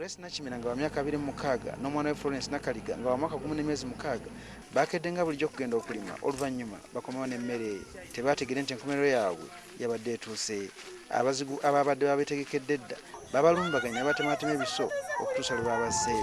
Grace Nakimina nga wa myaka 26 n'omwana we Florence Nakaliga nga wa mwaka 16 bakedde nga bulijjo kugenda okulima oluvannyuma bakomawo n'emmere tebaategere nti enkomerero yaabwe yabadde etuuse. Abazigu ababadde babeetegekedde edda babalumbaganya batematema ebiso okutuusa lwe babasse.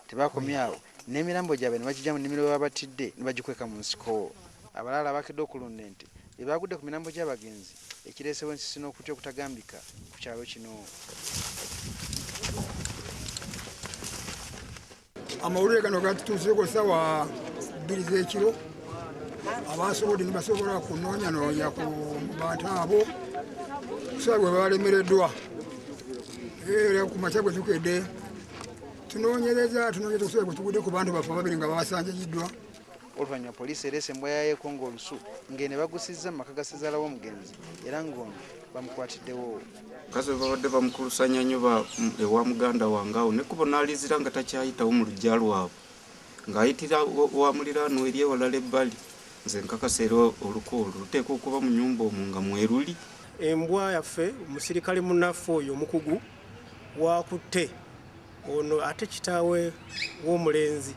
Tebakomyawo n'emirambo gyabwe ne bagijja mu nnimiro babatidde ne bagikweka mu nsiko. Abalala bakedde okulunda ente bye bagudde ku mirambo gy'abagenzi ekireesewo ensisi n'okutya okutagambika ku kyalo kino. Amawulire gano gatutuuseeko ssaawa 2 z'ekiro. Abasobodde ne basobola kunoonyanoonya ku bantu abo kusaba bwe balemereddwa. Era ku makya bwe tukedde tunoonyereza kusaba bwe tugudde ku bantu baffe babiri nga babasanjagiddwa. Oluvannyuma poliisi ereese embwa ya Yekongo olusu ng'ene bagusizza mu maka ga ssezaala w'omugenzi era ng'ono bamukwatiddewo. Kaze babadde bamukulusanya nnyo ewa muganda wange awo ne kubonaalizira nga takyayitawo mu lujja lwabwe ng'ayitira wa muliraano eri ewalala ebbali. Nze nkakasa era olukoolu luteekwa okuba mu nnyumba omwo nga mweruli. Embwa yaffe omusirikale munnaffe oyo omukugu wakutte ono ate kitaawe w'omulenzi.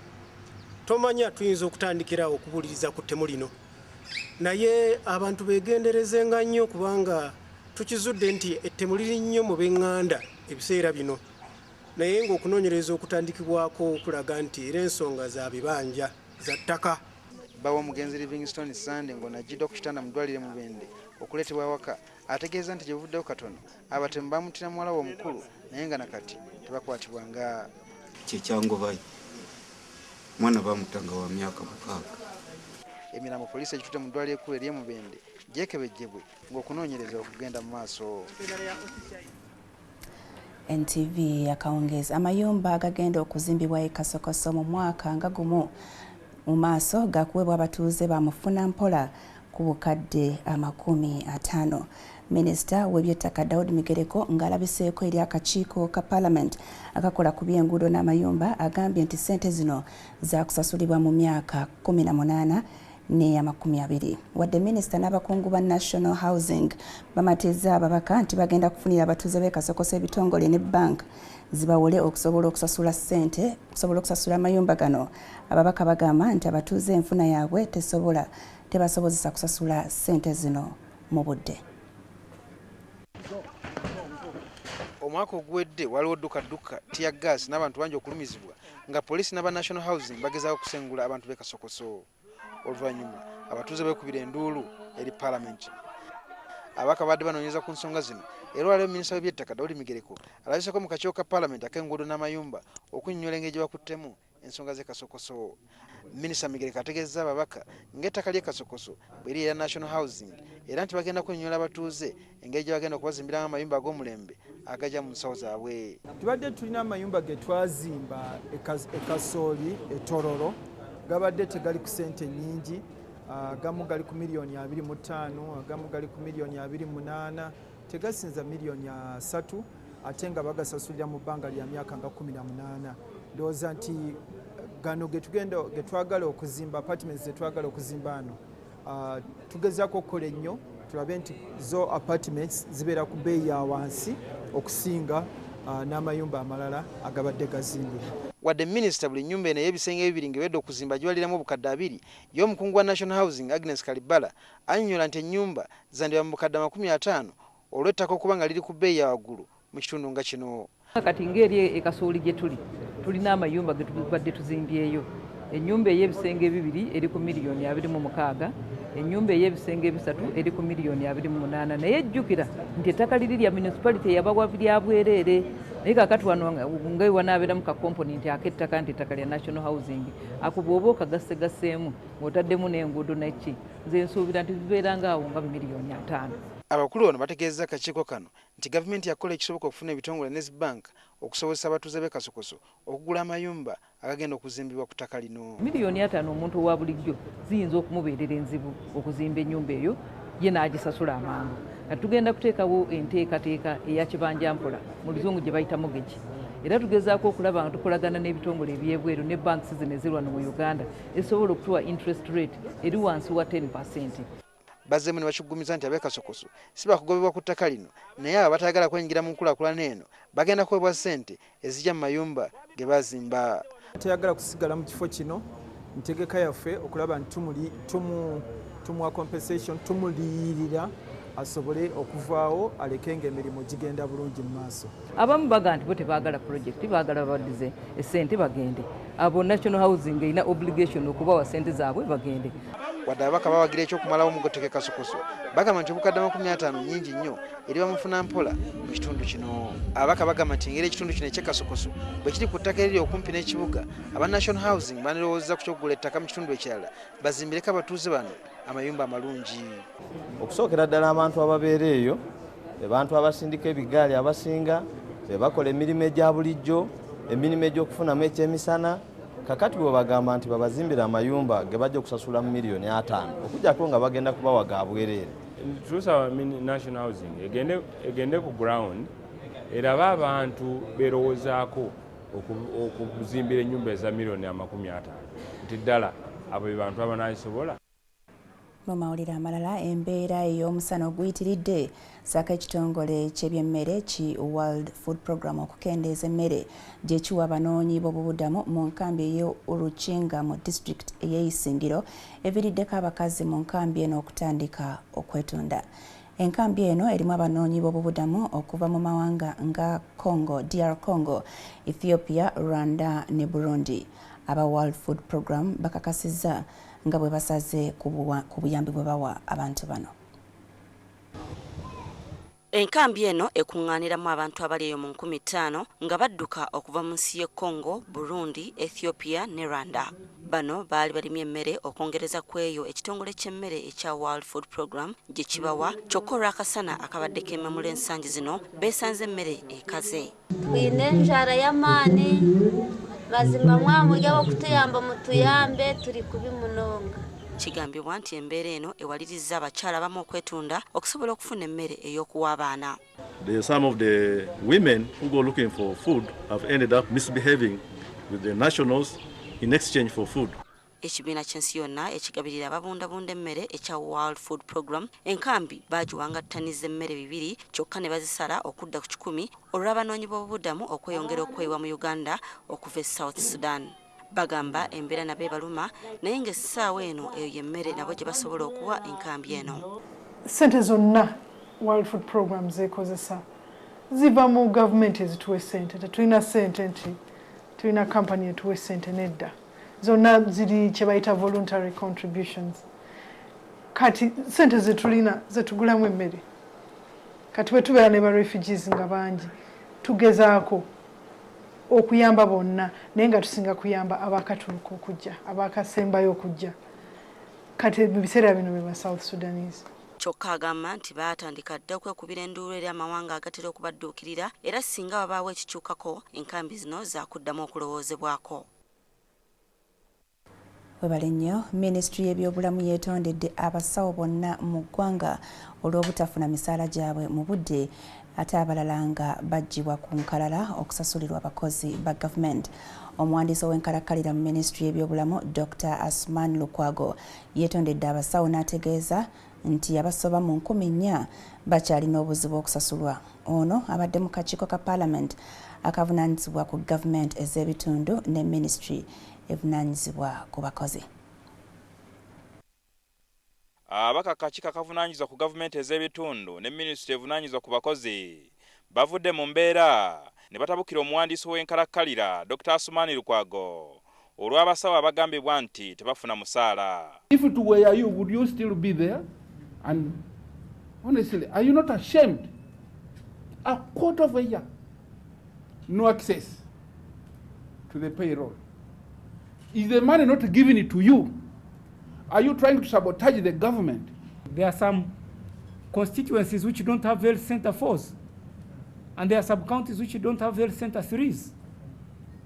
Tomanya tuyinza okutandikira okubuliriza ku ttemu lino naye abantu begenderezenga nnyo kubanga tukizudde nti ettemu liri nnyo mu b'eŋŋanda ebiseera bino naye ng'okunoonyereza okutandikibwako okulaga nti era ensonga za bibanja za ttaka. Bbawa omugenzi Livingstone Sunday ng'onajjidde ku kitanda mu ddwaliro mu Bende okuleetebwa awaka ategeeza nti gye buvuddeyo katono abatemu bamutira muwala we omukulu naye nga nakati tebakwatibwanga. Kyekyangobayi mwana bamutanga wa myaka 6. Emirambo poliisi egitutte mu ddwaliro ekkulu ery'e Mubende gyekebejjebwe ng'okunoonyereza okugenda mu maaso. NTV yakawongeza amayumba agagenda okuzimbibwa e Kasokoso mu mwaka nga gumu mu maaso gakuweebwa abatuuze bamufuna mpola ku bukadde 50. Minisita w'ebyettaka Daud Migereko ng'alabiseeko eri akakiiko ka Parliament akakola ku by'enguudo n'amayumba agambye nti ssente zino zaakusasulibwa mu myaka 18 ne 20. Wadde minisita n'abakungu ba National Housing bamatizza ababaka nti bagenda kufunira abatuuze b'e Kasokoso ebitongole ne bank zibawole okusobola okusasula ssente okusobola okusasula amayumba gano. Ababaka bagamba nti abatuuze enfuna yaabwe tebasobozesa kusasula ssente zino mu budde. Omwaka oguwedde waliwo dduka tia gas n'abantu bangi okulumizibwa nga poliisi n'aba National Housing bagezaako okusengula abantu b'e Kasokoso. Oluvannyuma abatuuze beekubira enduulu eri Parliament. Ababaka badde banoonyeza ku nsonga zino era waliwo minisita w'ebyettaka Daudi Migereko alabiseeko mu kakiiko ka Parliament ak'enguudo n'amayumba okunnyonnyola engeri gye bakuttemu ensonga z'e Kasokoso. Minisita Migereko ategeezza ababaka ng'ettaka ly'e Kasokoso bwe liri erya National Housing era nti bagenda kunnyonnyola abatuuze engeri gye bagenda okubazimbiramu amayumba ag'omulembe agajja mu nsawo zaabwe. Tubadde tulina amayumba ge twazimba e Kasooli, e Tororo gabadde tegali ku ssente nnyingi. Agamu gali ku miliyoni 25, agamu gali ku miliyoni 28, tegasinza miliyoni 3 ate nga bagasasulira mu bbanga lya myaka nga 18. Ndowooza nti gano ge twagala okuzimba apartments ze twagala okuzimba ano tugezaako okukola ennyo tulabe nti zo apartments zibeera ku bbeeyi ya wansi okusinga n'amayumba amalala agabadde gazimbibwa. Wadde minisita buli nnyumba eno ey'ebisenge ebibiri ng'ewedde okuzimba gibaliramu obukadde 2 y'omukungu wa National Housing Agnes Kalibala annyonnyola nti ennyumba zandiba mu bukadde 50 olw'ettaka okuba nga liri ku bbeeyi ya waggulu mu kitundu nga kino. Kati ng'eri e Kasooli gye tulina amayumba ge tubadde tuzimbyeyo. Ennyumba ey'ebisenge 2 eri ku miliyoni 26, ennyumba ey'ebisenge 3 eri ku miliyoni 28. Naye ejjukira nti ettaka liri lya municipality yabawa lya bwereere naye kakati wano nga wanaabeera mu kakomponenti ak'ettaka nti ettaka lya National Housing ako bw'oba okagasegaseemu ng'otaddemu n'enguudo neki nze nsuubira nti zibeera ngaawo nga miliyoni 5. Abakulu bano bategeezza akakiiko kano nti gavumenti yakola ekisoboka okufuna ebitongole ne bank okusobozesa abatuuze b'e Kasokoso okugula amayumba agagenda okuzimbibwa ku ttaka lino. Miliyoni 5 omuntu owa bulijjo ziyinza okumubeerera enzibu okuzimba ennyumba eyo ye n'agisasula amangu. Tugenda kuteekawo enteekateeka eya kibanjampola mu luzungu gye bayita mortgage. Era tugezaako okulaba nga tukolagana n'ebitongole eby'ebweru ne banks zino eziri wano mu Uganda esobola okutuwa interest rate eri wansi wa 10%. bazzemu ne bakiggumiza nti ab'Ekasokoso si bakugobebwa ku ttaka lino naye abo batayagala kwenyigira mu nkulaakulana eno bagenda kuweebwa ssente ezijja mu mayumba ge bazimba. Teyagala kusigala mu kifo kino, ntegeka yaffe okulaba nti tumuwa compensation, tumuliyirira asobole okuvaawo alekenga emirimu gigenda bulungi mu maaso. Abamu baga nti bo tebaagala projekiti, baagala babadize essente bagende. Abo National Housing erina obligation okubawa ssente zaabwe bagende. Wadde ababaka bawagira ekyokumalawo mugotteko Kasokoso bagamba nti obukadde 50 nnyingi nnyo eri bamufuna mpola mu kitundu kino. Ababaka bagamba nti engeri ekitundu kino eky'Ekasokoso bwe kiri ku ttaka eriri okumpi n'ekibuga, aba National Housing bandirowoozeza ku kyokugula ettaka mu kitundu ekirala bazimbireko abatuuze bano amayumba amalungi. Okusookera ddala abantu ababeera eyo, abantu abasindika ebigaali abasinga bakola emirimu egya bulijjo, emirimu egy'okufunamu ekyemisana. Kakati bwe bagamba nti babazimbira amayumba ge bajja okusasula mu $5 million okujjako nga bagenda kubawa ga bwereere. Tusa National Housing egende ku ground erabe abantu berowoozaako okuzimbira ennyumba eza $50 million nti ddala abo be bantu abanaakisobola. Mu mawulire amalala, embeera ey'omusana oguyitiridde saka ekitongole ky'ebyemmere ki World Food Program okukendeeza emmere gyekiwa abanoonyi b'obubudamu mu nkambi ey'Olukinga mu disitulikiti ey'Isingiro eviiriddeko abakazi mu nkambi eno okutandika okwetunda. Enkambi eno erimu abanoonyi b'obubudamu okuva mu mawanga nga Congo, DR Congo, Ethiopia, Rwanda ne Burundi. Aba World Food Program bakakasizza nga bwe basaze ku buyambi bwe bawa abantu bano. Enkambi eno ekungaaniramu abantu abali eyo mu 50,000 nga badduka okuva mu nsi y'e Congo, Burundi, Ethiopia ne Rwanda. Bano baali balimye emmere okwongereza ku eyo ekitongole ky'emmere ekya World Food Program gye kibawa, kyokka olw'akasana akabadde k'emmemula ensangi zino beesanze emmere ekaze. Twine enjara y'amaani mazima mwamulya okutuyamba mutuyambe turi kubi munonga. Kigambibwa nti embeera eno ewaliriza abakyala abamu okwetunda okusobola okufuna emmere ey'okuwa abaana. Some of the women who go looking for food have ended up misbehaving with the nationals in exchange for food. Ekibiina ky'ensi yonna ekigabirira ababundabunda emmere ekya World Food Program enkambi baagiwanga ttani z'emmere 2 kyokka ne bazisala okudda ku 10 olw'abanoonyi b'obubudamu okweyongera okweyiwa mu Uganda okuva e South Sudan. Bagamba embeera nabo ebaluma naye ng'essaawa eno eyo y'emmere nabo gye basobola okuwa enkambi eno. Ssente zonna World Food Program zeekozesa ziva mu gavumenti ezituwa essente. Tetulina ssente nti tulina kampani etuwa essente nedda. Zonna ziri kye bayita voluntary contributions. Kati ssente zetulina zetugulamu emmere. Kati bwe tubeera ne ba refugees nga bangi tugezaako okuyamba bonna naye nga tusinga kuyamba abakatuluka okujja, abakasembayo okujja. Kati mu biseera bino be ba South Sudanese. Kyokka agamba nti baatandika dda okwekubira enduulu eri amawanga agatera okubadduukirira era singa babaawo ekikyukako enkambi zino zaakuddamu okulowoozebwako. Webale nnyo, Minisitule y'ebyobulamu yeetondedde abasawo bonna mu ggwanga olw'obutafuna misaala gyabwe mu budde ate abalala nga baggyibwa ku nkalala okusasulirwa abakozi ba gavumenti. Omuwandiisi w'enkalakkalira mu Minisitule y'ebyobulamu Dr. Asman Lukwago yeetondedde abasawo n'ategeeza nti abasoba mu 4,000 bakyalina obuzibu okusasulwa. Ono abadde mu kakiiko ka Parliament akavunaanyizibwa ku gavumenti ez'ebitundu ne Minisitule evunaanyizibwa ku bakozi. Abakakiiko akavunaanyizibwa ku gavumenti ez'ebitundu ne Minisitule evunaanyizibwa ku bakozi bavudde mu mbeera ne batabukira omuwandiisi w'enkalakkalira Dr. Asumani Lukwago olw'abasawo abagambibwa nti tebafuna musaala. If it were you, would you still be there? And honestly, are you not ashamed? A quarter of a year, no access to the payroll. Is the money not giving it to you? Are you trying to sabotage the government? There are some constituencies which don't have health center 4s, and there are some counties which don't have health center 3s.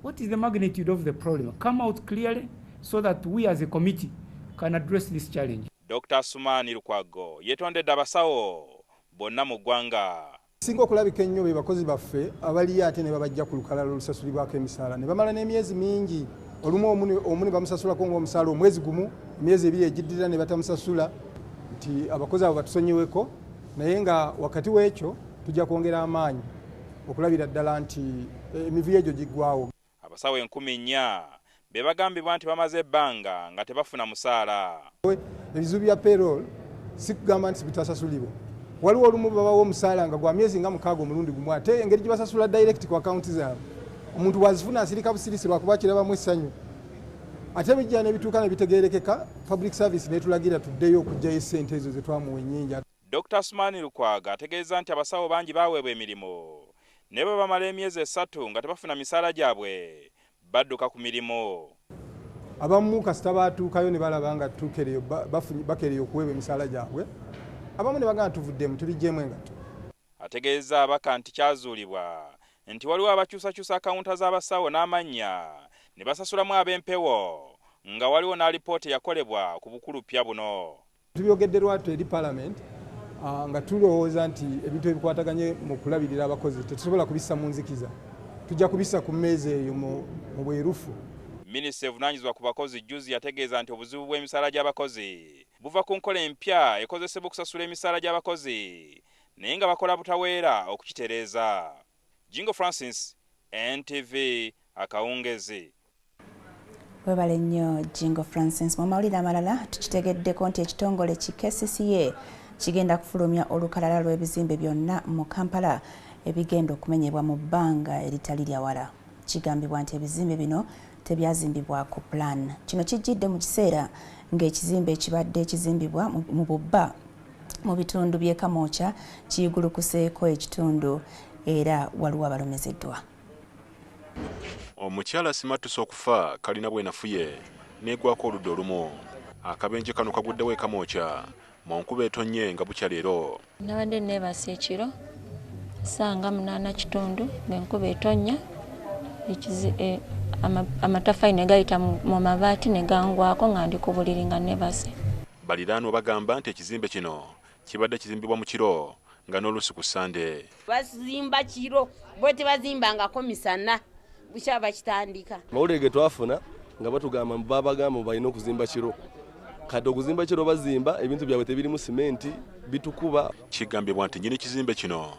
What is the magnitude of the problem? Come out clearly so that we as a committee can address this challenge. Dr. Sumani Lukwago yetondedde abasawo bonna mu ggwanga. Singa okulabika ennyo be bakozi baffe abaliyo ate ne babajja ku lukalala olusasulibwako emisaala ne bamala n'emyezi mingi. Olumu omu ne bamusasulako ng'omusaala omwezi gumu, emyezi 2 egiddirira ne batamusasula. nti abakozi abo batusonyiweko naye nga wakati w'ekyo tujja kwongera amaanyi okulabira ddala nti emivuyo egyo giggwawo. Abasawo 1400 be bagambibwa nti bamaze ebbanga nga tebafuna musaala. Ebizibu bya payroll si kugamba nti bitasasulibwa. Waliwo olumu babawo omusaala nga gwa myezi nga 6 omulundi gumu ate engeri gye basasula direct ku akaunti zaabwe omuntu wazifuna asirika busirisi lwakuba kirabamu essanyu. Ate bijja ne bituuka ne bitegeerekeka public service netulagira tuddeyo okugyayo ssente ezo ze twamuwa ennyingi. Dr. Asumani Lukwago ategeeza nti abasawo bangi baweebwa emirimu ne bwe bamala emyezi 3 nga tebafuna misaala gyabwe badduka ku mirimu. Abamu kasita baatuukayo ne balaba nga bakereyo okuweebwa emisaala gyabwe abamu ne bagamba tuvuddemu tubigyemu engato. Ategeeza abaka nti kyazuulibwa nti waliwo abakyusakyusa akawunta z'abasawo n'amannya ne basasulamu ab'empewo nga waliwo n'alipoota yakolebwa ku bukulupya buno. Tubyogedde lwatu eri Parliament nga tulowooza nti ebintu ebikwataganye mu kulabirira abakozi tetusobola kubissa mu nzikiza, tujja kubissa ku mmeeza eyo mu bwerufu. Minisita evunaanyizibwa ku bakozi Juzi yategeeza nti obuzibu bw'emisaala gy'abakozi buva ku nkola empya ekozesebwa okusasula emisaala gy'abakozi naye nga bakola butaweera okukitereeza. Jingo Francis, NTV Akawungezi. Webale nnyo Jingo Francis. Mu mawulire amalala tukitegeddeko nti ekitongole ki KCCA kigenda kufulumya olukalala lw'ebizimbe byonna mu Kampala ebigenda okumenyebwa mu bbanga eritali lya wala. Kigambibwa nti ebizimbe bino tebyazimbibwa ku plan. Kino kijjidde mu kiseera ng'ekizimbe ekibadde ekizimbibwa mu bubba mu bitundu by'e Kamoocha kiyigulukuseeko ekitundu era waliwo abalomezeddwa. Omukyala Simatusa okufa kalina bwenafuye negwako oludda olumu. Akabenje kano kaguddewo e Kamoocha mu nkuba etonnye nga bukya leero. Nabadde neebase ekiro ssanga 8 kitundu ng'enkuba etonnya amatafari ne gayita mu mabaati ne gangwako nga ndi ku buliri nga neebase. Baliraanwa bagamba nti ekizimbe kino kibadde kizimbibwa mu kiro nga n'oluusi ku Sande. Bazimba kiro bwe tebazimbangako misana bukya bakitandika. Mawulire ge twafuna nga batugamba babagamba balina okuzimba kiro. Kati okuzimba kiro bazimba ebintu byabwe tebirimu simenti bitukuba. Kigambibwa nti nnyini kizimbe kino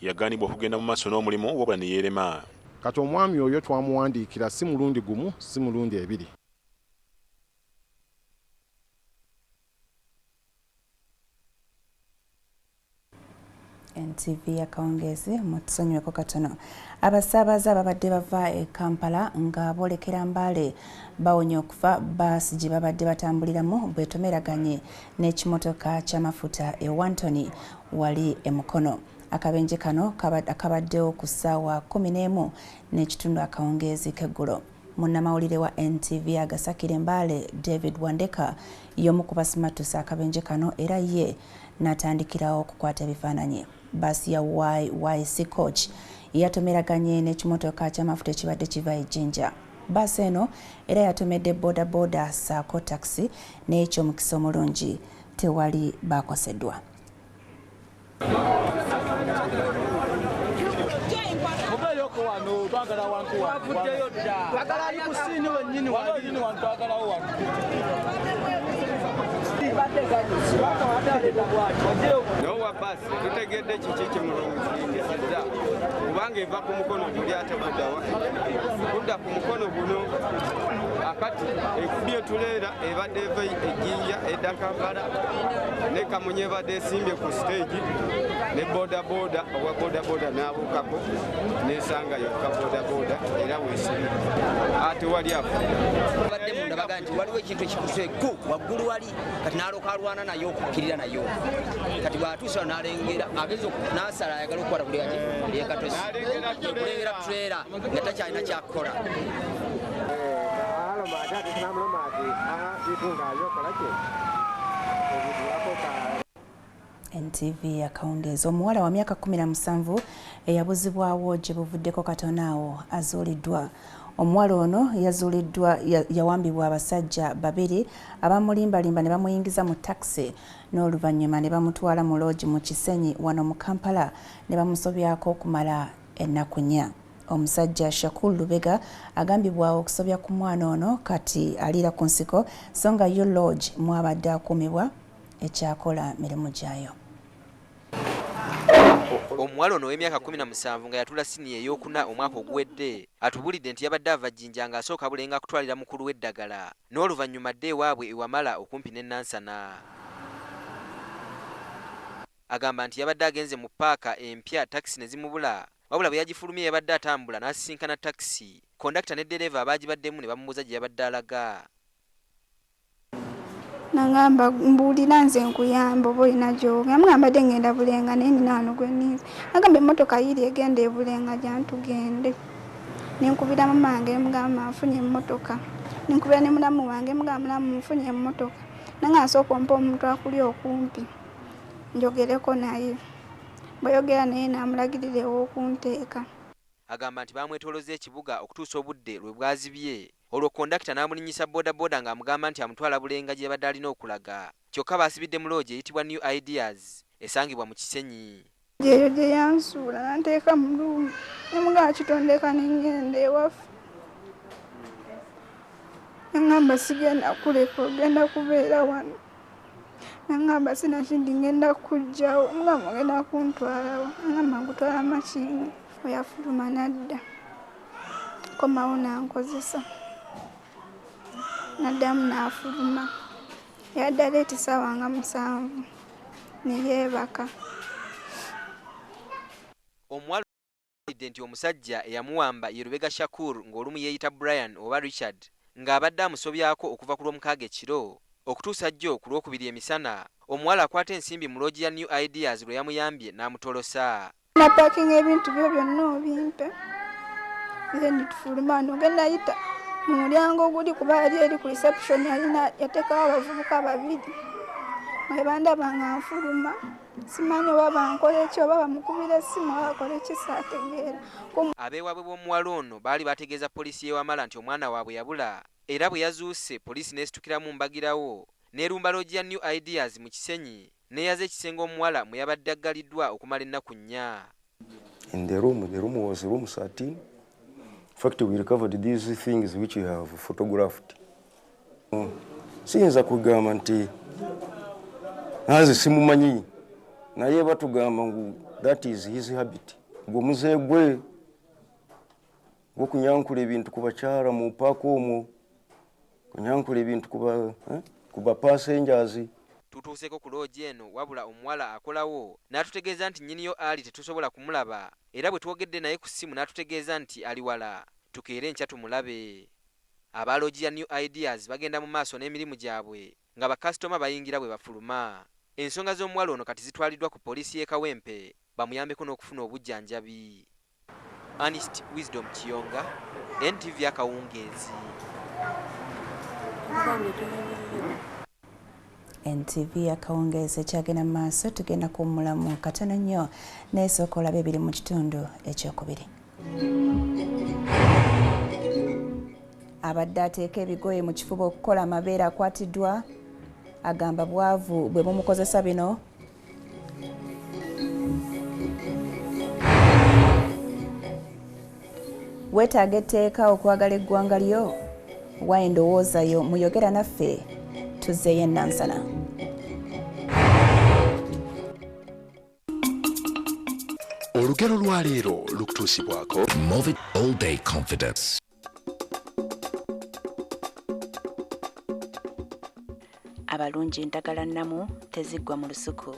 yaganibwa okugenda mu maaso n'omulimu wabula ne yeerema. Kati omwami oyo twamuwandiikira si mulundi gumu si mulundi ebiri. NTV Akawungezi mutusonyiweko katono. Abasaabaze ababadde bava e Kampala nga boolekera Mbale bawonya okufa baasi gye babadde batambuliramu bwetomeraganye n'ekimotoka ky'amafuta e Wantoni wali e Mukono. Akabenje kano akabaddewo ku ssaawa 11 n'ekitundu akawungeezi k'eggulo. Munnamawulire wa NTV agasakire Mbale David Wandeka y'omu ku basimatusa akabenje kano era ye n'atandikirawo okukwata ebifaananyi. Baasi ya YYC coach yatomeraganye n'ekimotoka ky'amafuta ekibadde kiva e Jinja. Baasi eno era yatomedde bodaboda ssaako taxi n'ekyomukisa omulungi tewali baakoseddwa. Nowa basi tutegedde kiki kimulongisiza kubanga eva ku mukono guli ate kudda ku mukono guno akati ekubye tuleera ebadde eva ejjinja edda Kampala ne Kamunye ebadde esimbye ku stage ne bodaboda owa bodaboda n'abuukako n'esanga yokka bodaboda era weesibye ate wali badde munda baga nti waliwo ekintu ekikuse ku waggulu wali kati n'alooka alwana nayo okukkirira nayo kati bw'atuusa n'alengera ageze n'asala ayagala okukwata buli kati yekatosi kulengera tuleera nga takyalina kyakukola. NTV Akawungezi. Omuwala wa myaka 17 eyabuzibwawo gye buvuddeko katonaawo azuuliddwa. Omuwala ono yazuuliddwa yawambibwa abasajja 2 abamulimbalimba ne bamuyingiza mu taxi n'oluvannyuma ne bamutwala mu lodge mu Kisenyi wano mu Kampala ne bamusobyako okumala ennaku 4. Omusajja Shakul Lubega agambibwawo okusobya ku mwana ono kati aliira ku nsiko so nga yo lodge mwabadde akuumibwa ekyakola mirimu gyayo. Omuwala ono w'emyaka 17 nga yatula siniya ey'okuna omwaka oguwedde atubulidde nti yabadde ava Jjinja ng'asooka bulenga kutwalira mukulu w'eddagala n'oluvannyuma dde ewaabwe ewamala okumpi ne Nansana. Agamba nti yabadde agenze mu paaka empya takisi ne zimubula wabula bwe yagifulumye yabadde atambula n'asisinkana takisi kondakita ne ddereeva abaagibaddemu ne bamubuuza gye yabadde alaga. Nangamba mbulira nze nkuyamba oba olina gy'ogenda. Mugambadde ngenda Bulenga naye nina wano gwe nniiza. Nagamba emmotoka yiri egenda e Bulenga gyantugende. Ninkubira mama wange mugamba nfunye emmotoka. Ninkubira ne mulamu wange mugamba mulamu nfunye emmotoka. Nange asooka ompa omuntu akuli okumpi njogereko naye. Bweyogera naye n'amulagirira ew'okunteeka. Agamba nti baamwetoloza ekibuga okutuusa obudde lwe bwazibye. Olwo kondakita n'amulinyisa bodaboda ng'amugamba nti amutwala Bulenga gye yabadde alina okulaga. Kyokka baasibidde mu loogi eyitibwa New Ideas esangibwa mu Kisenyi. Eyo gye yansuula n'anteeka mu luumu. Ne mugamba kitondeka n'engenda ewaffe. Nangamba sigenda kuleka ogenda kubeera wano. Nangamba sina kindi ngenda kujjawo. Mugamba ogenda kuntwalawo. Nangamba nkutwala Makingi. Oyafuluma nadda. Komawo nankozesa. Naddamu n'afuluma. Yadda leeti ssaawa nga 7 ne yeebaka. Omuwala alidde nti omusajja eyamuwamba ye Lubega Shakur ng'olumu yeeyita Brian oba Richard ng'abadde amusobyako okuva ku Lwomukaaga ekiro okutuusa jjo ku Lwokubiri emisana. Omuwala akwata ensimbi mu loogi ya New Ideas lwe yamuyambye n'amutolosa. Na parking ebintu byo byonna obimpe. Then tufuluma n'ogenda ayita mu mulyango oguli kuba yali eri ku reception yateekawo abavubuka babiri. Bwe bandaba nga nfuluma simanyi oba bankola ki oba bamukubira essimu oba bakola ki saategeera. Abeewaabwe b'omuwala ono baali bategeeza poliisi y'ewamala nti omwana waabwe yabula era bwe yazuuse poliisi n'esitukiramu mbagirawo n'erumba loogi ya New Ideas mu Kisenyi n'eyaza ekisenge omuwala mwe yabadde aggaliddwa okumala ennaku 4. In the room was room 13. In fact, we recovered these things which we have photographed. Siyinza kugamba nti nanze simumanyi naye batugamba ngu that is his habit. Ng'omuze gwe gw'okunyankula ebintu ku bakyala mu paaka omwo, kunyankula ebintu ku ba passengers. Tutuuseko ku loogi eno wabula omuwala akolawo n'atutegeeza nti nnyiniyo ali tetusobola kumulaba era bwe twogedde naye ku ssimu n'atutegeeza nti ali wala tukeere enkya tumulabe. Aba loogi ya New Ideas bagenda mu maaso n'emirimu gyabwe nga bakasitoma bayingira bwe bafuluma. Ensonga z'omuwala ono kati zitwaliddwa ku poliisi y'e Kawempe bamuyambeko n'okufuna obujjanjabi. Ernest Wisdom Kiyonga, NTV Akawungeezi. NTV Akawungeezi ekyagenda mu maaso tugenda kuwummulamu katono nnyo n'esooka olabe ebiri mu kitundu ekyokubiri. Abadde ateeka ebigoye mu kifuba okukola amabeere akwatiddwa agamba bwavu bwe bumukozesa bino. Weetaaga etteeka okwagala eggwanga lyo? Wa endowooza yo muyogera naffe tuzzeeyo Nansana. Olugero lwa leero lukutuusibwako Movit All Day Confidence. Abalungi endagala nnamu teziggwa mu lusuku.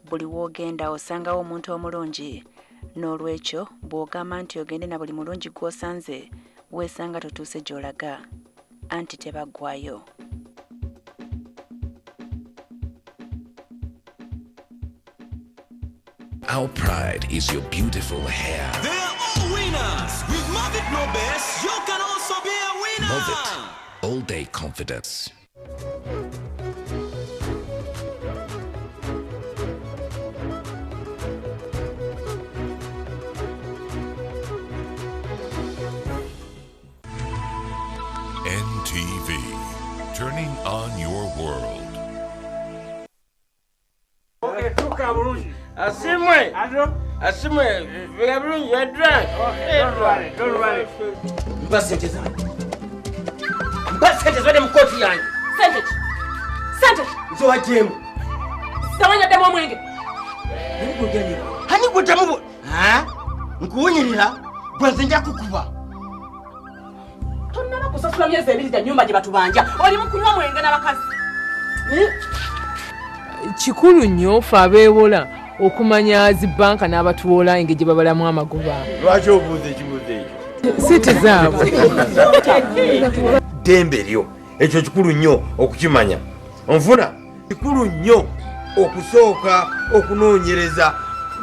Buli w'ogenda osangawo omuntu omulungi, n'olwekyo bw'ogamba nti ogende na buli mulungi gw'osanze weesanga totuuse gy'olaga anti tebaggwayo. Our pride is your beautiful hair. They are all winners. With Movit No Best, you can also be a winner. Movit All Day Confidence. NTV, turning on your world. Okay, Asimwe! Asimwe! Vilabulungi ya drag! Don't worry. Mbasete zode mkoti yanyi! Sente! Nzo wajemu! Oyanyaddemu omwenge. Hani gwe tamubo. Nkuwunyirira gwe nze nja kukuba. Tonnaba kusasula myezi 2 gya nnyumba gye batubanja. Oli mu kunywa mwenge n'abakazi. Kikulu nnyo ffe abeewola okumanya zi banka n'abatuwola engeri gye babalamu amagoba. Lwaki obuuza ekibuuzo ekyo? Sente zaabwe. Ddembe lyo ekyo kikulu nnyo okukimanya. Onfuna kikulu nnyo okusooka okunoonyereza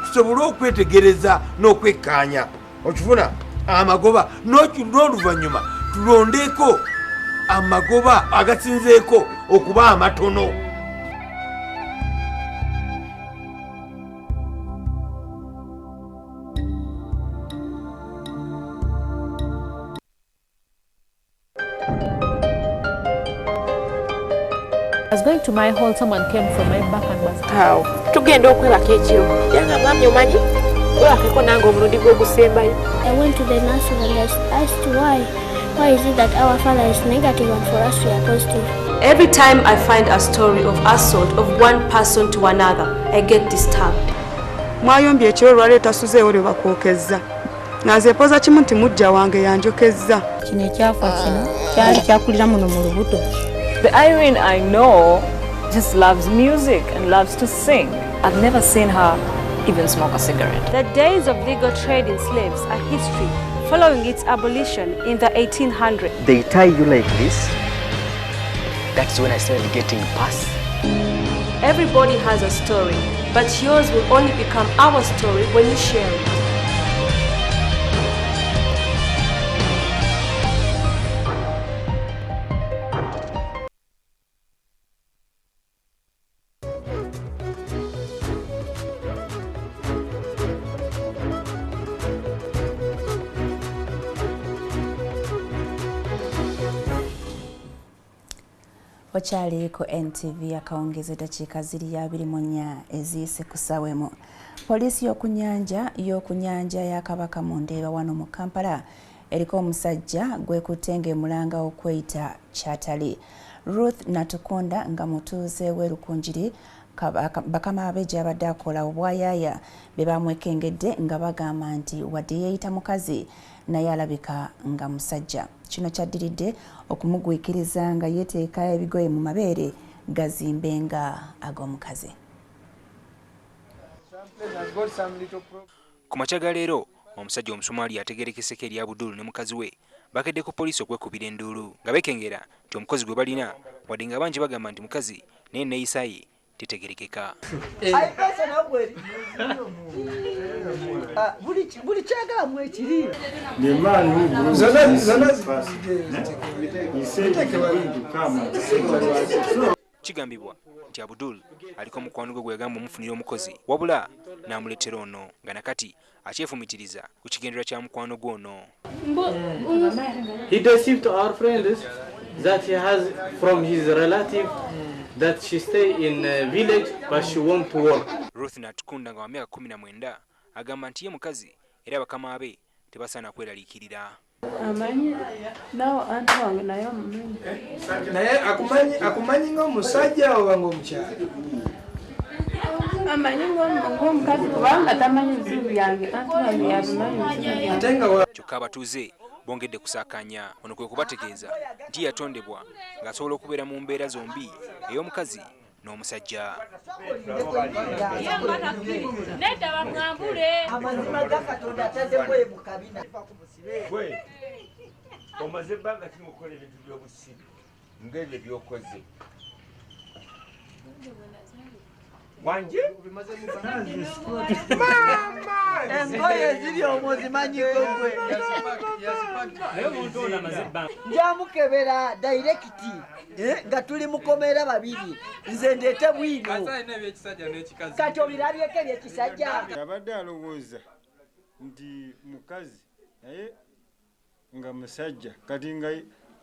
tusobole okwetegereza n'okwekkaanya. Okifuna amagoba n'oluvannyuma tulondeko amagoba agasinzeeko okuba amatono. I was going to my hall, someone came from my back and was How? Tugenda okwebaka ekiro. Yanga mwami omanyi? Webakeko nange omulundi gw'ogusembayo. I went to the nursery and I asked why. Why is it that our father is negative and for us we are positive? Every time I find a story of assault of one person to another, I get disturbed. Mwayombye ekiro lwaleeta suzeewo lwe bakwokezza. Naze poza kimu nti mujja wange yanjokezza. Kino ekyafa kino kyali kyakulira muno mu lubuto. The Irene I know just loves music and loves to sing. I've never seen her even smoke a cigarette. The days of legal trade in slaves are history, following its abolition in the 1800s. They tie you like this. That's when I started getting past. Everybody has a story, but yours will only become our story when you share it. Okyali ku NTV akawungeza eddakiika ziri 24 eziyise ku ssaawa emu. Poliisi y'okunyanja ya Kabaka mu Ndeeba wano mu Kampala eriko omusajja gwekutte ng'emulanga okweyita Kyatali. Ruth Natukunda nga mutuuze w'Erukunjiri bakama abe gy'abadde akola obwayaaya be bamwekengedde nga bagamba nti wadde yeeyita mukazi naye alabika nga musajja. Kino kyaddiridde okumugwikiriza nga yeteeka ebigoye mu mabeere gazimbe nga ag'omukazi. Ku makya ga leero omusajja Omusomaali ategerekeseko eri Abdul ne mukazi we bakedde ku poliisi okwekubira enduulu nga beekengera nti omukozi gwe balina wadde nga bangi bagamba nti mukazi naye neeyisa ye tetegerekeka. Buli kyagala mu ekiri. Kigambibwa nti Abdul aliko mukwano gwe gwegamba omufunira omukozi wabula n'amuleetera ono nga nakati akyefumitiriza ku kigendera kya mukwano gwe ono. He deceived our friends that he has from his relative that she stay in a village but she won't work. Ruth Natukunda nga wa myaka 19 agamba nti ye mukazi era bakama abe tebasaana kweraliikirira. Amanyi nawo anti wange naye omumanyi. Naye akumanyi ng'omusajja oba ng'omukyala? Amanyi ng'omukazi kubanga tamanyi bizibu byange anti wange yabimanyi. Kyokka abatuuze bongedde kusaakanya ono kwe kubategeeza nti yatondebwa ng'asobola okubeera mu mbeera zombi ey'omukazi n'omusajja. Amazima ga Katonda tazebwe mu kabina. Omaze ebbanga ki mukola ebintu by'obusiru ng'ebyo by'okoze? Wanje? Engoye ziri omwo zimanyiko gwe. Njamukebera dayirekiti nga tuli mukomera babiri nze ndeete bwino. Kati obirabyeko ebyekisajja. Abadde alowooza nti mukazi naye nga musajja kati nga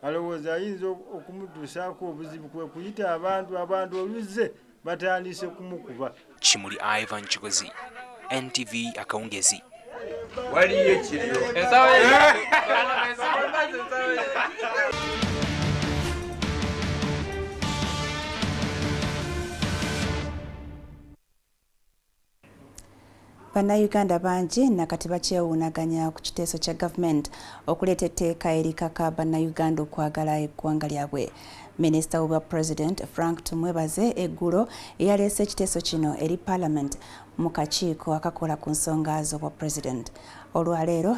alowooza ayinza okumutuusaako obuzibu kwe kuyita abantu oluze batandise kumukuba. Kimuli Ivan Kigozi, NTV akawungezi. Waliyo ekiriyo. Bannayuganda bangi nakati bakyewuunaganya ku kiteeso kya gavumenti okuleeta etteeka erikaka bannayuganda okwagala eggwanga lyabwe. Minisita wa President Frank Tumwebaze eggulo yaleese ekiteeso kino eri Parliament mu kakiiko akakola ku nsonga z'obwa President. Olwaleero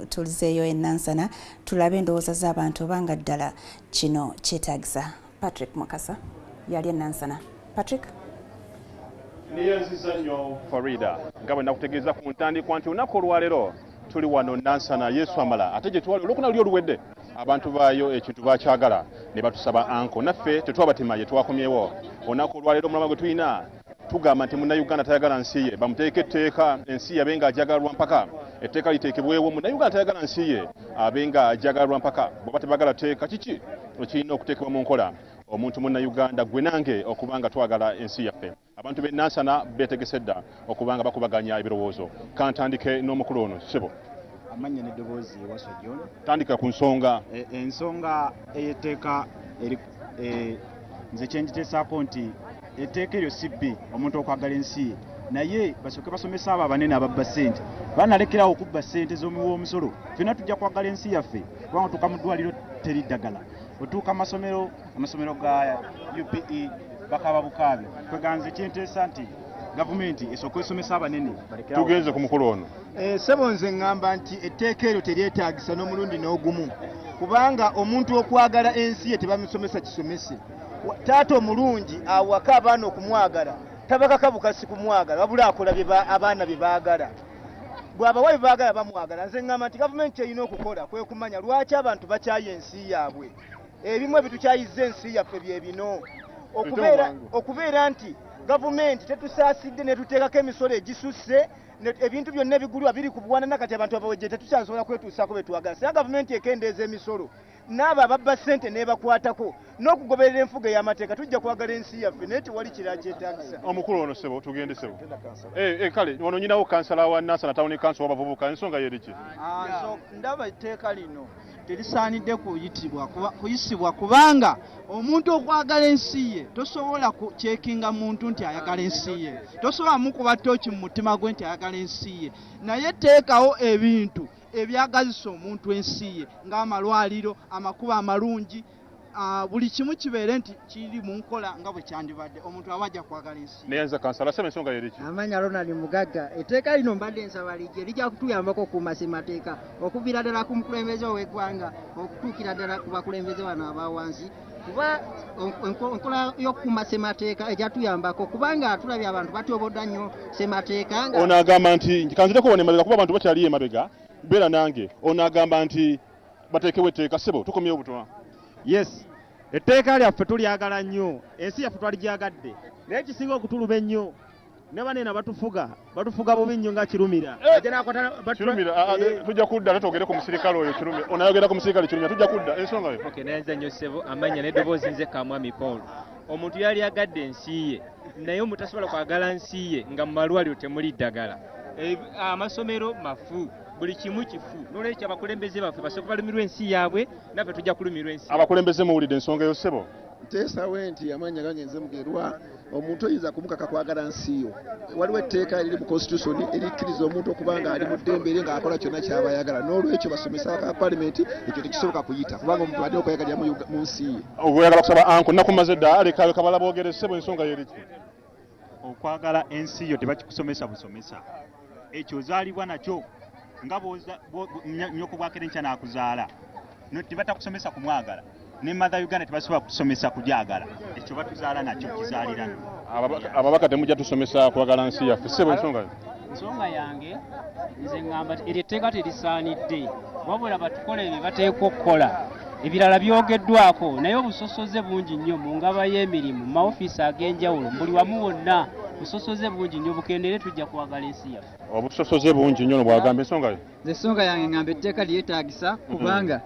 tulizeeyo enansana tulabe endowooza z'abantu obanga ddala kino kyetaagisa. Patrick Mukasa yali enansana. Patrick? Niyanziza nnyo Farida nga bwe nakutegeeza ku ntandikwa nti olunaku olwaleero tuli wano nansana Yesu amala ate gye twali olwokuna luli oluwedde abantu baayo ekintu bakyagala ne batusaba anko naffe tetwabatima ye twakomyewo. Olunaku olwaleero omulama gwe tulina tugamba nti munnayuganda tayagala nsi ye bamuteeke etteeka ensi ye abe nga ajagalwa mpaka etteeka liteekebwewo munnayuganda tayagala nsi ye abe nga ajagalwa mpaka bw'oba tebagala tteeka kiki ekirina okuteekebwa mu nkola omuntu munnayuganda gwe nange okubanga twagala ensi yaffe. Abantu b'e Nansana beetegese dda okubanga bakubaganya ebirowoozo. Kantandike n'omukulu ono ssebo. Amanya n'eddoboozi Waso John. Tandika ku nsonga. Ensonga ey'etteeka nze kye ngiteesaako nti etteeka eryo si bbi omuntu okwagala ensi ye naye basooke basomesa abo abanene ababba ssente banalekerawo okubba ssente z'omuwa omusolo ffenna tujja kwagala ensi yaffe kubanga otuuka mu ddwaliro teri ddagala otuuka amasomero ga UPE bakaba bukaabi kweganze kyenteesa nti gavumenti esooka esomesa abanene. Tugenze ku mukulu ono. Ssebo nze ŋŋamba nti etteeka eryo teryetaagisa n'omulundi n'ogumu kubanga omuntu okwagala ensi ye tebamusomesa kisomese. Taata omulungi awaka abaana okumwagala tabakaka bukasi kumwagala wabula akola abaana bye baagala. Bw'abawa bye baagala bamwagala. Nze ŋŋamba nti gavumenti erina okukola kwe kumanya lwaki abantu bakyaye ensi yaabwe. Ebimu ebitukyayiza ensi yaffe bye bino okubeera nti gavumenti tetusaasidde ne tuteekako emisolo egisusse ebintu byonna ebigulwa biri ku buwanana kati abantu abawejje tetukyasobola kwetuusaako be twagala. Singa gavumenti ekendeeza emisolo n'abo ababba ssente n'ebakwatako n'okugoberera enfuga ey'amateeka tujja kwagala ensi yaffe naye tewali kirala kyetaagisa. Omukulu ono ssebo tugende ssebo. Kale ono nyinawo kansala wa Nansana Town Council w'abavubuka ensonga yeriki? Ndaba etteeka lino terisaanidde kuyisibwa kubanga omuntu okwagala ensi ye tosobola kukyekinga muntu nti ayagala ensi ye, tosobola mukuba ttooki mu mutima gwe nti ayagala ensi ye, naye teekawo ebintu ebyagazisa omuntu ensi ye ng'amalwaliro, amakubo amalungi, buli kimu kibeere nti kiri mu nkola nga bwe kyandibadde omuntu aba ajja kwagala ensi. Neyanza kansala sema ensonga yeriki? Amanya Ronald Mugagga, etteeka lino mbadde nsaba lijja kutuyambako okukuuma ssemateeka okuviira ddala ku mukulembeze w'eggwanga okutuukira ddala ku bakulembeze bano abawansi kuba enkola y'okukuuma ssemateeka ejatuyambako kubanga tulabye abantu batyobodda nnyo ssemateeka. Ono agamba nti kanzireko wano emabega kuba abantu bakyali emabega beera nange. Ono agamba nti bateekewo etteeka ssebo tukomyewo butono. Yes, etteeka lyaffe tulyagala nnyo, ensi yaffe twalijagadde naye kisinga okutuluba ennyo ne banena batufuga bubi nnyo nga kirumira. Tujja kudda netwogere ku musirikale oyo kirumira. Onayogera ku musirikale kirumira tujja kudda ensonga yo. Nayenza nnyo ssebo amanya n'eddoboozi nze Kamwami Paul. Omuntu yali agadde ensi ye naye omuntu tasobola kwagala nsi ye nga mu malwaliro temuli ddagala. Amasomero mafu buli kimu kifu n'olwekyo abakulembeze baffe basooka balumirwa ensi yaabwe naffe tujja kulumirwa ensi. Abakulembeze muwulidde ensonga yo ssebo? Nteesawe nti amanya ganyenze mugerwa omuntu oyinza kumukaka kwagala nsi yo. Waliwo etteeka eriri mu constitution erikkiriza omuntu okubanga ali mu ddembe eri ng'akola kyonna ky'aba ayagala n'olwekyo basomesa ka palamenti ekyo tekisoboka kuyita kubanga omuntu alina okweyagalira mu nsi ye. Oyagala kusaba anko nnaku maze dda lekayo kabala boogere ssebo ensonga yeriki? Okwagala ensi yo tebakikusomesa busomesa. Ekyo ozaalibwa nakyo nga nnyoko bwakerenkya n'akuzaala tebatakusomesa kumwagala ne mother Uganda tebasobola kusomesa kujagala ekyo batuzaala nakyo kizaalira. Ababaka temujja tusomesa kwagala nsi yaffe ssebo ensonga yange nze ŋŋamba eryo etteeka terisaanidde wabula batukola ebyo bateekwa okukola ebirala byogeddwako naye obusosoze bungi nnyo mu ngaba y'emirimu mu maofiisi ag'enjawulo buli wamu wonna busosoze bungi nnyo bukendere tujja kwagala ensi yaffe. Obusosoze bungi nnyo bwagamba ensonga yo? Ensonga yange ŋŋamba etteeka lyetaagisa kubanga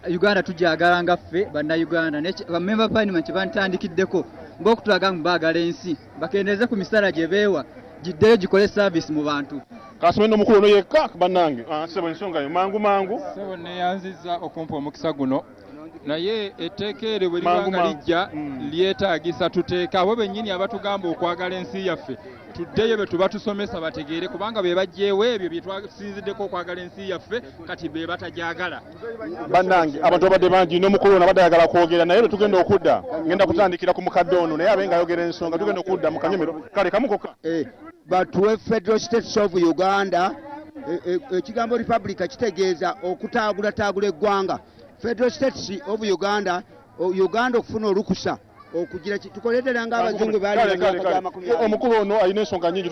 Uganda tujagala nga ffe bannayuganda member parliament bantandikiddeko ng'okutulaga mu baagala ensi bakendeeze ku misala gye beewa giddeyo gikole service mu bantu. Kasome n'omukulu ono yekka bannange ssebo ensonga yo mangu. Ssebo neeyanzizza okumpa omukisa guno naye etteeka eryo bwe liba nga lijja lyetaagisa tuteeka abo bennyini abatugamba okwagala ensi yaffe tuddeyo be tuba tusomesa bategeere kubanga be bajjeewo ebyo bye twasinziddeko okwagala ensi yaffe kati be batagyagala. Bannange abantu abadde bangi n'omukulu ono abadde ayagala kwogera naye lwe tugenda okudda ngenda kutandikira ku mukadde ono naye abe nga ayogera ensonga tugenda okudda mu kanyomero kale kamukoka. Batuwe Federal States of Uganda ekigambo republica kitegeeza okutaagula eggwanga. Federal States of Uganda okufuna olukusa okugira tukoletera nga abazungu bali omukulu ono alina ensonga nyingi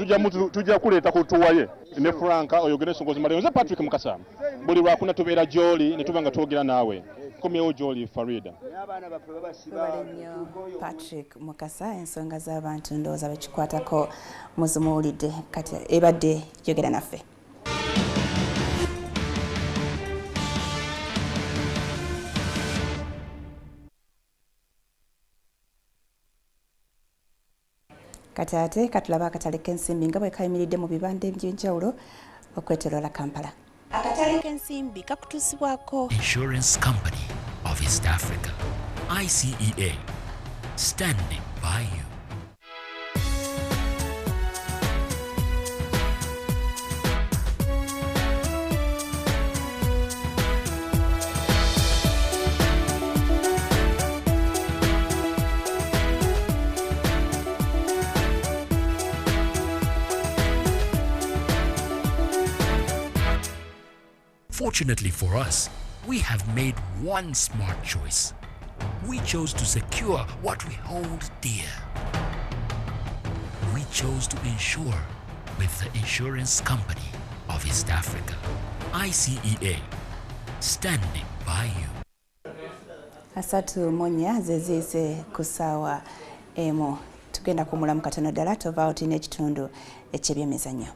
tujja kuleeta ku tuwaye ne Franka oyogera ensonga zimaleyo nze Patrick Mukasa buli lwakuna tubeera gy'oli ne tuba nga twogera naawe komyewo gy'oli Farida. Patrick Mukasa ensonga z'abantu ndowooza bekikwatako muzimuwulidde kati ebadde yogera naffe. Kati ate katulaba akatale k'ensimbi nga bwe kayimiridde mu bibande by'enjawulo okwetoloola Kampala. Akatale k'ensimbi kakutuusibwako Insurance Company of East Africa, ICEA, standing by you. Fortunately for us, we have made one smart choice. We chose to secure what we hold dear. We chose to insure with the Insurance Company of East Africa, ICEA, standing by you. Asatu monya zezize kusawa emo tugenda kumulamu katono ddala tovaawo tulina ekitundu eky'ebyemizannyo.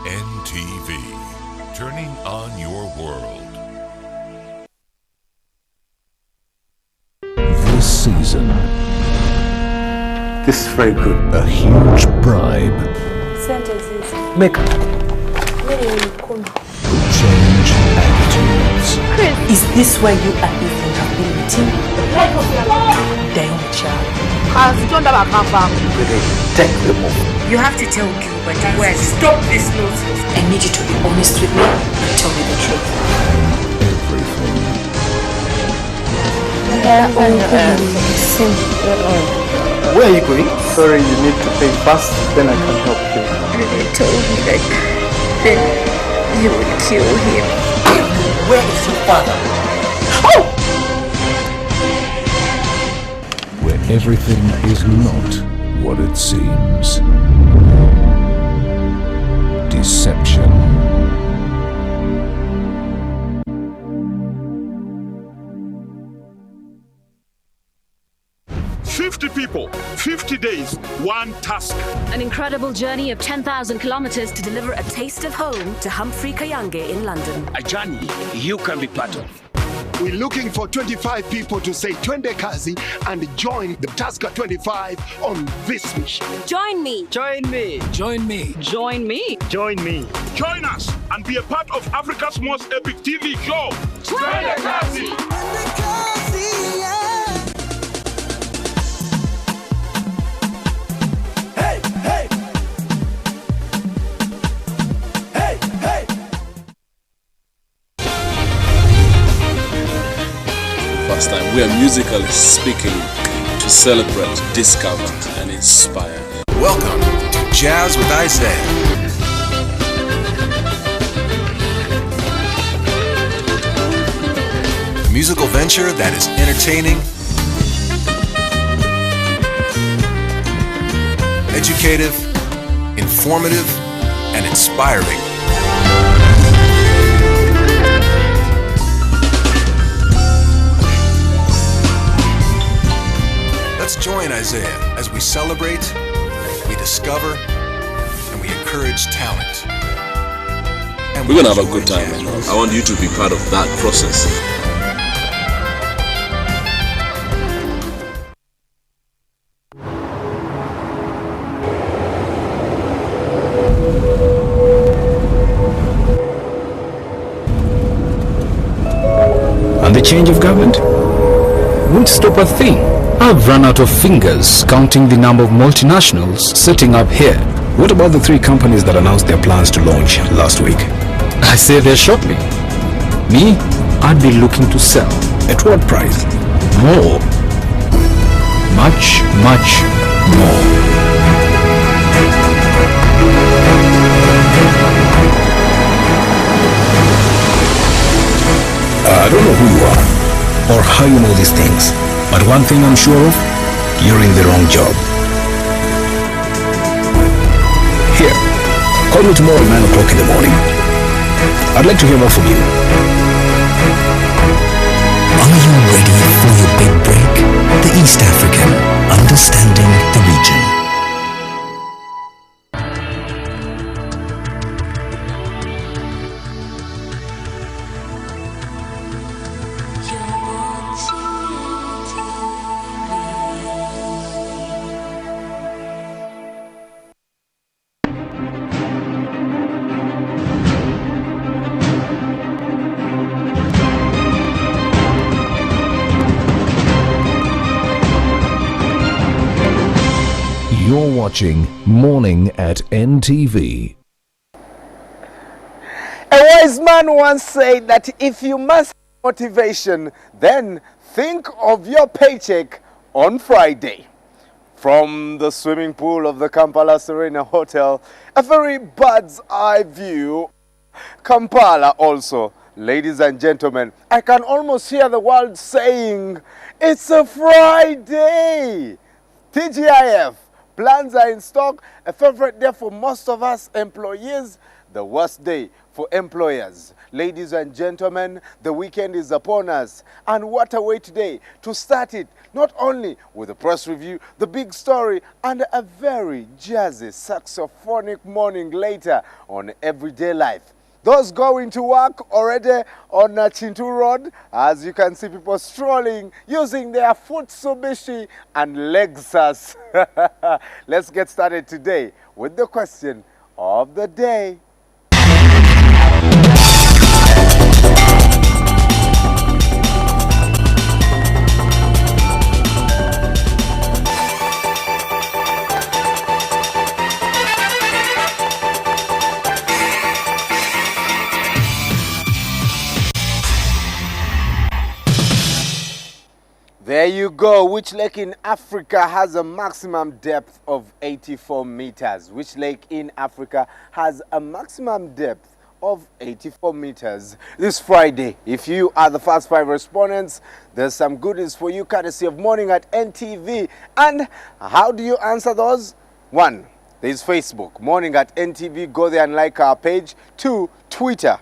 NTV, turning on your world. This season, this is very good. A huge bribe Make change attitudes. Chris, is this why you and Ethan have been meeting? Danger. Take them off. You have to tell Gilbert when. Stop this nonsense. I need you to be honest with me and tell me the truth. Where are you going? Sorry, you need to pay first, then I can help you. They told me that then you would kill him. Where is your father? Where everything is not what it seems. Deception. People, 50 days, one task. An incredible journey of 10,000 kilometers to deliver a taste of home to Humphrey Kayange in London. A journey you can be part of. We're looking for 25 people to say Twende Kazi and join the Tusker 25 on this mission. Join me. Join me. Join me. Join me. Join me. Join us and be a part of Africa's most epic TV show. Twende Kazi. First time we are musically speaking to celebrate, discover, and inspire. Welcome to Jazz with Isaiah. A musical venture that is entertaining, educative, informative, and inspiring. Let's join Isaiah as we celebrate, we discover, and we encourage talent. And we're gonna have a good time, man. I want you to be part of that process. change of government? Won't stop a thing. I've run out of fingers counting the number of multinationals setting up here. What about the 3 companies that announced their plans to launch last week? I say they're shopping. Me, I'd be looking to sell. At what price? More. Much, much more. I don't know who you are or how you know these things, but one thing I'm sure of, you're in the wrong job. Here, call me tomorrow at 9 o'clock in the morning. I'd like to hear more from you. Are you ready for your big break? The East African, understanding the region. You're watching Morning at NTV. A wise man once said that if you must have motivation, then think of your paycheck on Friday. From the swimming pool of the Kampala Serena Hotel, a very bird's eye view. Kampala also, ladies and gentlemen, I can almost hear the world saying, it's a Friday. TGIF. Plans are in stock, a favorite day for most of us employees, the worst day for employers. Ladies and gentlemen, the weekend is upon us. And what a way today to start it, not only with a press review, the big story, and a very jazzy saxophonic morning later on Everyday Life. Those going to work already on Chintu Road, as you can see people strolling, using their Futsubishi and Lexus. Let's get started today with the question of the day. There you go. Which lake in Africa has a maximum depth of 84 meters? Which lake in Africa has a maximum depth of 84 meters? This Friday, if you are the first 5 respondents, there's some goodies for you courtesy of Morning at NTV. And how do you answer those? 1, there's Facebook, Morning at NTV. Go there and like our page. 2, Twitter,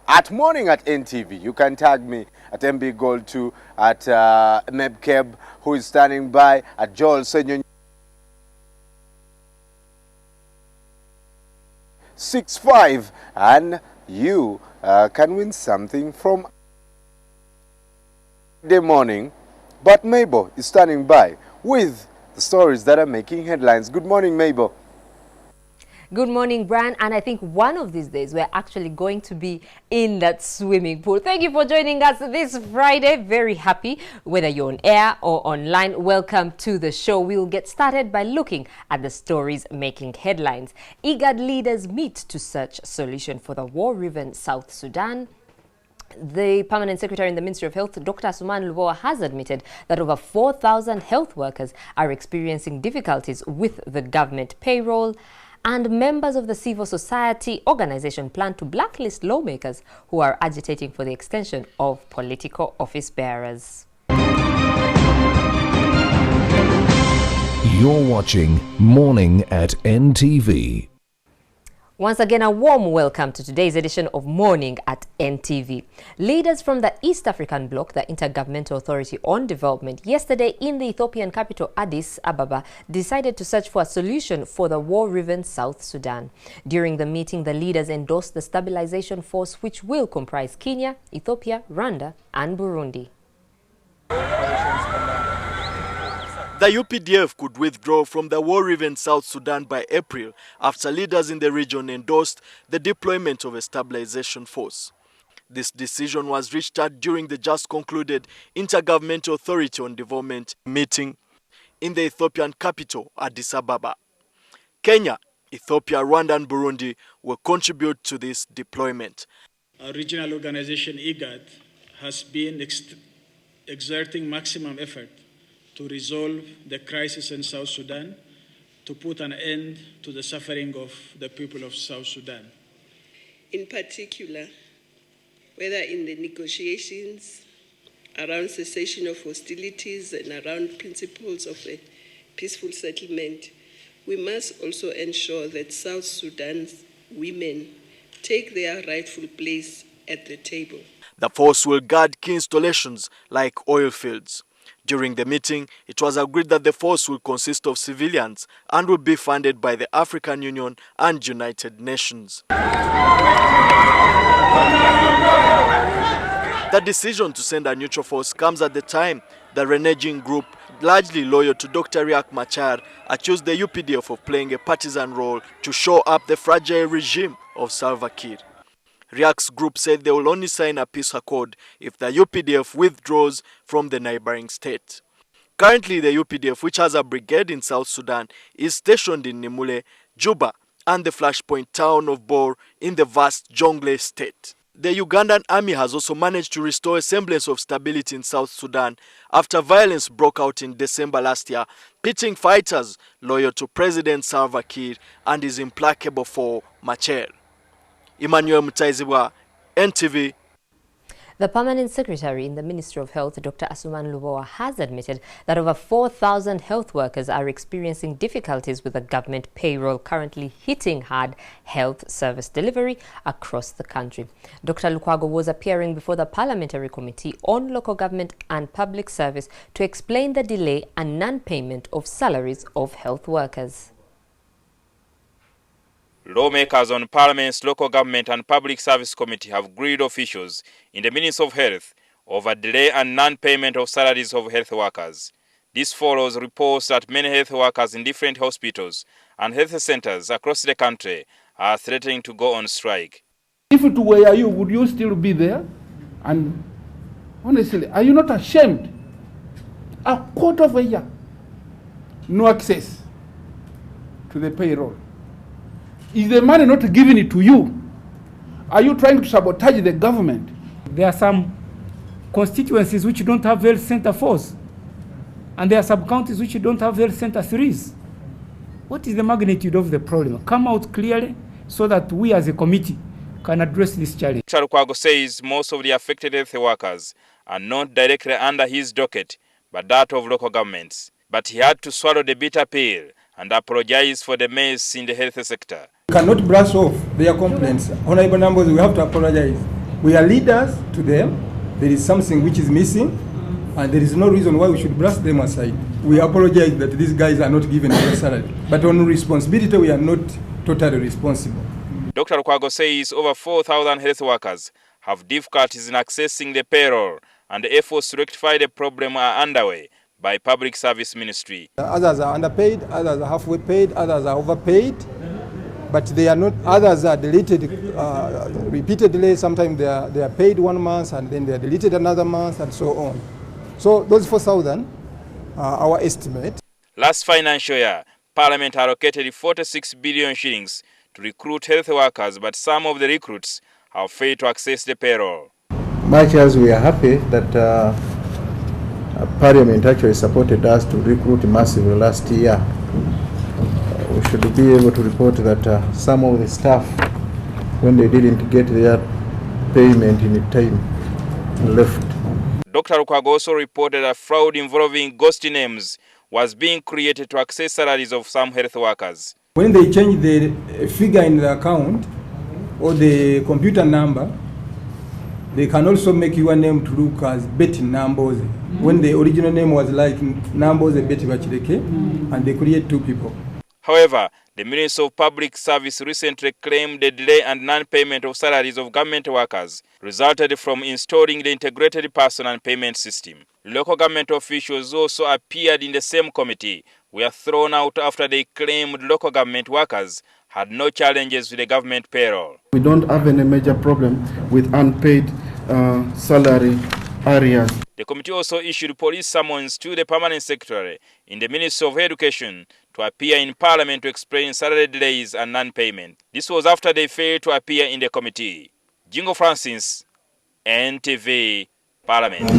at Morning at NTV. You can tag me at MB Gold 2, at Mebkeb, who is standing by, at Joel Senyon 65, and you can win something from the morning. But Mabel is standing by with the stories that are making headlines. Good morning, Mabel. Good morning, Brian, and I think one of these days we're actually going to be in that swimming pool. Thank you for joining us this Friday. Very happy, whether you're on air or online. Welcome to the show. We'll get started by looking at the stories making headlines. IGAD leaders meet to search solution for the war-riven South Sudan. The Permanent Secretary in the Ministry of Health, Dr. Suman Lubowa, has admitted that over 4,000 health workers are experiencing difficulties with the government payroll. And members of the civil society organization plan to blacklist lawmakers who are agitating for the extension of political office bearers. You're watching Morning at NTV. Once again, a warm welcome to today's edition of Morning at NTV. Leaders from the East African Bloc, the Intergovernmental Authority on Development, yesterday in the Ethiopian capital Addis Ababa, decided to search for a solution for the war-riven South Sudan. During the meeting, the leaders endorsed the stabilization force, which will comprise Kenya, Ethiopia, Rwanda, and Burundi. The UPDF could withdraw from the war-riven South Sudan by April after leaders in the region endorsed the deployment of a stabilization force. This decision was reached at during the just concluded Intergovernmental Authority on Development meeting in the Ethiopian capital, Addis Ababa. Kenya, Ethiopia, Rwanda and Burundi will contribute to this deployment. Our regional organization, IGAD, has been exerting maximum effort to resolve the crisis in South Sudan, to put an end to the suffering of the people of South Sudan. In particular, whether in the negotiations around cessation of hostilities and around principles of a peaceful settlement, we must also ensure that South Sudan's women take their rightful place at the table. The force will guard key installations like oil fields. During the meeting, it was agreed that the force will consist of civilians and will be funded by the African Union and United Nations. The decision to send a neutral force comes at the time the reneging group, largely loyal to Dr. Riek Machar, accused the UPDF of playing a partisan role to shore up the fragile regime of Salva Kiir. Riek's group said they will only sign a peace accord if the UPDF withdraws from the neighboring state. Currently, the UPDF, which has a brigade in South Sudan, is stationed in Nimule, Juba, and the flashpoint town of Bor in the vast Jonglei state. The Ugandan army has also managed to restore a semblance of stability in South Sudan after violence broke out in December last year, pitting fighters loyal to President Salva Kiir and his implacable foe, Machar. Emmanuel Mutaizibwa, NTV. The Permanent Secretary in the Ministry of Health, Dr. Asuman Lubowa, has admitted that over 4,000 health workers are experiencing difficulties with the government payroll currently hitting hard health service delivery across the country. Dr. Lukwago was appearing before the Parliamentary Committee on Local Government and Public Service to explain the delay and non-payment of salaries of health workers. Lawmakers on Parliament's Local Government and Public Service Committee have grilled officials in the Ministry of Health over delay and non-payment of salaries of health workers. This follows reports that many health workers in different hospitals and health centers across the country are threatening to go on strike. If it were you, would you still be there? And honestly, are you not ashamed? A quarter of a year, no access to the payroll. Is the money not giving it to you? Are you trying to sabotage the government? There are some constituencies which don't have health center 4s, and there are sub-counties which don't have health center 3s. What is the magnitude of the problem? Come out clearly so that we as a committee can address this challenge. Dr. Lukwago says most of the affected health workers are not directly under his docket, but that of local governments. But he had to swallow the bitter pill and apologize for the mess in the health sector. We cannot brush off their complaints. Honorable members, we have to apologize. We are leaders to them. There is something which is missing, and there is no reason why we should brush them aside. We apologize that these guys are not given their salary. But on responsibility, we are not totally responsible. Dr. Lukwago says over 4,000 health workers have difficulties in accessing the payroll, and the efforts to rectify the problem are underway by Public Service Ministry. Others are underpaid, others are halfway paid, others are overpaid, but they are not. Others are deleted repeatedly. Sometimes they are paid 1 month and then they are deleted another month and so on. So those 4,000 are our estimate. Last financial year, Parliament allocated 46 billion shillings to recruit health workers, but some of the recruits have failed to access the payroll. Much as we are happy that Parliament actually supported us to recruit massively last year, we should be able to report that some of the staff, when they didn't get their payment in time, left. Dr. Lukwago also reported a fraud involving ghost names was being created to access salaries of some health workers. When they change the figure in the account or the computer number, they can also make your name to look as Betty Namboze. When the original name was like Namboze Betty Bachileke, and they create 2 people. However, the Ministry of Public Service recently claimed the delay and non-payment of salaries of government workers resulted from installing the integrated person and payment system. Local government officials also appeared in the same committee, were thrown out after they claimed local government workers had no challenges with the government payroll. We don't have any major problem with unpaid salary areas. The committee also issued police summons to the permanent secretary in the Ministry of Education to appear in Parliament to explain salary delays and non-payment. This was after they failed to appear in the committee. Jingo Francis, NTV, Parliament.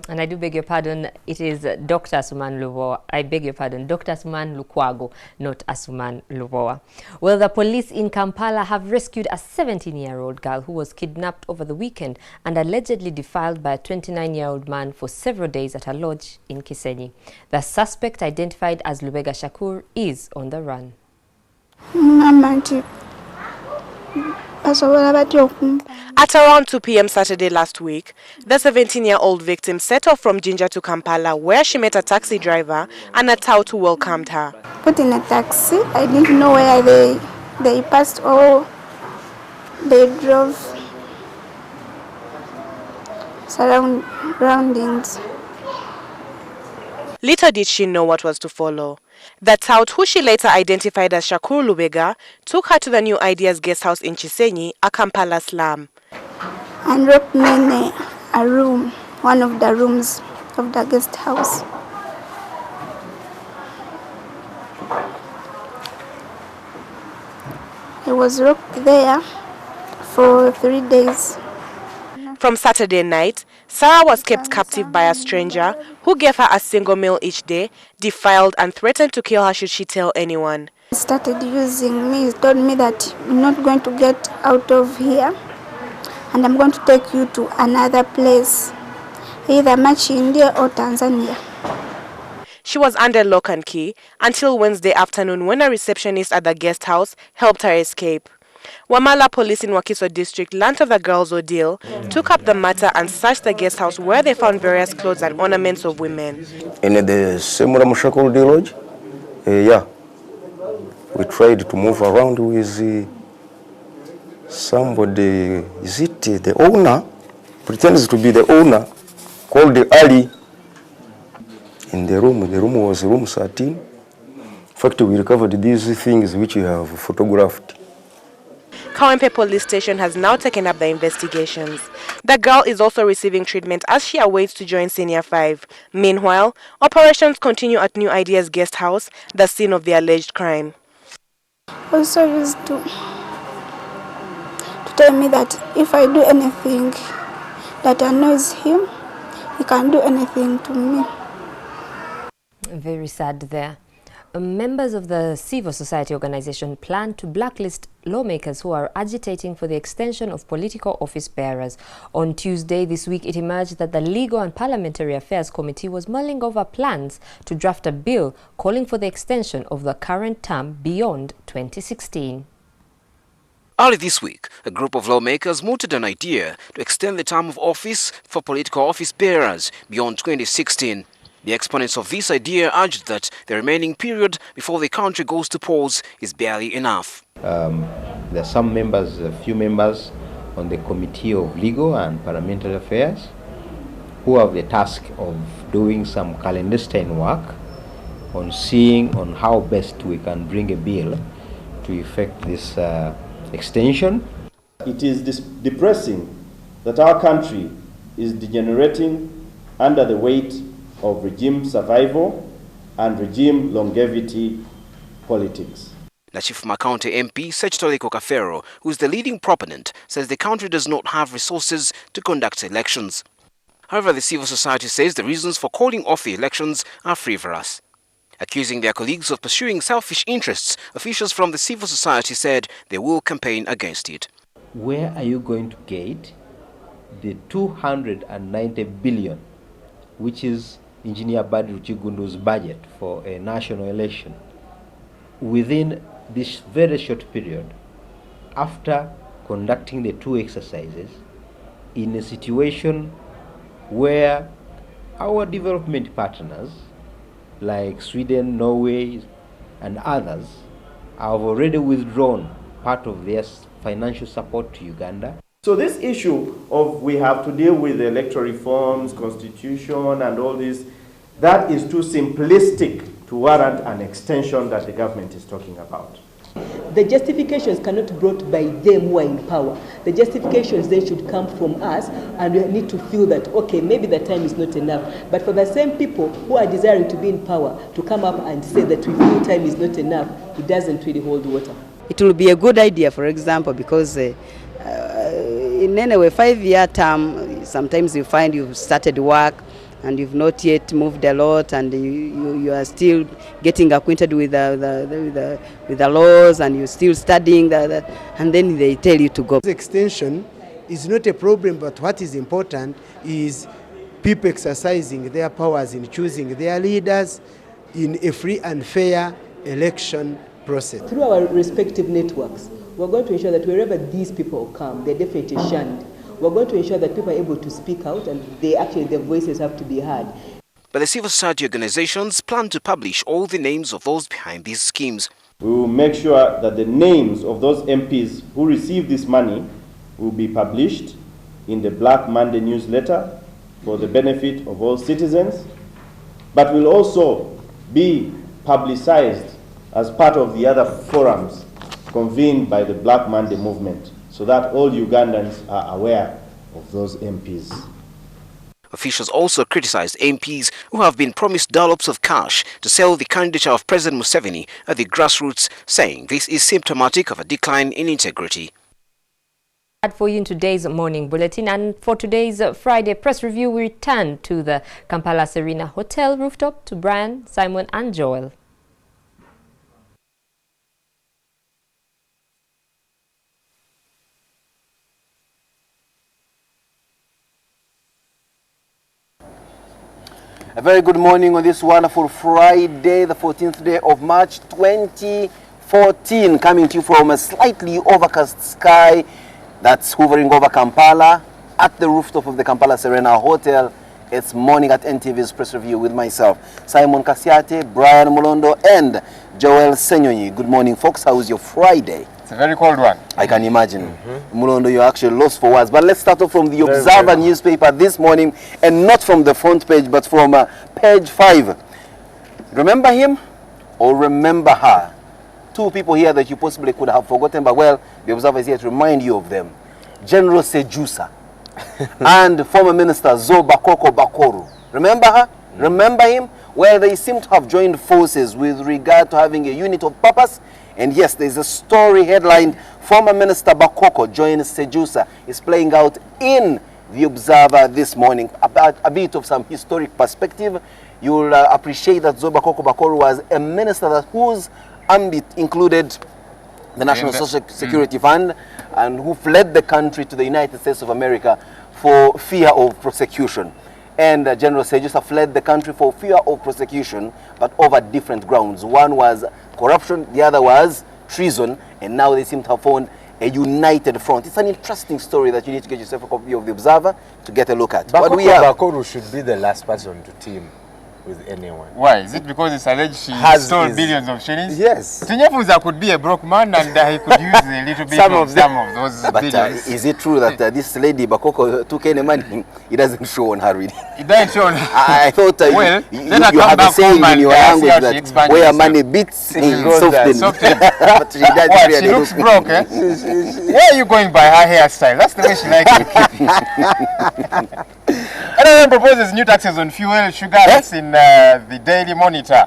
And I do beg your pardon, it is Dr. Asuman Lubowa. I beg your pardon, Dr. Asuman Lukwago, not Asuman Lubowa. Well, the police in Kampala have rescued a 17-year-old girl who was kidnapped over the weekend and allegedly defiled by a 29-year-old man for several days at a lodge in Kisenyi. The suspect, identified as Lubega Shakur, is on the run. At around 2 p.m. Saturday last week, the 17-year-old victim set off from Jinja to Kampala, where she met a taxi driver and a tout who welcomed her. Put in a taxi. I didn't know where they passed or they drove surroundings. Little did she know what was to follow. The tout, who she later identified as Shakur Lubega, took her to the New Ideas guest house in Kisenyi, a Kampala slum. And dropped me in a room, one of the rooms of the guest house. I was locked there for 3 days. From Saturday night, Sarah was kept captive by a stranger who gave her a single meal each day, defiled and threatened to kill her should she tell anyone. He started using me. He told me that I'm not going to get out of here and I'm going to take you to another place, either India or Tanzania. She was under lock and key until Wednesday afternoon when a receptionist at the guest house helped her escape. Wamala police in Wakiso district learnt of the girl's ordeal, took up the matter and searched the guest house where they found various clothes and ornaments of women. In the Semura Mushakul Lodge, we tried to move around with somebody, is it the owner? Pretends to be the owner, called Ali. In the room was room 13. In fact, we recovered these things which we have photographed. Kawempe police station has now taken up the investigations. The girl is also receiving treatment as she awaits to join Senior 5. Meanwhile, operations continue at New Ideas guest house, the scene of the alleged crime. Also used to tell me that if I do anything that annoys him, he can do anything to me. Very sad there. Members of the civil society organization plan to blacklist lawmakers who are agitating for the extension of political office bearers. On Tuesday this week, it emerged that the Legal and Parliamentary Affairs Committee was mulling over plans to draft a bill calling for the extension of the current term beyond 2016. Early this week, a group of lawmakers mooted an idea to extend the term of office for political office bearers beyond 2016. The exponents of this idea urged that the remaining period before the country goes to polls is barely enough. There are some members, a few members on the Committee of Legal and Parliamentary Affairs who have the task of doing some clandestine work on seeing on how best we can bring a bill to effect this extension. It is depressing that our country is degenerating under the weight of regime survival and regime longevity politics. The Chief County MP, Sechtoliko Kafero, who is the leading proponent, says the country does not have resources to conduct elections. However, the civil society says the reasons for calling off the elections are frivolous. Accusing their colleagues of pursuing selfish interests, officials from the civil society said they will campaign against it. Where are you going to get the 290 billion, which is Engineer Badru Chigundu's budget for a national election, within this very short period, after conducting the two exercises, in a situation where our development partners, like Sweden, Norway, and others, have already withdrawn part of their financial support to Uganda? So this issue of we have to deal with the electoral reforms, constitution, and all this, that is too simplistic to warrant an extension that the government is talking about. The justifications cannot be brought by them who are in power. The justifications then should come from us, and we need to feel that, okay, maybe the time is not enough. But for the same people who are desiring to be in power to come up and say that we feel time is not enough, it doesn't really hold water. It will be a good idea, for example, because in any way, 5-year term, sometimes you find you've started work and you've not yet moved a lot, and you are still getting acquainted with the laws, and you're still studying, and then they tell you to go. Extension is not a problem, but what is important is people exercising their powers in choosing their leaders in a free and fair election process. Through our respective networks, we're going to ensure that wherever these people come, they're definitely shunned. We're going to ensure that people are able to speak out, and their voices have to be heard. But the civil society organizations plan to publish all the names of those behind these schemes. We will make sure that the names of those MPs who receive this money will be published in the Black Monday newsletter for the benefit of all citizens, but will also be publicized as part of the other forums convened by the Black Monday movement, so that all Ugandans are aware of those MPs. Officials also criticized MPs who have been promised dollops of cash to sell the candidature of President Museveni at the grassroots, saying this is symptomatic of a decline in integrity. For you in today's morning bulletin, and for today's Friday press review, we return to the Kampala Serena Hotel rooftop to Brian, Simon and Joel. A very good morning on this wonderful Friday, the 14th day of March 2014, coming to you from a slightly overcast sky that's hovering over Kampala at the rooftop of the Kampala Serena Hotel. It's morning at NTV's press review with myself, Simon Kasiate, Brian Mulondo and Joel Senyonyi. Good morning, folks. How is your Friday? It's a very cold one. I can imagine. Mulondo, you're actually lost for words. But let's start off from the Observer newspaper this morning, and not from the front page, but from page 5. Remember him or remember her? Two people here that you possibly could have forgotten, but well, the Observer is here to remind you of them. General Sejusa and former Minister Zobakoko Bakoru. Remember her? Remember him? Well, they seem to have joined forces with regard to having a unit of purpose. And yes, there's a story headlined, former Minister Bakoko joins Sejusa. Is playing out in the Observer this morning. About a bit of some historic perspective. You'll appreciate that Zobakoko Bakoru was a minister whose ambit included the National Social Security Fund, and who fled the country to the United States of America for fear of prosecution. And General Sejusa fled the country for fear of prosecution, but over different grounds. One was corruption, the other was treason, and now they seem to have found a united front. It's an interesting story that you need to get yourself a copy of the Observer to get a look at. Bakoru should be the last person to team with anyone. Why? Is it because it's alleged she stole billions of shillings? Yes. Tunyefuza could be a broke man, and he could use a little bit some of those billions. Is it true that this lady Bakoko took any money? It doesn't show on her reading. It doesn't show on her. I thought well, you have a saying in your language that where money beats soften. But she looks broke, eh? Where are you going by her hairstyle? That's the way she likes to keep it. Another proposes new taxes on fuel, sugar. That's in the Daily Monitor.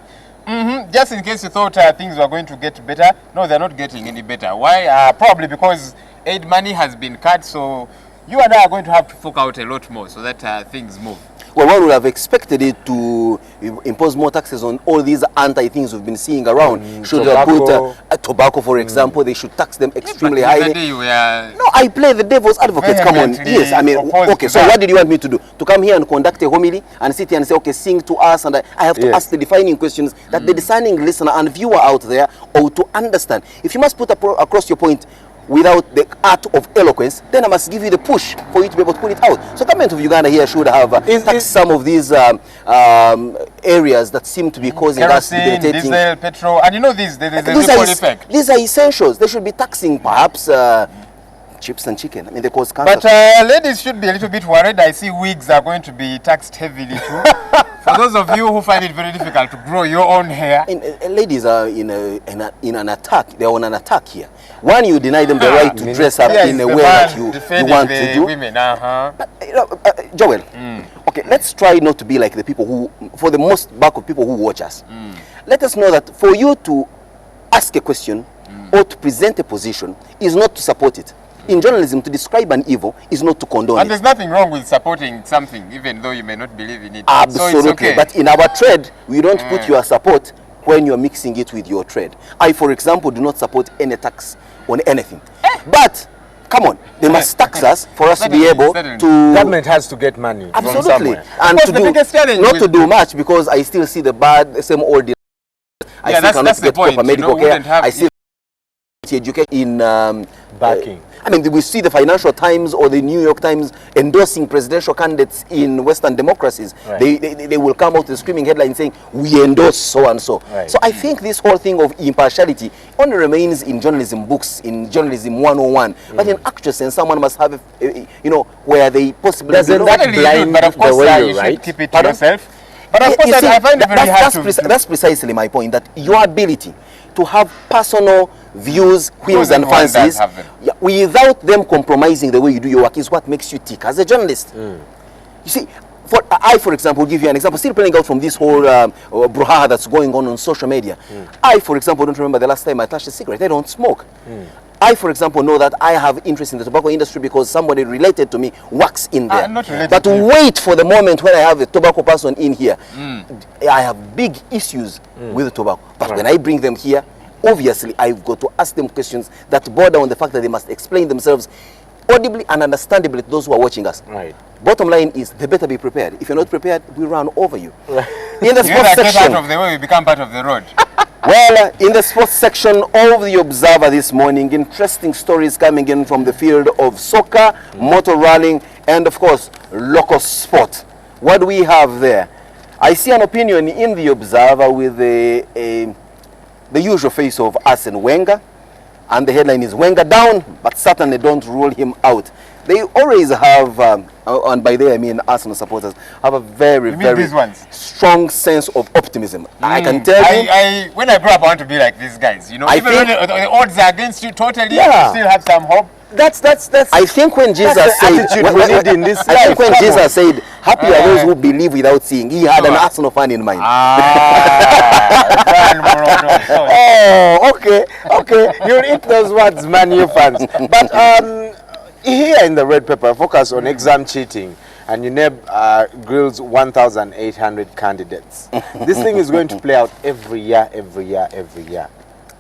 Just in case you thought things were going to get better. No, they're not getting any better. Why? Probably because aid money has been cut, so you and I are going to have to fork out a lot more so that things move. Well, one would have expected it to impose more taxes on all these anti-things we've been seeing around. Should put tobacco, for example, they should tax them extremely highly. No, I play the devil's advocate. Come on. Yes, I mean, okay, so what did you want me to do? To come here and conduct a homily and sit here and say, okay, sing to us, and I have to ask the defining questions that the discerning listener and viewer out there ought to understand. If you must put across your point without the art of eloquence, then I must give you the push for you to be able to put it out. So government of Uganda here should have taxed some of these areas that seem to be causing us debilitating. Diesel, petrol, and you know there's a ripple effect. These are essentials. They should be taxing perhaps chips and chicken. I mean, they cause cancer. But ladies should be a little bit worried. I see wigs are going to be taxed heavily too. For those of you who find it very difficult to grow your own hair. Ladies are in an attack. They're on an attack here. One, you deny them the right to dress up in a way that you want to do. Women, But, Joel, okay, let's try not to be like the people who, for the most bulk of people who watch us. Let us know that for you to ask a question or to present a position is not to support it. In journalism, to describe an evil is not to condone and it. there's nothing wrong with supporting something, even though you may not believe in it. Absolutely. So it's okay. But in our trade, we don't put your support when you're mixing it with your trade. I, for example, do not support any tax on anything. But, come on, they must tax us for us to be able to... Government has to get money Absolutely. from somewhere. And to do, not to do much, because I still see the same old... I still cannot get proper medical care. I still educate in... backing. I mean, we see the Financial Times or the New York Times endorsing presidential candidates in Western democracies. Right. They will come out with a screaming headline saying, we endorse so-and-so. Right. So I think this whole thing of impartiality only remains in journalism books, in journalism 101. But in actual sense, someone must have, where they possibly... Doesn't that blind but of course, you should keep it to yourself. But of course, I find it very hard to... That's precisely my point, that your ability to have personal views, whims and fancies, without them compromising the way you do your work, is what makes you tick as a journalist. You see, I, for example, will give you an example, still playing out from this whole brouhaha that's going on social media. I, for example, don't remember the last time I touched a cigarette. I don't smoke. I, for example, know that I have interest in the tobacco industry because somebody related to me works in there. But wait for the moment when I have a tobacco person in here. I have big issues with the tobacco. But when I bring them here, obviously I've got to ask them questions that border on the fact that they must explain themselves audibly and understandably to those who are watching us. Bottom line is, they better be prepared. If you're not prepared, we run over you. In the sports section, out of the way, we become part of the road. well, in the sports section of the Observer this morning, interesting stories coming in from the field of soccer, motor rallying, and of course, local sport. What do we have there? I see an opinion in the Observer with the usual face of Arsene Wenger, and the headline is Wenger down, but certainly don't rule him out. They always have, and by there I mean Arsenal supporters, have a very strong sense of optimism. I can tell you. When I grow up, I want to be like these guys. You know, even when the odds are against you totally, you still have some hope. That's. I think when Jesus said, I think when Jesus said, "Happy are those who believe without seeing," he had an Arsenal fan in mind. Okay. You'll eat those words, man, you fans. But here in the red pepper, focus on exam cheating, and UNEB grills 1,800 candidates. This thing is going to play out every year.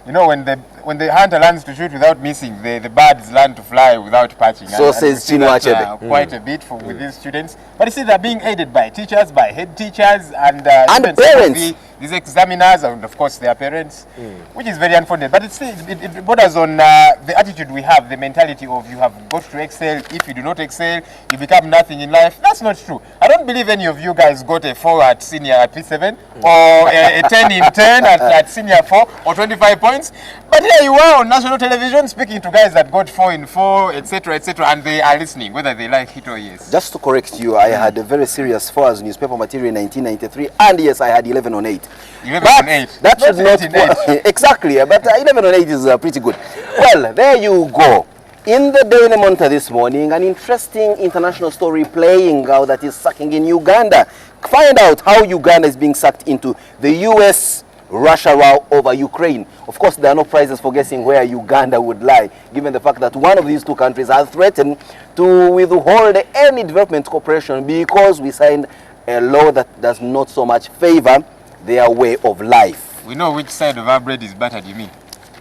You know, when the hunter learns to shoot without missing, the birds learn to fly without patching. So says Chinua Achebe. Quite a bit with these students. But you see, they're being aided by teachers, by head teachers, and parents. These examiners, and of course their parents, which is very unfortunate. But it borders on the attitude we have, the mentality of you have got to excel. If you do not excel, you become nothing in life. That's not true. I don't believe any of you guys got a 4 at senior at P7, or a 10 in 10 at senior 4, or 25 points. But here you are on national television speaking to guys that got 4 in 4, etc., and they are listening, whether they like it or yes. Just to correct you, I had a very serious 4 as newspaper material in 1993, and yes, I had 11 on 8. 11 on 8. That should not exactly, but 11 on 8 is pretty good. Well, there you go. In the Daily Monitor this morning, an interesting international story playing out that is sucking in Uganda. Find out how Uganda is being sucked into the US-Russia row over Ukraine. Of course, there are no prizes for guessing where Uganda would lie, given the fact that one of these two countries has threatened to withhold any development cooperation because we signed a law that does not so much favor their way of life. We know which side of our bread is buttered, you mean?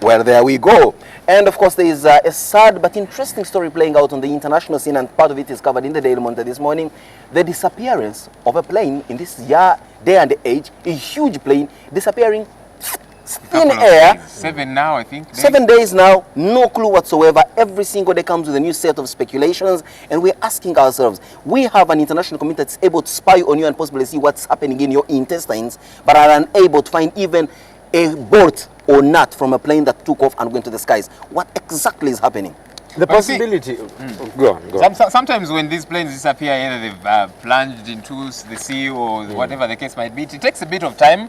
Well, there we go. And of course, there is a sad but interesting story playing out on the international scene, and part of it is covered in the Daily Monitor this morning. The disappearance of a plane in this day and age, a huge plane disappearing thin air. 7 now, I think. 7 days now, no clue whatsoever. Every single day comes with a new set of speculations, and we're asking ourselves, we have an international community that's able to spy on you and possibly see what's happening in your intestines, but are unable to find even a bolt or nut from a plane that took off and went to the skies. What exactly is happening? The But you see- possibility. Go on. Sometimes when these planes disappear, either they've plunged into the sea or whatever the case might be, it takes a bit of time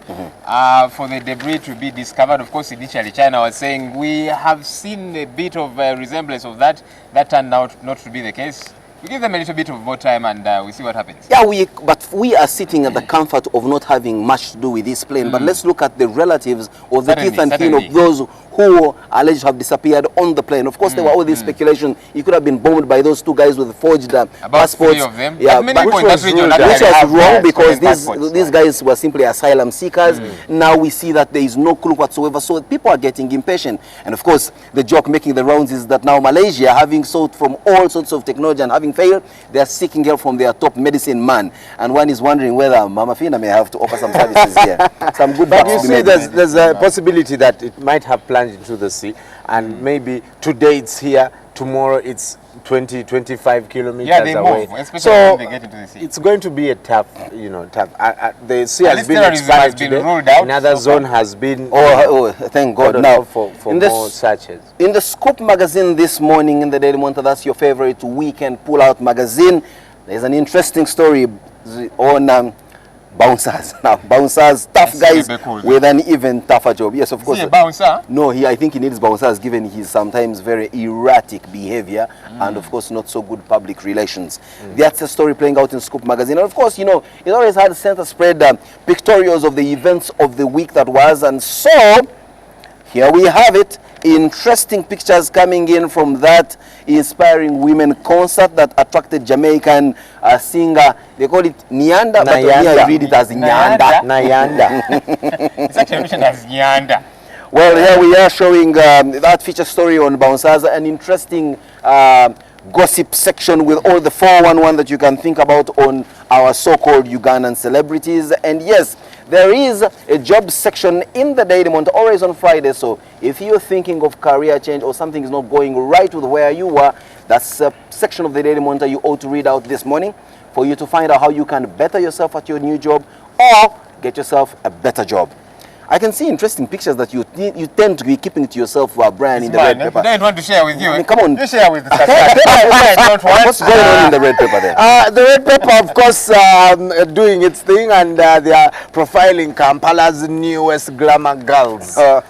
for the debris to be discovered. Of course, initially China was saying we have seen a bit of resemblance of that. That turned out not to be the case. We give them a little bit of more time and we see what happens. Yeah, but we are sitting at the comfort of not having much to do with this plane. But let's look at the relatives or the teeth and kin of those who alleged to have disappeared on the plane. Of course, there were all these speculation. It could have been bombed by those two guys with forged passports. 3 of them. Yeah, But many but people in that region which actually was have wrong because passports. these guys were simply asylum seekers. Now we see that there is no clue whatsoever. So people are getting impatient. And of course, the joke making the rounds is that now Malaysia, having sought from all sorts of technology and having failed, they are seeking help from their top medicine man. And one is wondering whether Mama Fina may have to offer some services here. Some good But bucks you to be see, made. there's a possibility that it might have plunged into the sea, and maybe today it's here, tomorrow it's 20-25 kilometers Yeah, they away. move, especially So when they get into the sea. it's going to be a tough, tough. The sea At has least been terrorism has expanded been today. ruled out Another so far. zone has been. Thank God. ordered Now, for in more this searches. In the Scoop magazine this morning in the Daily Monitor, that's your favorite weekend pull-out magazine, there's an interesting story on bouncers. Now, bouncers, tough guys with an even tougher job. Yes, of course. Is he a bouncer? No, I think he needs bouncers given his sometimes very erratic behavior and, of course, not so good public relations. That's a story playing out in Scoop magazine. And, of course, it always had center spread pictorials of the events of the week that was. And so, here we have it. Interesting pictures coming in from that inspiring women concert that attracted Jamaican singer. They call it Nyanda, but here I read it as Nyanda. It's actually written as Nyanda. Well, here we are showing that feature story on bouncers, an interesting gossip section with all the 411 that you can think about on our so-called Ugandan celebrities. And yes, there is a job section in the Daily Monitor, always on Friday. So if you're thinking of career change or something is not going right with where you are, that's a section of the Daily Monitor you ought to read out this morning for you to find out how you can better yourself at your new job or get yourself a better job. I can see interesting pictures that you tend to be keeping to yourself, Brian, in the red paper. I don't want to share with you. I mean, come on. You share with us. What's going on in the red paper there? The red paper, of course, doing its thing, and they are profiling Kampala's newest glamour girls. Who are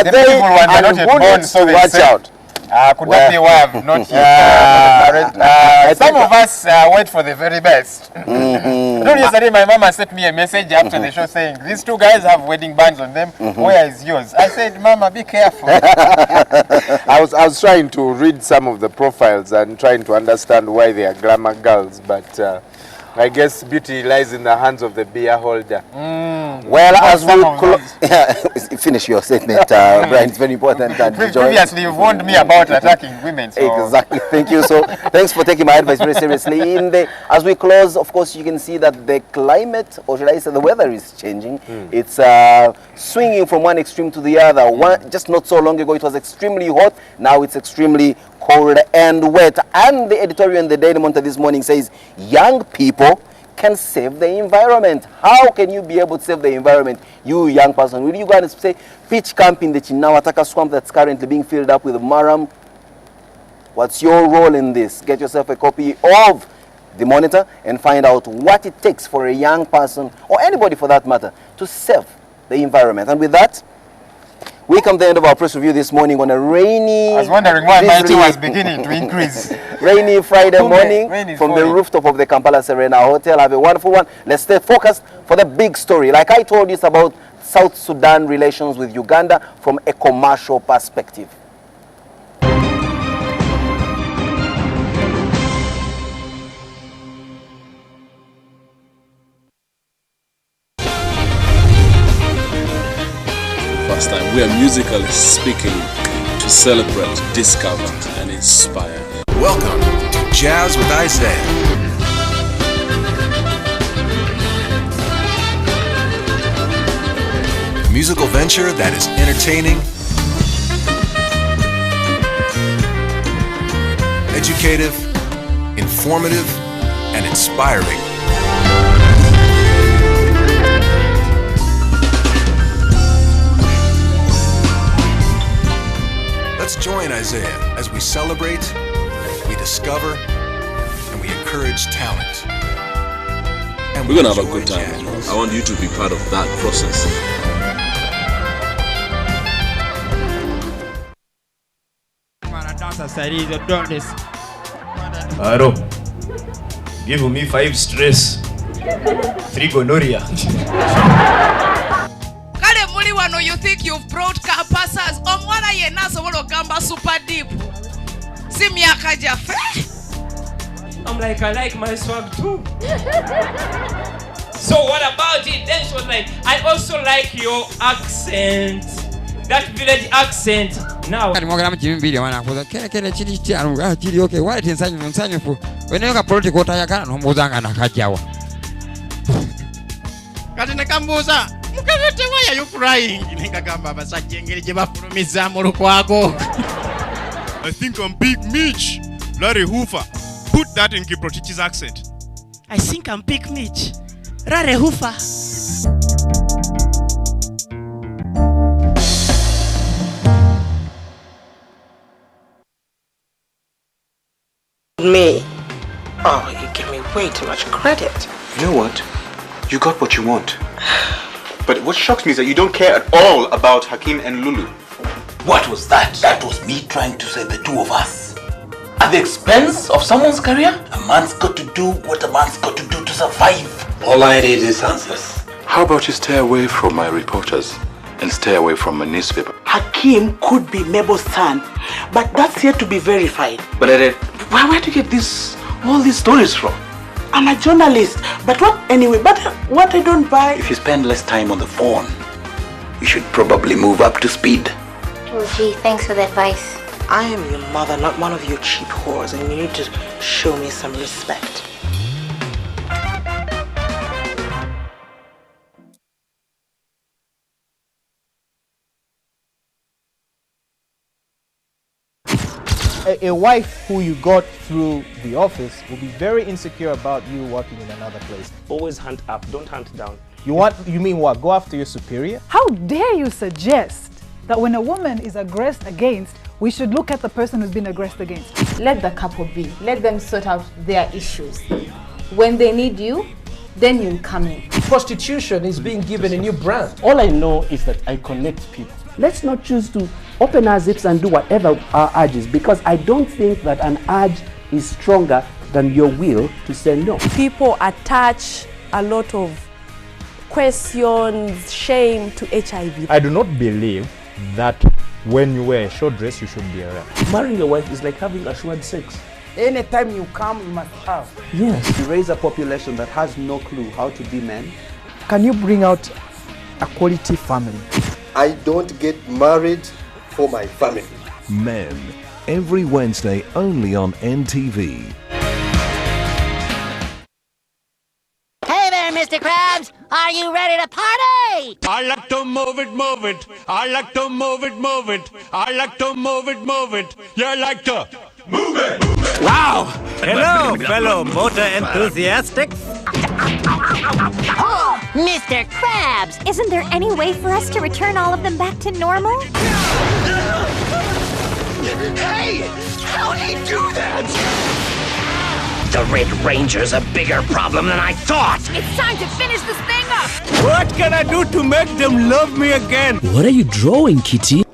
The they, beautiful ones are and not yet who born, needs so to they watch say. out? Could that be why I've not yet married? Some of us wait for the very best. Yesterday my mama sent me a message after the show saying, these two guys have wedding bands on them. Where is yours? I said, Mama, be careful. I was trying to read some of the profiles and trying to understand why they are glamour girls, but I guess beauty lies in the hands of the beer holder. Well, as we finish your statement, Brian, it's very important. Previously, you've warned me about attacking women. So. Exactly. Thank you. So, thanks for taking my advice very seriously. As we close, of course, you can see that the climate, or should I say, the weather is changing. It's swinging from one extreme to the other. Just not so long ago, it was extremely hot. Now it's extremely cold and wet. And the editorial in the Daily Monitor this morning says, young people can save the environment. How can you be able to save the environment, you young person? Will you go and say, pitch camp in the Chinawataka swamp that's currently being filled up with maram? What's your role in this? Get yourself a copy of the Monitor and find out what it takes for a young person, or anybody for that matter, to save the environment. And with that, we come to the end of our press review this morning on a rainy... I was wondering why my tea was beginning to increase. Rainy Friday morning from the rooftop of the Kampala Serena Hotel. Have a wonderful one. Let's stay focused for the big story. Like I told you, it's about South Sudan relations with Uganda from a commercial perspective. Time. We are musically speaking to celebrate, discover, and inspire. Welcome to Jazz with Isaiah. A musical venture that is entertaining, educative, informative, and inspiring. Let's join Isaiah as we celebrate, we discover, and we encourage talent. And We're gonna have a good time. I want you to be part of that process. Aro, give me 5 stress, 3 gonorrhea. Kale muli wano, you think you've brought campasas? Omwana yena sobola gamba super deep. Si myaka jaffe. I'm like, I like my swag too. So what about it? Then she was like, I also like your accent. That village accent. Now. Okay, why didn't sign for when you got political Tayakan, Mozanga Nakajawa? Katina Kamboza, why are you crying? I think I'm Big Mitch. Larry Hoover. Put that in Kiprotichi's accent. I think I'm Big Mitch. Larry Hoover. Me? Oh, you give me way too much credit. You know what? You got what you want. But what shocks me is that you don't care at all about Hakim and Lulu. What was that? That was me trying to save the two of us. At the expense of someone's career? A man's got to do what a man's got to do to survive. All I need is answers. How about you stay away from my reporters and stay away from my newspaper? Hakim could be Mabel's son, but that's yet to be verified. But where do you get all these stories from? I'm a journalist, but what I don't buy... If you spend less time on the phone, you should probably move up to speed. Oh gee, thanks for the advice. I am your mother, not one of your cheap whores, and you need to show me some respect. A wife who you got through the office will be very insecure about you working in another place. Always hunt up, don't hunt down. You mean what? Go after your superior? How dare you suggest that when a woman is aggressed against, we should look at the person who's been aggressed against? Let the couple be. Let them sort out their issues. When they need you, then you come in. Prostitution is being given a new brand. All I know is that I connect people. Let's not choose to open our zips and do whatever our urge is, because I don't think that an urge is stronger than your will to say no. People attach a lot of questions, shame to HIV. I do not believe that when you wear a short dress, you should be around. Marrying a wife is like having assured sex. Anytime you come, you must have. Yes. You raise a population that has no clue how to be men. Can you bring out a quality family? I don't get married for my family. Men, every Wednesday only on NTV. Hey there, Mr. Krabs! Are you ready to party? I like to move it, move it. I like to move it, move it. I like to move it, move it. You like to move it, move it. Wow! Hello, fellow motor enthusiastics. Oh, Mr. Krabs, isn't there any way for us to return all of them back to normal? Hey! How did he do that? The Red Ranger's a bigger problem than I thought. It's time to finish this thing up! What can I do to make them love me again? What are you drawing, Kitty?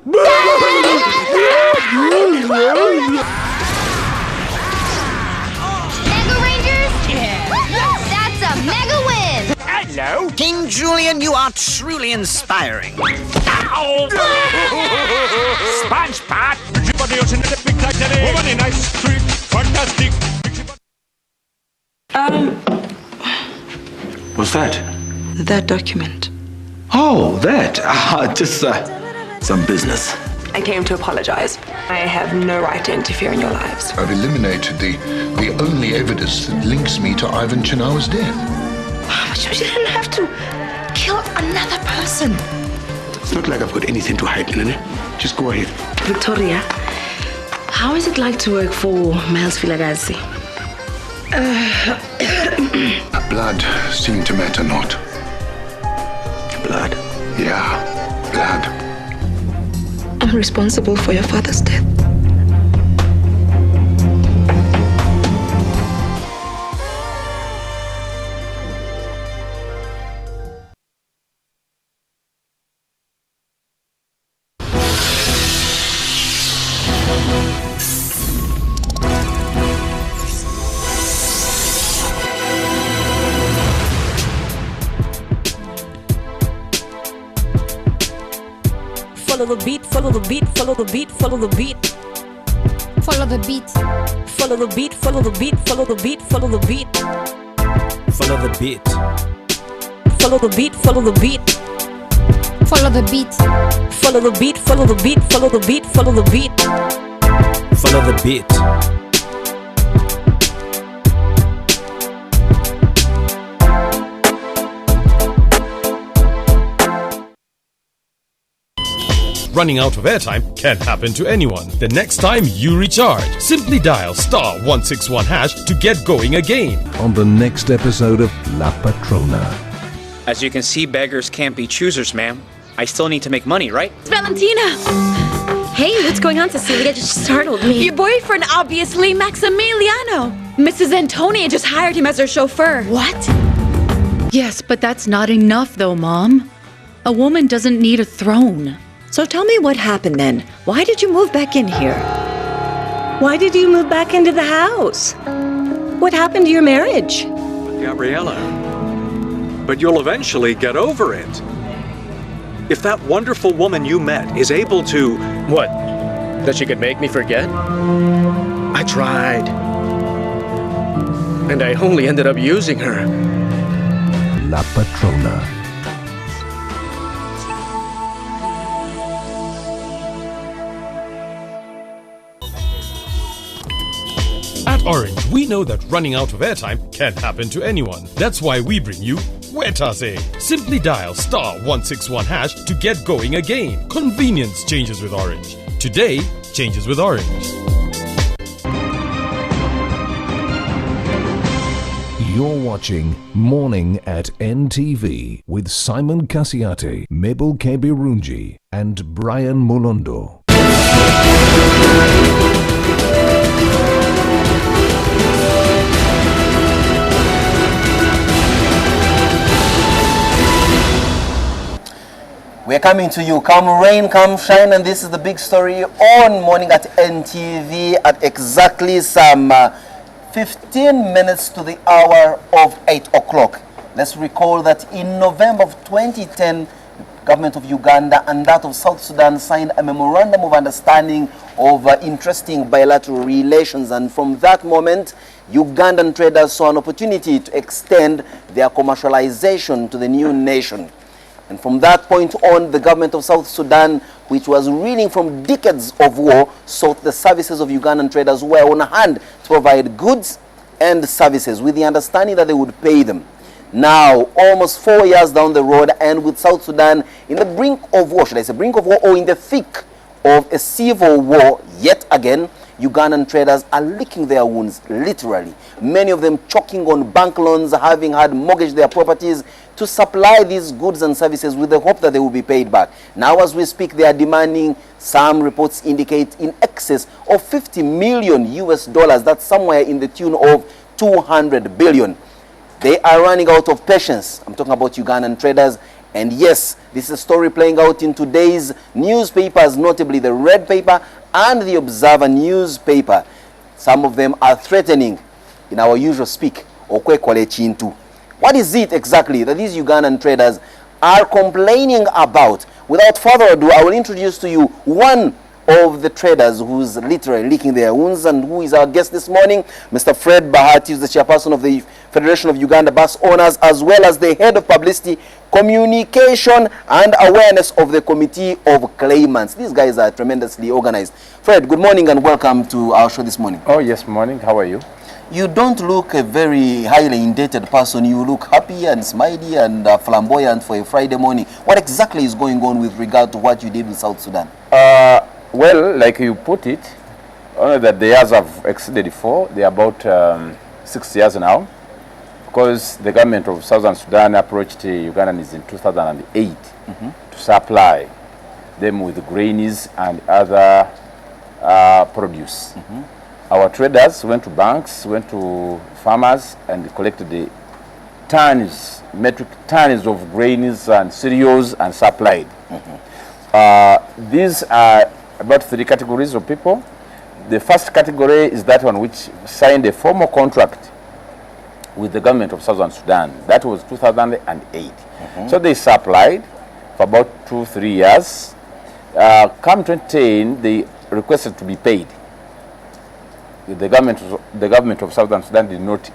Hello? King Julian, you are truly inspiring. Ow! Sponge pot! Fantastic! What's that? That document. Oh, that. Just some business. I came to apologize. I have no right to interfere in your lives. I've eliminated the only evidence that links me to Ivan Chinawa's death. But you didn't have to kill another person. It's not like I've got anything to hide, Nene. Just go ahead. Victoria, how is it like to work for Miles Filagazi? Blood seemed to matter not. Blood? Yeah, blood. I'm responsible for your father's death. Follow the beat, follow the beat, follow the beat, follow the beat. Follow the beat. Follow the beat, follow the beat, follow the beat, follow the beat. Follow the beat. Follow the beat, follow the beat. Follow the beat. Follow the beat, follow the beat, follow the beat, follow the beat. Follow the beat. Running out of airtime can happen to anyone. The next time you recharge, simply dial *161# to get going again. On the next episode of La Patrona. As you can see, beggars can't be choosers, ma'am. I still need to make money, right? Valentina! Hey, what's going on, Cecilia? Just startled me. Your boyfriend, obviously, Maximiliano. Mrs. Antonia just hired him as her chauffeur. What? Yes, but that's not enough, though, Mom. A woman doesn't need a throne. So tell me what happened then. Why did you move back in here? Why did you move back into the house? What happened to your marriage? Gabriella, but you'll eventually get over it. If that wonderful woman you met is able to... What? That she could make me forget? I tried. And I only ended up using her. La Patrona. At Orange, we know that running out of airtime can happen to anyone. That's why we bring you Wetase. Simply dial *161# to get going again. Convenience changes with Orange. Today changes with Orange. You're watching Morning at NTV with Simon Kasiate, Mabel Kebirunji, and Brian Molondo. We're coming to you, come rain, come shine, and this is the big story on Morning at NTV at exactly some 15 minutes to the hour of 8 o'clock. Let's recall that in November of 2010, government of Uganda and that of South Sudan signed a memorandum of understanding of interesting bilateral relations, and from that moment, Ugandan traders saw an opportunity to extend their commercialization to the new nation. And from that point on, the government of South Sudan, which was reeling from decades of war, sought the services of Ugandan traders who were on hand to provide goods and services with the understanding that they would pay them. Now, almost 4 years down the road, and with South Sudan in the brink of war, should I say brink of war, or in the thick of a civil war yet again, Ugandan traders are licking their wounds, literally. Many of them choking on bank loans, having had mortgaged their properties to supply these goods and services with the hope that they will be paid back. Now as we speak, they are demanding, some reports indicate, in excess of $50 million US, that's somewhere in the tune of 200 billion. They are running out of patience. I'm talking about Ugandan traders. And yes, this is a story playing out in today's newspapers, notably the Red Paper and the Observer newspaper. Some of them are threatening, in our usual speak, Okwekwale Chintu. What is it exactly that these Ugandan traders are complaining about? Without further ado, I will introduce to you one of the traders who's literally licking their wounds and who is our guest this morning, Mr. Fred Bahati, who's the chairperson of the Federation of Uganda Bus Owners, as well as the head of publicity, communication and awareness of the Committee of Claimants. These guys are tremendously organized. Fred, good morning and welcome to our show this morning. Oh, yes, morning. How are you? You don't look a very highly indebted person. You look happy and smiley and flamboyant for a Friday morning. What exactly is going on with regard to what you did with South Sudan? Well, like you put it, only that the years have exceeded 4. They are about 6 years now, because the government of Southern Sudan approached Ugandans in 2008 to supply them with grains and other produce. Our traders went to banks, went to farmers, and collected the tons, metric tons of grains and cereals and supplied. These are about 3 categories of people. The first category is that one which signed a formal contract with the government of Southern Sudan. That was 2008. So they supplied for about 2-3 years. Come 2010, they requested to be paid. The government of Southern Sudan did not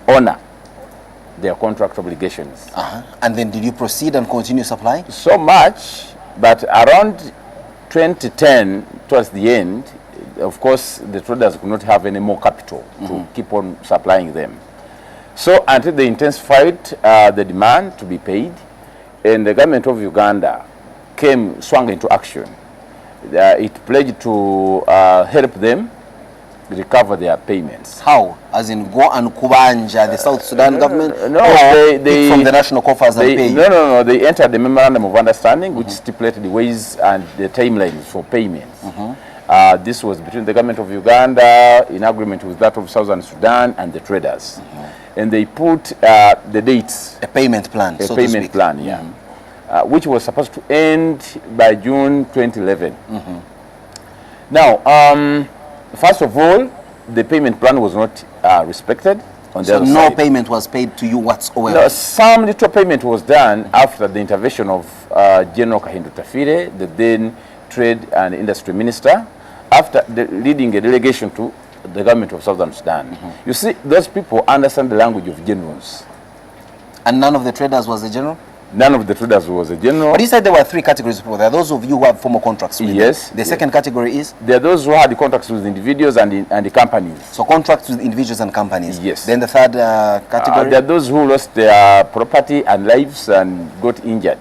honor their contract obligations. And then did you proceed and continue supplying? So much, but around 2010, towards the end, of course, the traders could not have any more capital to keep on supplying them. So until they intensified the demand to be paid, and the government of Uganda swung into action. It pledged to help them recover their payments. How? As in go and kubanja the South Sudan government? No, they from the national coffers and pay? No. They entered the memorandum of understanding, which stipulated the ways and the timelines for payments. This was between the government of Uganda in agreement with that of Southern Sudan and the traders. And they put the dates. A payment plan, so to speak. Which was supposed to end by June 2011. Now, first of all, the payment plan was not respected. So no payment was paid to you whatsoever? No, some little payment was done after the intervention of General Kahindu Tafire, the then Trade and Industry Minister, after leading a delegation to the government of Southern Sudan. You see, those people understand the language of generals. And none of the traders was a general? None of the traders was a general. But you said there were 3 categories of people. There are those of you who have formal contracts with them. The second category is? There are those who had contracts with individuals and the companies. So contracts with individuals and companies? Yes. Then the third category? There are those who lost their property and lives and got injured.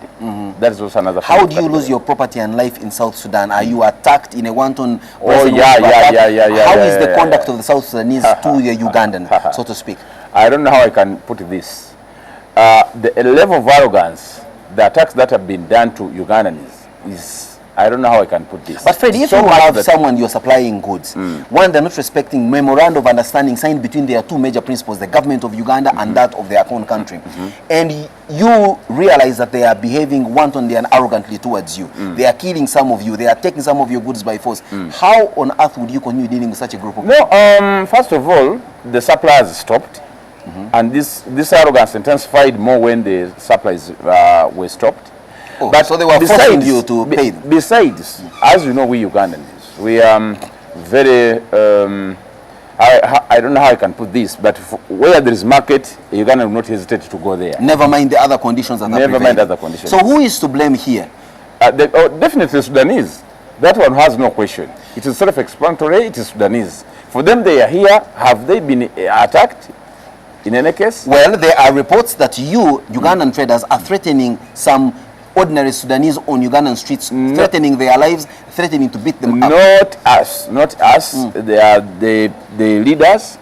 That is also another How do you lose your property and life in South Sudan? Are you attacked in a wanton? Oh, yeah. How is the conduct of the South Sudanese to the Ugandan, so to speak? I don't know how I can put this. The level of arrogance, the attacks that have been done to Ugandans is, I don't know how I can put this. But Fred, if you have someone you're supplying goods, one, they're not respecting memorandum of understanding signed between their 2 major principals, the government of Uganda and that of their own country, and you realize that they are behaving wantonly and arrogantly towards you. They are killing some of you. They are taking some of your goods by force. How on earth would you continue dealing with such a group of people? No, first of all, the suppliers stopped. And this arrogance intensified more when the supplies were stopped. But so they were forcing you to pay them. Besides, as you know, we Ugandans, we are very, I don't know how I can put this, but where there is market, Uganda will not hesitate to go there. Never mind the other conditions that Never mind other conditions. So who is to blame here? Definitely Sudanese. That one has no question. It is self-explanatory, it is Sudanese. For them, they are here. Have they been attacked? In any case? Well, there are reports that you, Ugandan traders, are threatening some ordinary Sudanese on Ugandan streets, threatening their lives, threatening to beat them up. Not us. They are the leaders.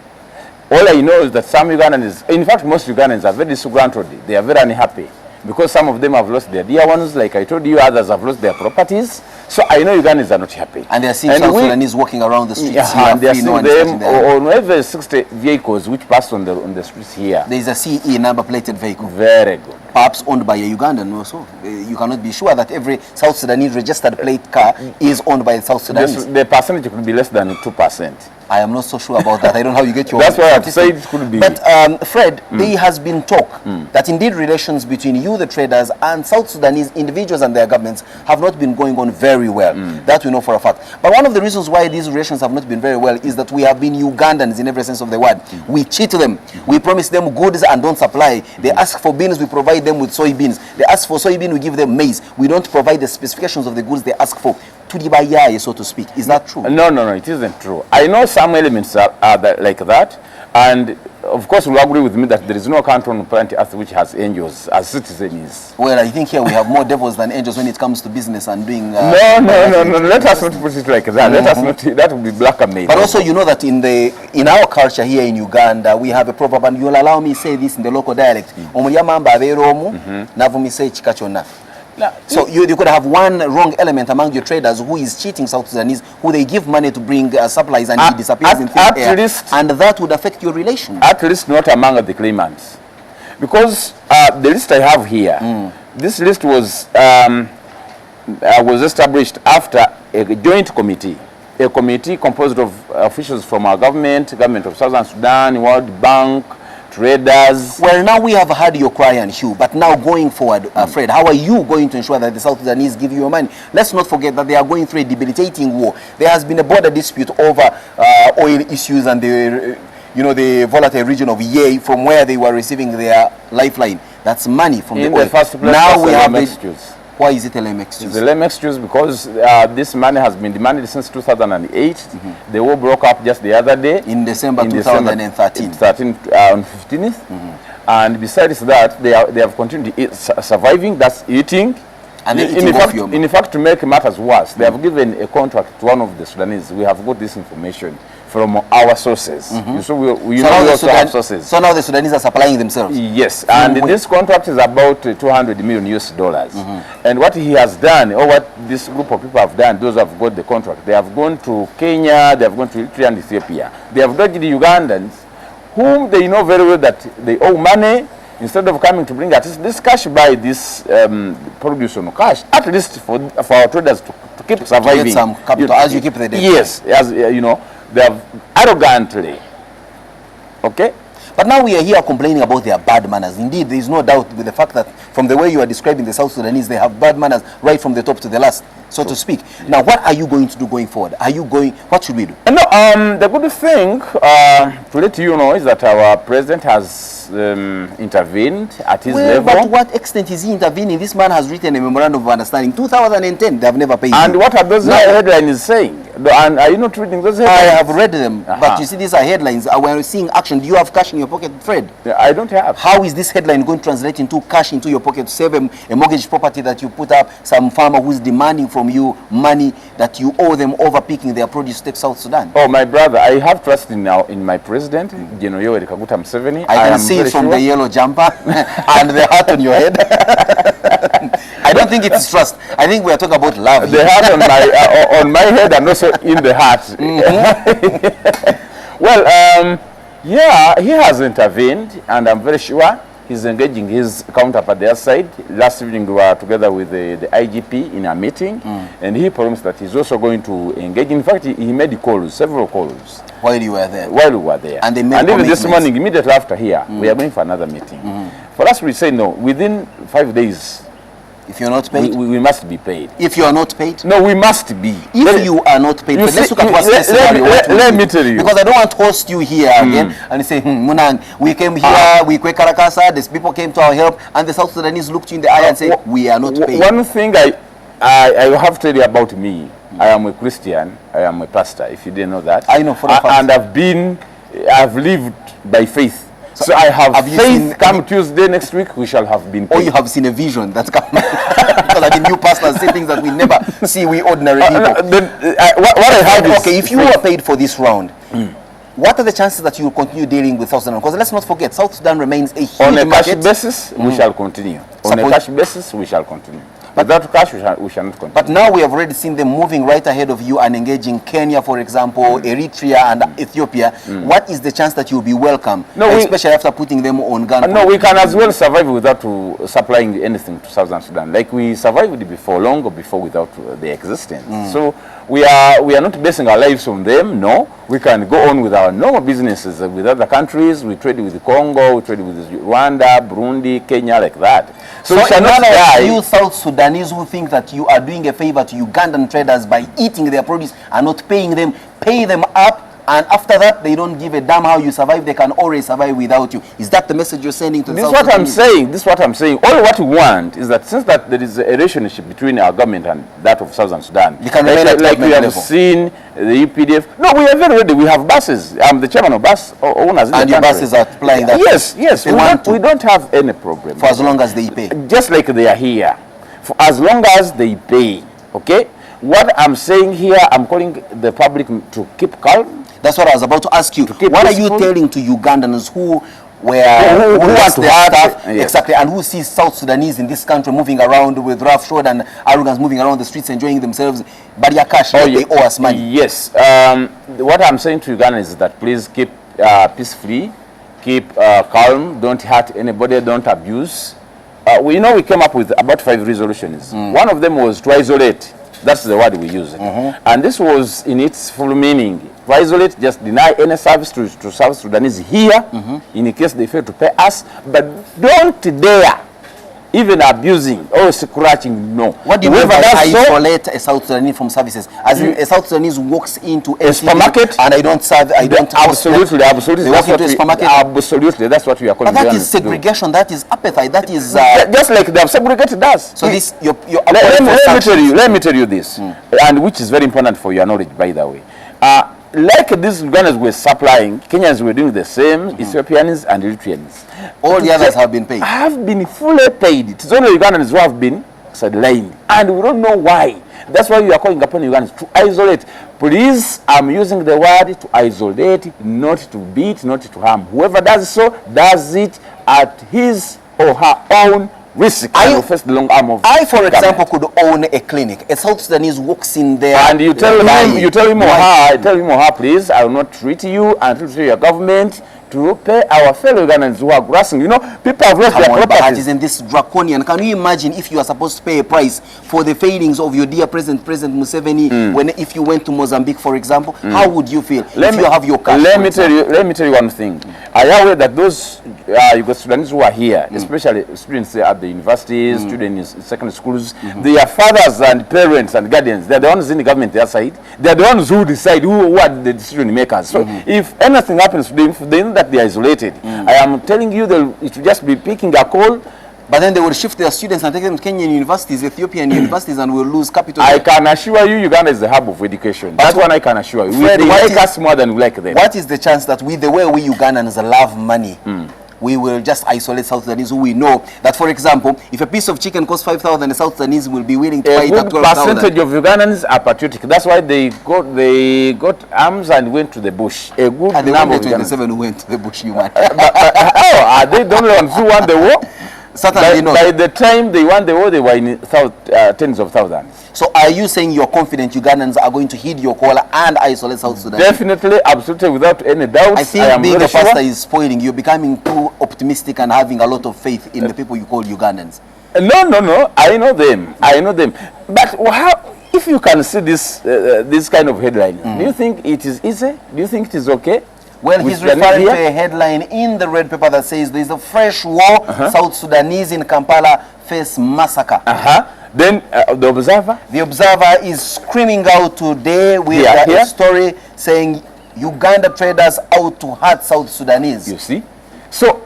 All I know is that some Ugandans, in fact, most Ugandans are very disgruntled. They are very unhappy because some of them have lost their dear ones, like I told you, others have lost their properties. So I know Ugandans are not happy. And they are seeing South Sudanese walking around the streets here. And they are seeing them on every 60 vehicles which pass on the streets here. There is a CE number plated vehicle. Very good. Perhaps owned by a Ugandan also. You cannot be sure that every South Sudanese registered plate car is owned by the South Sudanese. The percentage could be less than 2%. I am not so sure about that. I don't know how you get your... That's why I've said it could be. But Fred, there has been talk that indeed relations between you, the traders, and South Sudanese individuals and their governments have not been going on very well. That we know for a fact. But one of the reasons why these relations have not been very well is that we have been Ugandans in every sense of the word. We cheat them. We promise them goods and don't supply. They ask for beans, we provide them with soybeans. They ask for soybean, we give them maize. We don't provide the specifications of the goods they ask for. So to speak. Is that true? No, it isn't true. I know some elements are like that, and of course you will agree with me that there is no country on planet Earth which has angels as citizens. Well, I think here we have more devils than angels when it comes to business and doing... No, let us not put it like that. Let us not, that would be blackmail. But also you know that in our culture here in Uganda, we have a proverb, and you'll allow me say this in the local dialect. So you could have one wrong element among your traders who is cheating South Sudanese, who they give money to bring supplies and he disappears in thin air. And that would affect your relation. At least not among the claimants. Because the list I have here, this list was established after a joint committee. A committee composed of officials from our government of Southern Sudan, World Bank, traders. Well, now we have heard your cry and hue, but now going forward, Fred, how are you going to ensure that the South Sudanese give you your money? Let's not forget that they are going through a debilitating war. There has been a border dispute over oil issues and the volatile region of Yei, from where they were receiving their lifeline. That's money from the oil. In the first place, now we have excuse. Why is it a lame excuse? It's a lame excuse because this money has been demanded since 2008. The war broke up just the other day. In December 2013. On 15th. And besides that, they have continued surviving, that's eating. And in fact, to make matters worse, they have given a contract to one of the Sudanese. We have got this information from our sources. So we also have sources. So now the Sudanese are supplying themselves? Yes, and this contract is about $200 million US. And what he has done, or what this group of people have done, those who have got the contract, they have gone to Kenya, they have gone to Eritrea and Ethiopia. They have dodged the Ugandans, whom they know very well that they owe money. Instead of coming to bring at least this cash by this produce on cash, at least for our traders to keep surviving. To get some capital as you keep the debt. Yes, as they have arrogantly. Okay? But now we are here complaining about their bad manners. Indeed, there is no doubt with the fact that from the way you are describing the South Sudanese, they have bad manners right from the top to the last, so to speak. Now, what are you going to do going forward? What should we do? The good thing to let you know is that our president has intervened at his level. But to what extent is he intervening? This man has written a memorandum of understanding. 2010, they have never paid And you. what are those headlines saying? And are you not reading those headlines? I have read them, but you see, these are headlines. We're seeing action. Do you have cash in your pocket, Fred? I don't have. How is this headline going to translate into cash into your pocket to save a mortgage property that you put up, some farmer who's demanding from you money that you owe them over picking their produce to South Sudan? Oh, my brother, I have trust in my president, General Yoweri Kaguta Museveni. I can see it from the yellow jumper and the heart on your head. I don't think it's trust. I think we are talking about love. The heart on my head and also in the heart. Well, yeah, he has intervened, and I'm very sure he's engaging his counterpart their side. Last evening we were together with the IGP in a meeting, and he promised that he's also going to engage. In fact, he made calls, several calls. While you were there? While we were there. And they made And even this morning, immediately after here, we are going for another meeting. For us, we say no, within 5 days, if you're not paid, we must be paid. If you are not paid? No, we must be. If you are not paid, let's look at what's necessary. Let me tell you. Because I don't want to host you here again and say, Munang, we came here, we kwe Karakasa, these people came to our help, and the South Sudanese looked you in the eye and said, we are not paid. One thing I have to tell you about me, I am a Christian, I am a pastor, if you didn't know that. I know for a fact. And I've lived by faith. So I have faith. Come Tuesday next week, we shall have been paid. Or you have seen a vision that's come. Because I think new pastors say things that we never see, we ordinary people. What I have is... Okay, if you were paid for this round, what are the chances that you will continue dealing with South Sudan? Because let's not forget, South Sudan remains a huge on a cash market. basis, we shall continue. On a cash basis, we shall continue. But without cash, we shall not continue. But now we have already seen them moving right ahead of you and engaging Kenya, for example, Eritrea and Ethiopia. What is the chance that you'll be welcome, especially after putting them on gun? No, we can as well survive without supplying anything to Southern Sudan. Like we survived before, long before, without the existence. So we are not basing our lives on them. No, we can go on with our normal businesses with other countries. We trade with Congo, we trade with Rwanda, Burundi, Kenya, like that. So we shall not die. You South Sudanese who think that you are doing a favor to Ugandan traders by eating their produce and not paying them, pay them up, and after that they don't give a damn how you survive. They can always survive without you. Is that the message you're sending to the South Sudanese? This is what I'm saying. All what we want is that since that there is a relationship between our government and that of Southern Sudan, like we have seen the UPDF. No, we are very ready. We have buses. I'm the chairman of bus owners. And your buses are applying that? Yes. We don't have any problem. For as long as they pay? Just like they are here. For as long as they pay. Okay? What I'm saying here, I'm calling the public to keep calm. That's what I was about to ask you. What are you telling to Ugandans who where who want to hurt, exactly, and who sees South Sudanese in this country moving around with rough shod and arrogance, moving around the streets, enjoying themselves. But cash, they owe us money. Yes. What I'm saying to Uganda is that please keep peace-free, keep calm, don't hurt anybody, don't abuse. We know we came up with about 5 resolutions. One of them was to isolate. That's the word we use. And this was in its full meaning. To isolate, just deny any service to South Sudanese here, in case they fail to pay us. But don't dare even abusing or scratching, no. What do you mean by isolate a South Sudanese from services? As in a South Sudanese walks into a supermarket and I don't serve, I don't absolutely. That's what we are calling. But that is segregation, that is apathy, that is just like they have segregated us. So this let me tell you this, and which is very important for your knowledge, by the way. Like these Ugandans were supplying, Kenyans were doing the same, Ethiopians and Eritreans. All the others have been paid. Have been fully paid. It's only Ugandans who have been sidelined. And we don't know why. That's why we are calling upon Ugandans to isolate. Please, I'm using the word to isolate, not to beat, not to harm. Whoever does so, does it at his or her own risk. I, for example, could own a clinic. A South Sudanese walks in there, and you tell him or her, please, I will not treat you until your government to pay our fellow Ugandans who are grassing. You know, people have lost their properties. Isn't this draconian? Can you imagine if you are supposed to pay a price for the failings of your dear President Museveni, if you went to Mozambique, for example? How would you feel if you have your cash? Let me tell you one thing. I am aware that those Sudanese who are here, especially students at the universities, students in secondary schools, they are fathers and parents and guardians. They are the ones in the government their side. They are the ones who decide who are the decision makers. So if anything happens to them, they know that they are isolated. I am telling you, it will just be picking a call. But then they will shift their students and take them to Kenyan universities, Ethiopian universities, and will lose capital. I can assure you, Uganda is the hub of education. That's one I can assure you. They like us more than we like them. What is the chance that with the way we Ugandans love money, we will just isolate South Sudanese who we know that, for example, if a piece of chicken costs 5,000, the South Sudanese will be willing to buy it at 12,000. A good percentage of Ugandans are patriotic. That's why they got arms and went to the bush. A good number of 27 who went to the bush, you might. Are they the only ones who won the war? Certainly not. By the time they won the war, they were in tens of thousands. So are you saying you're confident Ugandans are going to heed your call and isolate South Sudan? Definitely, absolutely, without any doubt. I think being a pastor is spoiling you, becoming too optimistic and having a lot of faith in the people you call Ugandans. No. I know them. But if you can see this kind of headline, do you think it is easy? Do you think it is okay? Well, he's referring to a headline in the red paper that says there's a fresh war, South Sudanese in Kampala face massacre. Then the Observer? The Observer is screaming out today with a story saying Uganda traders out to hurt South Sudanese. You see? So,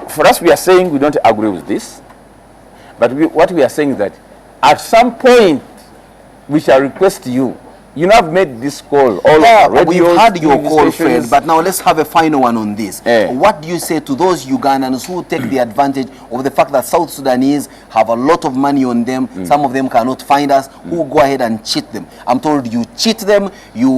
for us, we are saying we don't agree with this. But what we are saying is that at some point, we shall request you. You know, I've made this call all over radio. We've had your call, Fred, but now let's have a final one on this. What do you say to those Ugandans who take the advantage of the fact that South Sudanese have a lot of money on them, some of them cannot find us, who go ahead and cheat them? I'm told you cheat them, you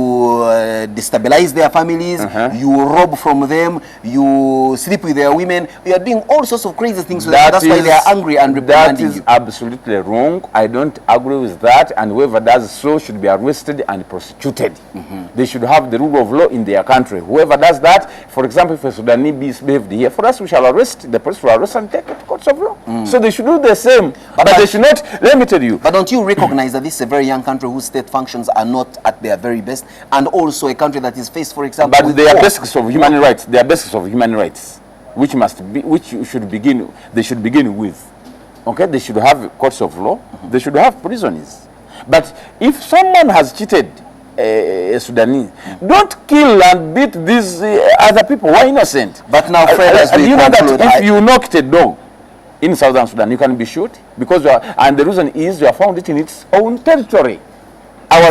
destabilize their families, you rob from them, you sleep with their women, you are doing all sorts of crazy things. That's why they are angry and reprimanding you. That is absolutely wrong. I don't agree with that, and whoever does so should be arrested and prosecuted. They should have the rule of law in their country. Whoever does that, for example, if a Sudanese misbehaved here, for us we shall arrest, the police will arrest and take it to courts of law. So they should do the same. But they should not, let me tell you. But don't you recognize that this is a very young country whose state functions are not at their very best, and also a country that is faced, for example, but they are basics of human rights. They are basics of human rights, which should begin. They should begin with. Okay, they should have courts of law. They should have prisons. But if someone has cheated a Sudanese, don't kill and beat these other people who are innocent. But now, Fred, you know that if you knocked a door in Southern Sudan, you can be shot because and the reason is you have found it in its own territory. Our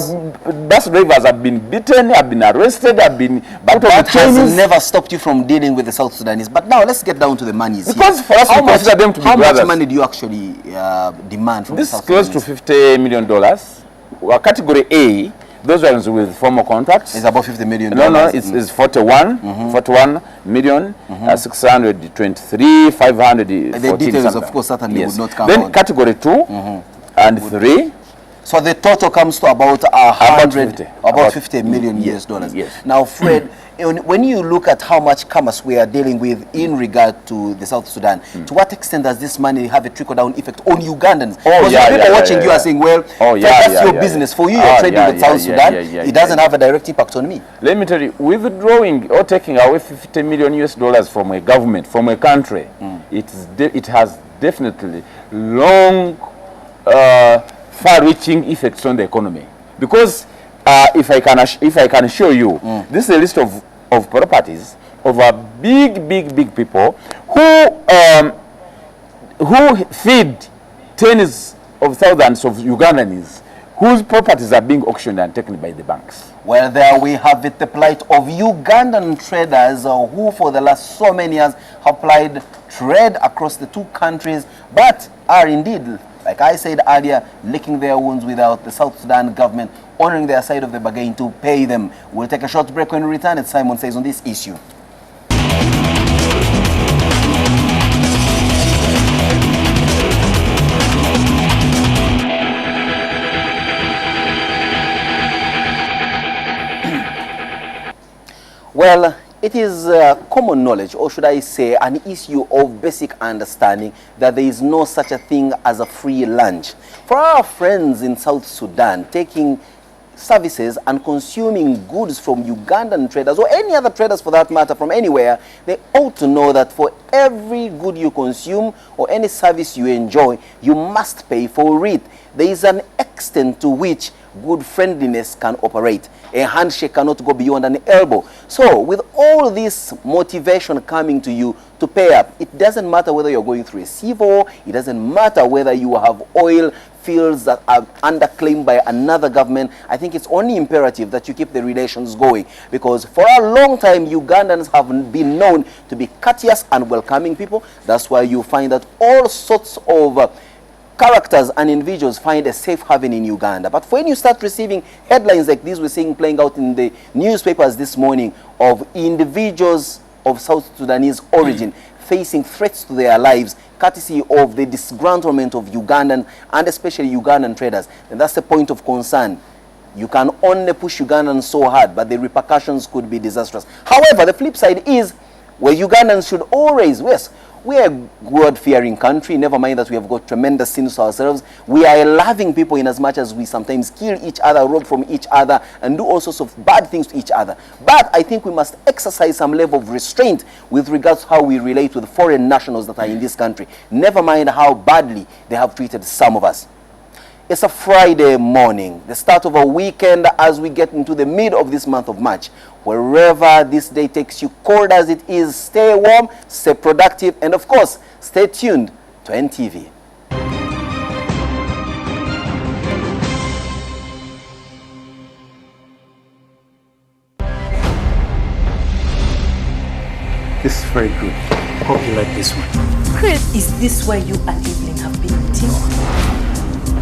bus drivers have been beaten, have been arrested, have been. But that has never stopped you from dealing with the South Sudanese. But now let's get down to the money. Because for us, we consider them to be brothers. How much money do you actually demand from this the South Sudanese? This is close to $50 million. Category A, Those ones with formal contracts. It's about $50 million. No, it's 41 million, 623, 500. The details, of course, certainly would not come Then out. category 2 and 3. So the total comes to about about $50 million US dollars. Yes. Now, Fred, when you look at how much commerce we are dealing with in regard to the South Sudan, to what extent does this money have a trickle-down effect on Ugandans? Because people watching you are saying, well, that's your business. For you, you're trading with South Sudan. It doesn't have a direct impact on me. Let me tell you, withdrawing or taking away $50 million US dollars from a government, from a country, it has definitely long, far-reaching effects on the economy. Because if I can show you, this is a list of properties of big people who feed tens of thousands of Ugandans whose properties are being auctioned and taken by the banks. Well, there we have it, the plight of Ugandan traders who for the last so many years have plied trade across the two countries, but are indeed, like I said earlier, licking their wounds without the South Sudan government honoring their side of the bargain to pay them. We'll take a short break. When we return, it's Simon Says on this issue. Well, it is common knowledge, or should I say an issue of basic understanding, that there is no such a thing as a free lunch. For our friends in South Sudan, taking services and consuming goods from Ugandan traders, or any other traders for that matter from anywhere, they ought to know that for every good you consume or any service you enjoy, you must pay for it. There is an extent to which good friendliness can operate. A handshake cannot go beyond an elbow. So with all this motivation coming to you to pay up, it doesn't matter whether you're going through a civil, it doesn't matter whether you have oil fields that are underclaimed by another government. I think it's only imperative that you keep the relations going, because for a long time Ugandans have been known to be courteous and welcoming people. That's why you find that all sorts of characters and individuals find a safe haven in Uganda. But when you start receiving headlines like these we're seeing playing out in the newspapers this morning of individuals of South Sudanese origin facing threats to their lives courtesy of the disgruntlement of Ugandan and especially Ugandan traders, then that's a point of concern. You can only push Ugandans so hard, but the repercussions could be disastrous. However, the flip side is where Ugandans should always, yes, we are a God-fearing country, never mind that we have got tremendous sins to ourselves. We are a loving people in as much as we sometimes kill each other, rob from each other, and do all sorts of bad things to each other. But I think we must exercise some level of restraint with regards to how we relate with foreign nationals that are in this country, never mind how badly they have treated some of us. It's a Friday morning, the start of a weekend as we get into the mid of this month of March. Wherever this day takes you, cold as it is, stay warm, stay productive, and of course, stay tuned to NTV. This is very good. Hope you like this one. Chris, is this where you and Evelyn have been eating?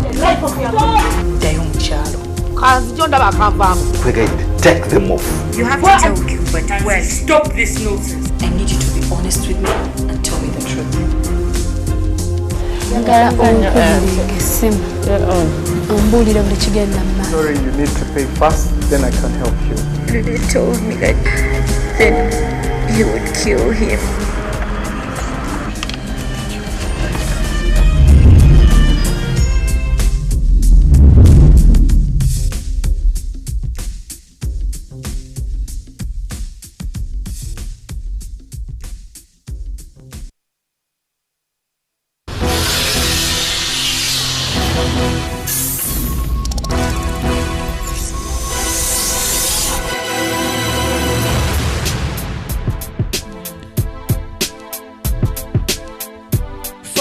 The life of your life. Dayon Chalo. Take them off. You have to tell Gilbert, well, stop this nonsense. I need you to be honest with me and tell me the truth. Sorry, you need to pay fast, then I can help you. You told me that then you would kill him.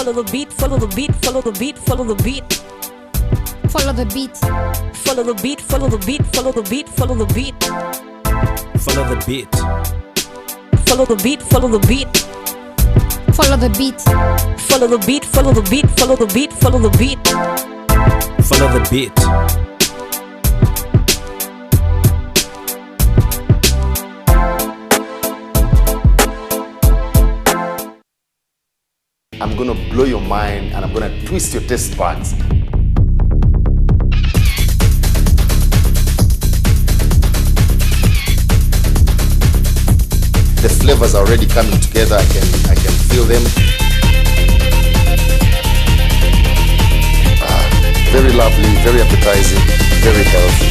Follow the beat, follow the beat, follow the beat, follow the beat. Follow the beat. Follow the beat, follow the beat, follow the beat, follow the beat. Follow the beat. Follow the beat, follow the beat. Follow the beat. Follow the beat, follow the beat, follow the beat, follow the beat. Follow the beat. I'm going to blow your mind and I'm going to twist your taste buds. The flavors are already coming together. I can feel them. Very lovely, very appetizing, very healthy.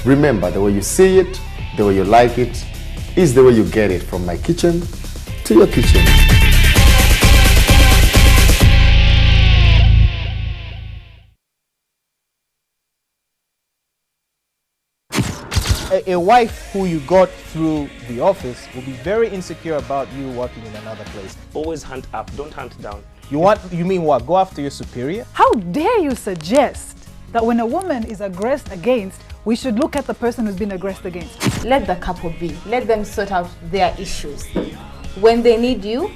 Remember, the way you see it, the way you like it, is the way you get it from my kitchen to your kitchen. A wife who you got through the office will be very insecure about you working in another place. Always hunt up, don't hunt down. You mean what? Go after your superior? How dare you suggest that when a woman is aggressed against, we should look at the person who's been aggressed against? Let the couple be. Let them sort out their issues. When they need you,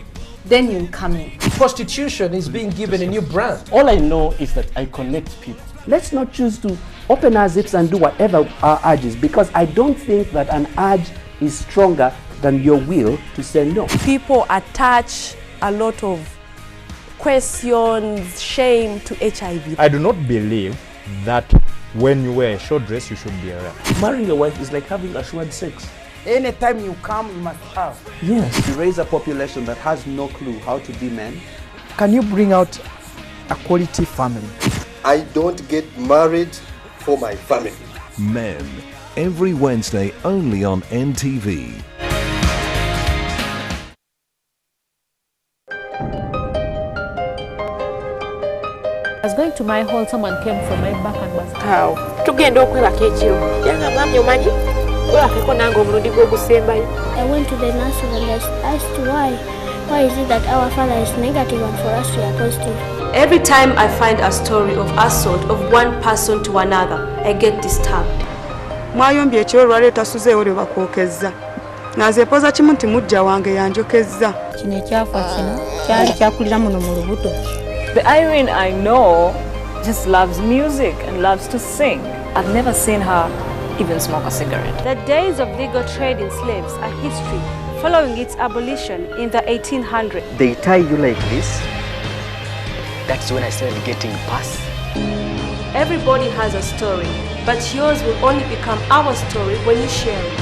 then you come in. Prostitution is being given a new brand. All I know is that I connect people. Let's not choose to open our zips and do whatever our urge is, because I don't think that an urge is stronger than your will to say no. People attach a lot of questions, shame to HIV. I do not believe that when you wear a short dress, you should be around. Marrying a wife is like having assured sex. Anytime you come, you must have. Yes. You raise a population that has no clue how to be men. Can you bring out a quality family? I don't get married for my family. Men, every Wednesday only on NTV. I was going to my hall, someone came from my back and was how? Tugenda okwebaka ekiro. Yanga mwami omanyi? Olakeko nange omulundi gw'ogusembayo. I went to the nurse and asked why. Why is it that our father is negative and for us we are positive? Every time I find a story of assault of one person to another, I get disturbed. Mwayombye ekiro lwaleeta suzeewo lwe bakwokezza. Nazeepoza kimu nti mujja wange yanjokezza. Kino ekyafa kino kyali kyakulira muno mu lubuto. The Irene I know just loves music and loves to sing. I've never seen her even smoke a cigarette. The days of legal trade in slaves are history, following its abolition in the 1800s. They tie you like this. That's when I started getting past. Everybody has a story, but yours will only become our story when you share it.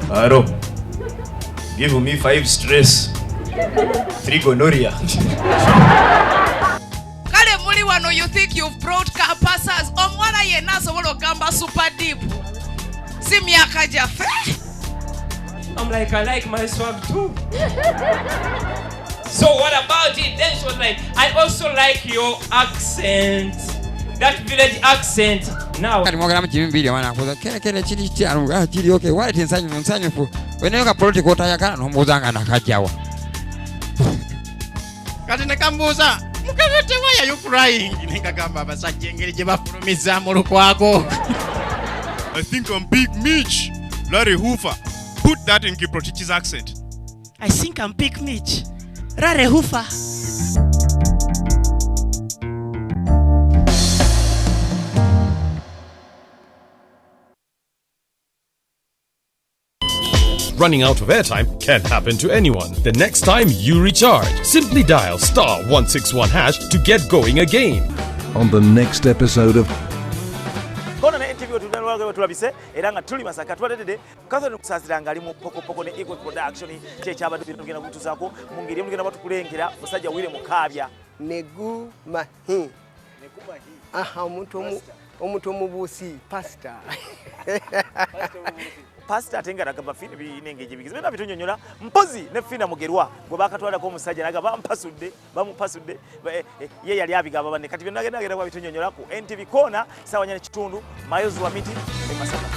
Aro, give me 5 stress, 3 gonorrhea. Kale muli wano, you think you've brought capacas? Omwana yenna asobola ogamba super deep. Si myaka gyaffe. I'm like, I like my swag too. So what about it? Then she was like, I also like your accent. That village accent. Now. Kali mwagala mchimbi wana kuza kele chili chianu chili okay wale tinsanyu fu weneyoka political tayakana nomuzanga nakajawa kati nekambuza mukabete why are you crying nengagamba abasajja engeri gye bafulumiza mu lukwago. I think I'm Big Mitch. Larry Hoover. Put that in Kiprotich's accent. I think I'm Big Mitch. Larry Hoover. Running out of airtime can happen to anyone. The next time you recharge, simply dial *161# to get going again. On the next episode of Kono na NTV tunalwaga tulabise era nga tuli Masaka twadede kazo nukusaziranga ali mu poko ne Eagle Production kyechaba tugenda kutuzaako mungiri mugenda batukulengera musajja wire mukabya Negu mahi. Aha omuntu omubuusi pastor. Pastor atengera gaba fini binenge jibigize bena bitonyonyola mpozi ne fina mugerwa gwe bakatwala ko musajja naga bamupasudde ye yali abigaba bane kati bena genda kwa bitonyonyola ku NTV kona sawa nyane kitundu mayozi wa miti ne Masaka.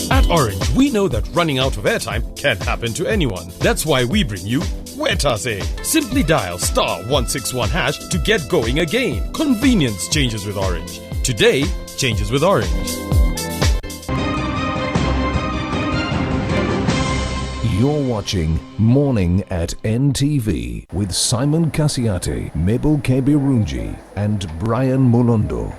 At Orange, we know that running out of airtime can happen to anyone. That's why we bring you Wetase. Simply dial *161# to get going again. Convenience changes with Orange. Today changes with Orange. You're watching Morning at NTV with Simon Kasiate, Mabel Kebirunji, and Brian Molondo.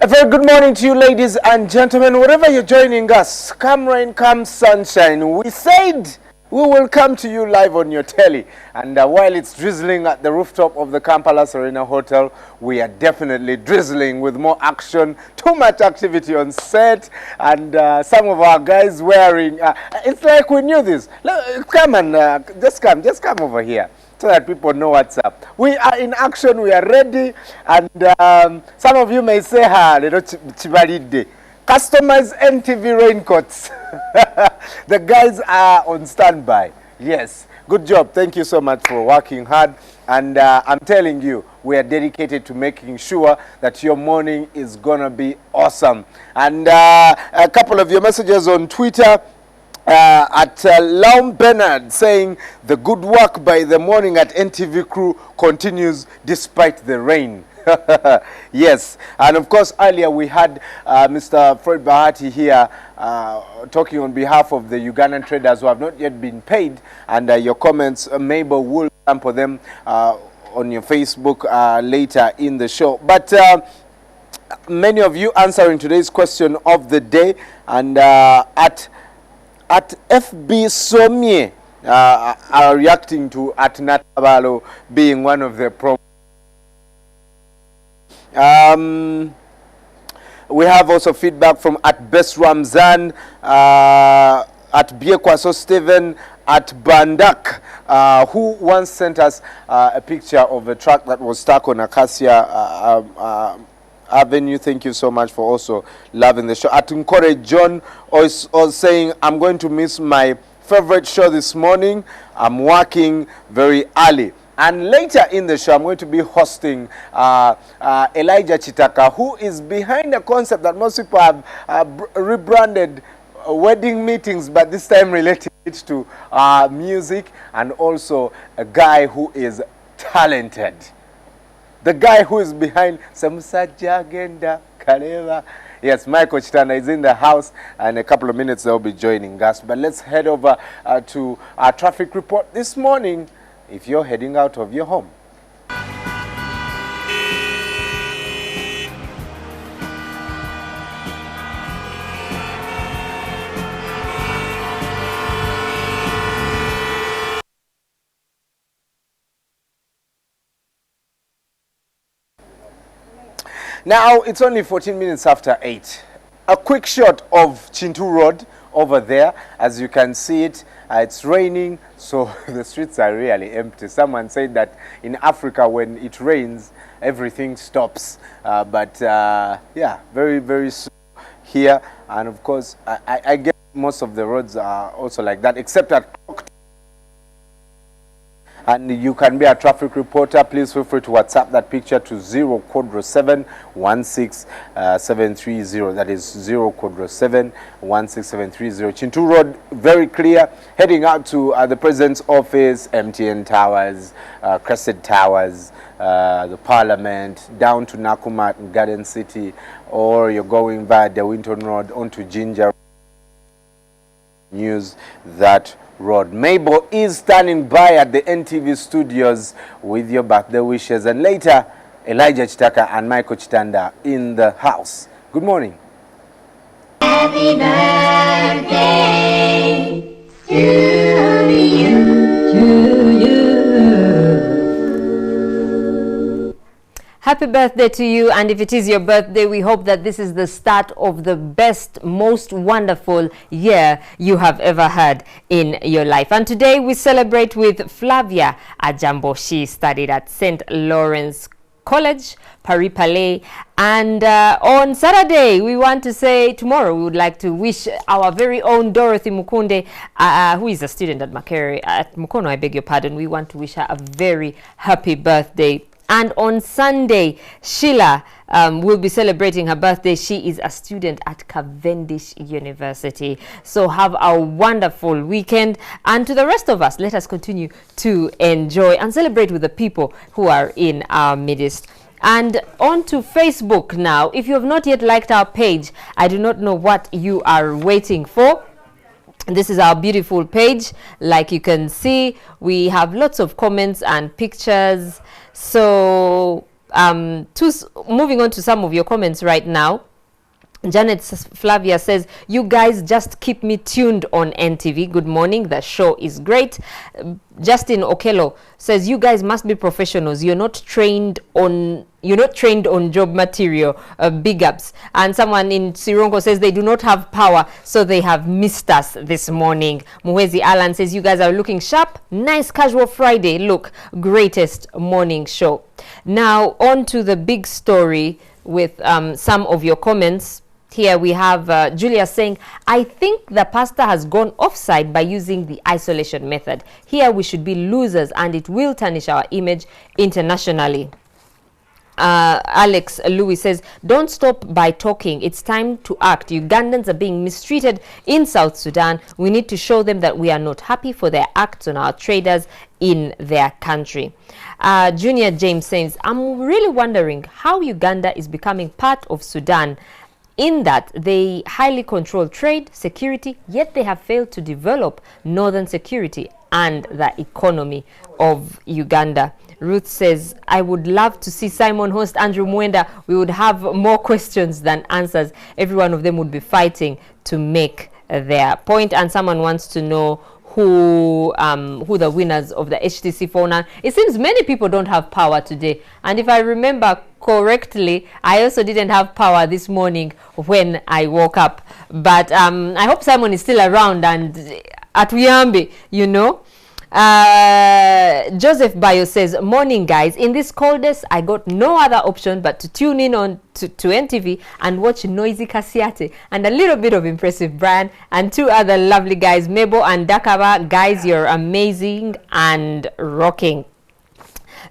A very good morning to you, ladies and gentlemen, wherever you're joining us. Come rain, come sunshine. We said we will come to you live on your telly. And while it's drizzling at the rooftop of the Kampala Serena Hotel, we are definitely drizzling with more action, too much activity on set, and some of our guys wearing, it's like we knew this. Look, come and just come over here, so that people know what's up. We are in action, we are ready, and some of you may say, customized NTV raincoats. The guys are on standby. Yes, good job. Thank you so much for working hard. And I'm telling you, we are dedicated to making sure that your morning is going to be awesome. And a couple of your messages on Twitter. At Laum Bernard saying the good work by the Morning at NTV crew continues despite the rain. Yes, and of course earlier we had Mr. Fred Bahati here talking on behalf of the Ugandan traders who have not yet been paid, and your comments, Mabel, will sample them on your Facebook later in the show. But many of you answering today's question of the day, and at FB Somye are reacting to at Natabalo being one of the problems. We have also feedback from at Best Ramzan, at Biekwaso Steven, at Bandak, who once sent us a picture of a truck that was stuck on Acacia Avenue. Thank you so much for also loving the show. At Nkore John was saying, I'm going to miss my favorite show this morning. I'm working very early. And later in the show, I'm going to be hosting Elijah Chitaka, who is behind a concept that most people have rebranded wedding meetings, but this time related to music, and also a guy who is talented. The guy who is behind Samusaja Agenda Kaleva. Yes, Michael Chitana is in the house, and in a couple of minutes they'll be joining us. But let's head over to our traffic report this morning if you're heading out of your home. Now, it's only 14 minutes after 8. A quick shot of Chintu Road over there. As you can see it, it's raining, so the streets are really empty. Someone said that in Africa, when it rains, everything stops. Yeah, very, very soon here. And of course, I guess most of the roads are also like that, except at and you can be a traffic reporter. Please feel free to WhatsApp that picture to 0-7-16730. That is 0-7-16730. Chintu Road, very clear. Heading out to the President's office, MTN Towers, Crescent Towers, the Parliament, down to Nakumatt and Garden City, or you're going via the Winton Road onto Ginger. News that road. Mabel is standing by at the NTV studios with your birthday wishes, and later Elijah Chitaka and Michael Chitanda in the house. Good morning. Happy birthday to you, Happy birthday to you, and if it is your birthday, we hope that this is the start of the best, most wonderful year you have ever had in your life. And today we celebrate with Flavia Ajambo. She studied at St. Lawrence College, Paris Palais, and on Saturday, we want to say tomorrow, we would like to wish our very own Dorothy Mukunde, who is a student at Mukono, I beg your pardon. We want to wish her a very happy birthday And on Sunday, Sheila will be celebrating her birthday. She is a student at Cavendish University. So have a wonderful weekend. And to the rest of us, let us continue to enjoy and celebrate with the people who are in our midst. And on to Facebook now. If you have not yet liked our page, I do not know what you are waiting for. This is our beautiful page. Like you can see, we have lots of comments and pictures. So moving on to some of your comments right now. Janet Flavia says, you guys just keep me tuned on NTV. Good morning. The show is great. Justin Okello says, you guys must be professionals. You're not trained on job material. Big ups. And someone in Sirongo says they do not have power, so they have missed us this morning. Muhezi Alan says, you guys are looking sharp. Nice casual Friday look. Greatest morning show. Now on to the big story with some of your comments. Here we have Julia saying, I think the pastor has gone offside by using the isolation method. Here we should be losers and it will tarnish our image internationally. Alex Louis says, don't stop by talking. It's time to act. Ugandans are being mistreated in South Sudan. We need to show them that we are not happy for their acts on our traders in their country. Junior James says, I'm really wondering how Uganda is becoming part of Sudan, in that they highly control trade, security, yet they have failed to develop northern security and the economy of Uganda. Ruth says, I would love to see Simon host Andrew Mwenda. We would have more questions than answers. Every one of them would be fighting to make their point. And someone wants to know who the winners of the HTC phone are. It seems many people don't have power today. And if I remember correctly, I also didn't have power this morning when I woke up. But I hope Simon is still around and at Wiambi, you know. Joseph Bayo says, morning guys, in this coldest I got no other option but to tune in on to NTV and watch Noisy Kasiate and a little bit of Impressive Brian and two other lovely guys, Mebo and Dakaba. Guys, you're amazing and rocking.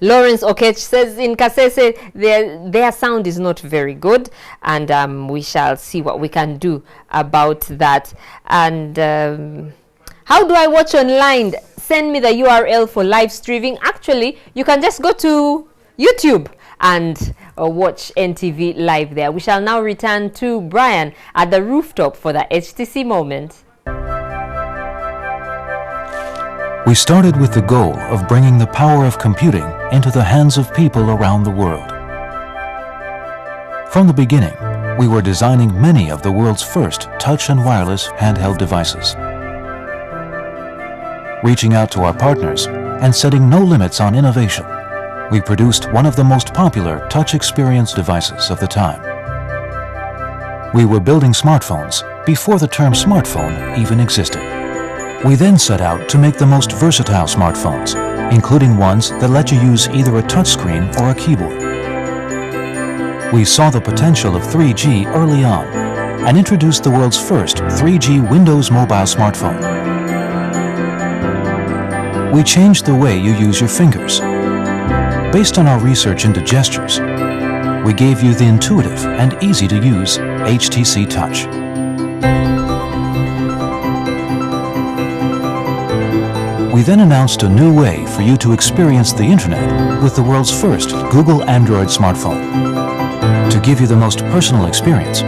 Lawrence Okech says in Kasese their sound is not very good, and we shall see what we can do about that. And how do I watch online? Send me the URL for live streaming. Actually, you can just go to YouTube and watch NTV live there. We shall now return to Brian at the rooftop for the HTC moment. We started with the goal of bringing the power of computing into the hands of people around the world. From the beginning, we were designing many of the world's first touch and wireless handheld devices. Reaching out to our partners and setting no limits on innovation, we produced one of the most popular touch experience devices of the time. We were building smartphones before the term smartphone even existed. We then set out to make the most versatile smartphones, including ones that let you use either a touchscreen or a keyboard. We saw the potential of 3G early on and introduced the world's first 3G Windows mobile smartphone. We changed the way you use your fingers. Based on our research into gestures, we gave you the intuitive and easy-to-use HTC Touch. We then announced a new way for you to experience the internet with the world's first Google Android smartphone. To give you the most personal experience,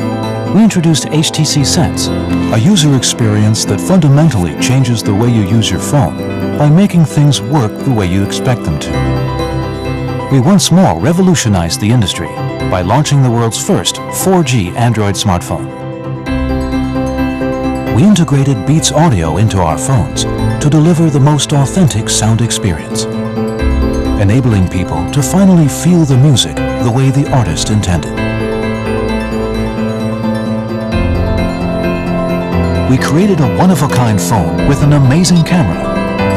we introduced HTC Sense, a user experience that fundamentally changes the way you use your phone by making things work the way you expect them to. We once more revolutionized the industry by launching the world's first 4G Android smartphone. We integrated Beats audio into our phones to deliver the most authentic sound experience, enabling people to finally feel the music the way the artist intended. We created a one-of-a-kind phone with an amazing camera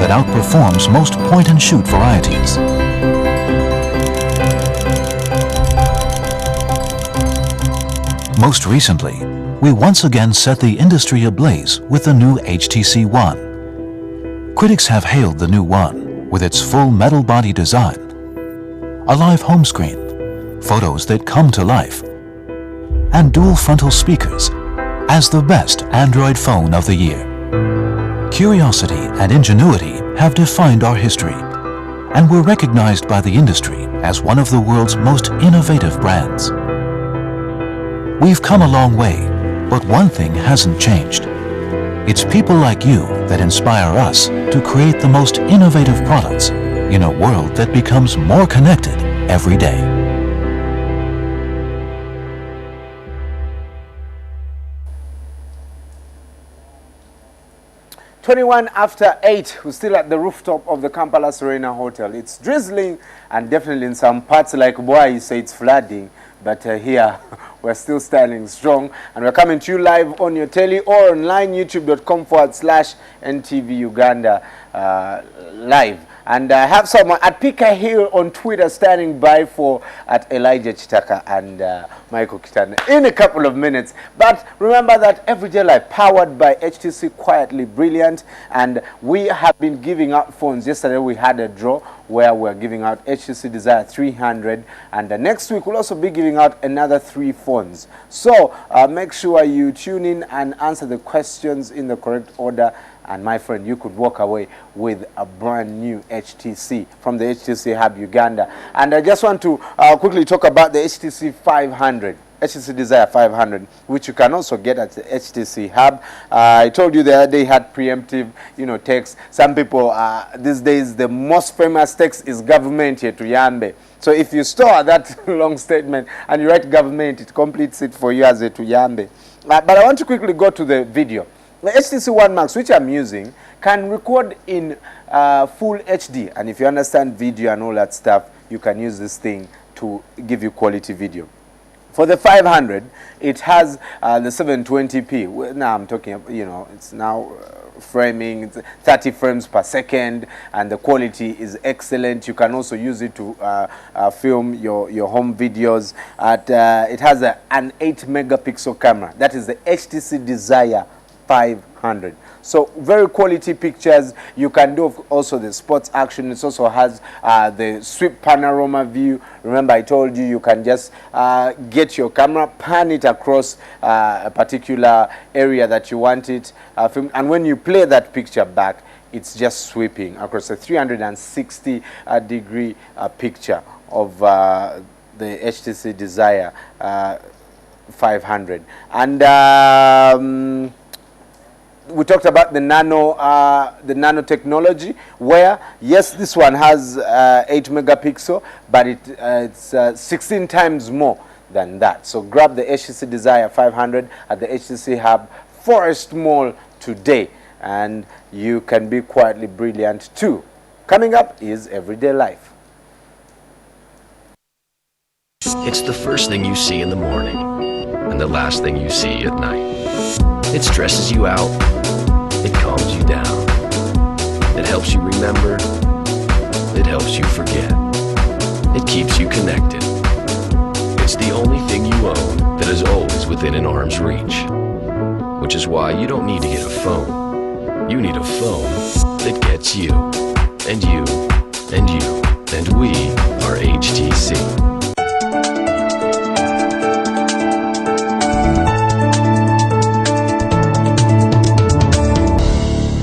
that outperforms most point-and-shoot varieties. Most recently, we once again set the industry ablaze with the new HTC One. Critics have hailed the new One with its full metal body design, a live home screen, photos that come to life, and dual frontal speakers as the best Android phone of the year. Curiosity and ingenuity have defined our history, and we're recognized by the industry as one of the world's most innovative brands. We've come a long way, but one thing hasn't changed. It's people like you that inspire us to create the most innovative products in a world that becomes more connected every day. "21 after 8, we're still at the rooftop of the Kampala Serena Hotel. It's drizzling, and definitely in some parts like Boa, you say it's flooding, but here we're still standing strong, and we're coming to you live on your telly or online, youtube.com/NTVUganda live. And I have someone at Pika Hill on Twitter standing by for at Elijah Chitaka and Michael Kitana in a couple of minutes. But remember that Everyday Life, powered by HTC, quietly brilliant. And we have been giving out phones. Yesterday we had a draw where we're giving out HTC Desire 300. And next week we'll also be giving out another 3 phones. So make sure you tune in and answer the questions in the correct order. And my friend, you could walk away with a brand new HTC from the HTC Hub Uganda. And I just want to quickly talk about the HTC 500, HTC Desire 500, which you can also get at the HTC Hub. I told you the other day had preemptive, text. Some people, these days, the most famous text is government here to Yambe. So if you store that long statement and you write government, it completes it for you as a Tuyambe. But I want to quickly go to the video. The HTC One Max, which I'm using, can record in full HD. And if you understand video and all that stuff, you can use this thing to give you quality video. For the 500, it has the 720p. Now I'm talking, it's now framing, it's 30 frames per second, and the quality is excellent. You can also use it to film your home videos. It has an 8 megapixel camera. That is the HTC Desire 500. So very quality pictures. You can do also the sports action. It also has the sweep panorama view. Remember, I told you can just get your camera, pan it across a particular area that you want it filmed, and when you play that picture back, it's just sweeping across a 360 degree picture of the HTC Desire 500. And we talked about the nano technology, where yes, this one has 8 megapixel, but it's 16 times more than that. So grab the HTC Desire 500 at the HTC Hub Forest Mall today, and you can be quietly brilliant too. Coming up is Everyday Life. It's the first thing you see in the morning and the last thing you see at night. It stresses you out. It calms you down. It helps you remember. It helps you forget. It keeps you connected. It's the only thing you own that is always within an arm's reach. Which is why you don't need to get a phone. You need a phone that gets you. And you. And you. And we are HTC.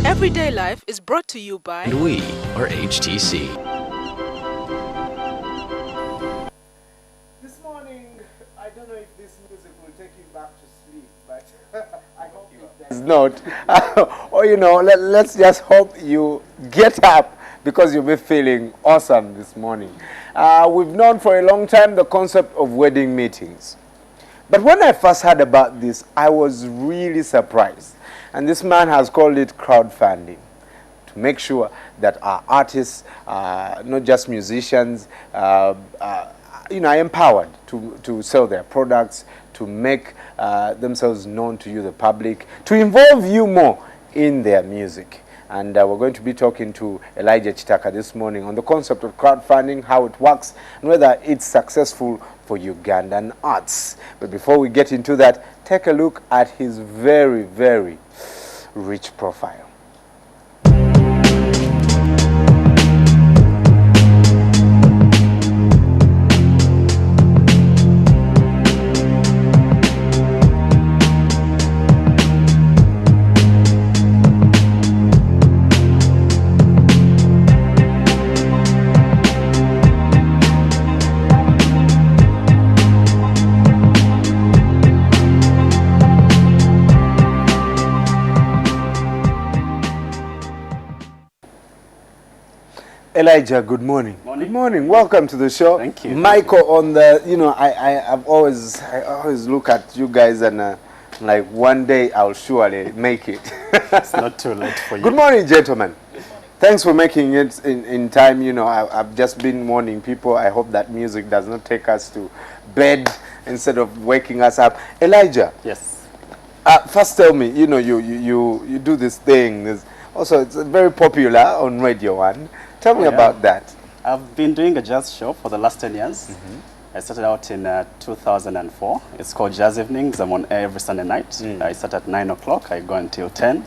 Everyday Life is brought to you by... And we are HTC. This morning, I don't know if this music will take you back to sleep, but I hope it does not. Or, let's just hope you get up because you'll be feeling awesome this morning. We've known for a long time the concept of wedding meetings. But when I first heard about this, I was really surprised. And this man has called it crowdfunding, to make sure that our artists, not just musicians, are empowered to sell their products, to make themselves known to you, the public, to involve you more in their music. And we're going to be talking to Elijah Chitaka this morning on the concept of crowdfunding, how it works, and whether it's successful for Ugandan arts. But before we get into that, take a look at his very, very rich profile. Elijah, good morning. Good morning. Welcome to the show. Thank you. Michael, on the, you know, I always look at you guys and like one day I'll surely make it. It's not too late for you. Good morning, gentlemen. Thanks for making it in time. You know, I've just been warning people. I hope that music does not take us to bed instead of waking us up. Elijah. Yes. First tell me, you know, you do this thing. Also, it's very popular on Radio 1. Tell me about that. I've been doing a jazz show for the last 10 years. I started out in 2004. It's called Jazz Evenings. I'm on air every Sunday night. I start at 9 o'clock. I go until 10.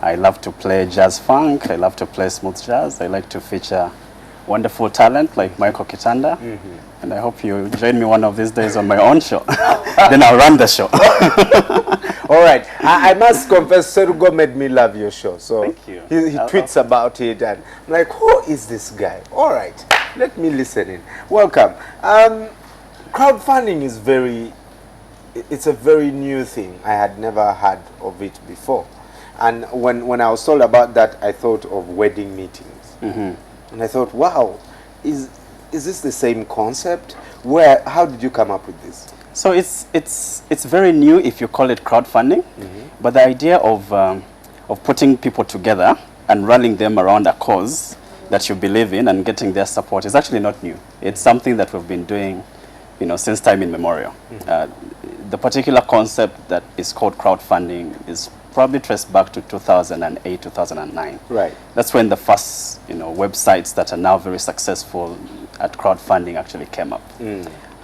I love to play jazz funk. I love to play smooth jazz. I like to feature wonderful talent like Michael Kitanda. And I hope you join me one of these days on my own show. Then I'll run the show. All right. I must confess, Serugo made me love your show. So thank you. He tweets about it, and I'm like, who is this guy? All right. Let me listen in. Welcome. Crowdfunding is it's a very new thing. I had never heard of it before. And when I was told about that, I thought of wedding meetings. And I thought, wow, is this the same concept? How did you come up with this? So it's very new if you call it crowdfunding, but the idea of putting people together and rallying them around a cause that you believe in and getting their support is actually not new. It's something that we've been doing, you know, since time immemorial. The particular concept that is called crowdfunding is probably traced back to 2008, 2009. Right. That's when the first, you know, websites that are now very successful at crowdfunding actually came up.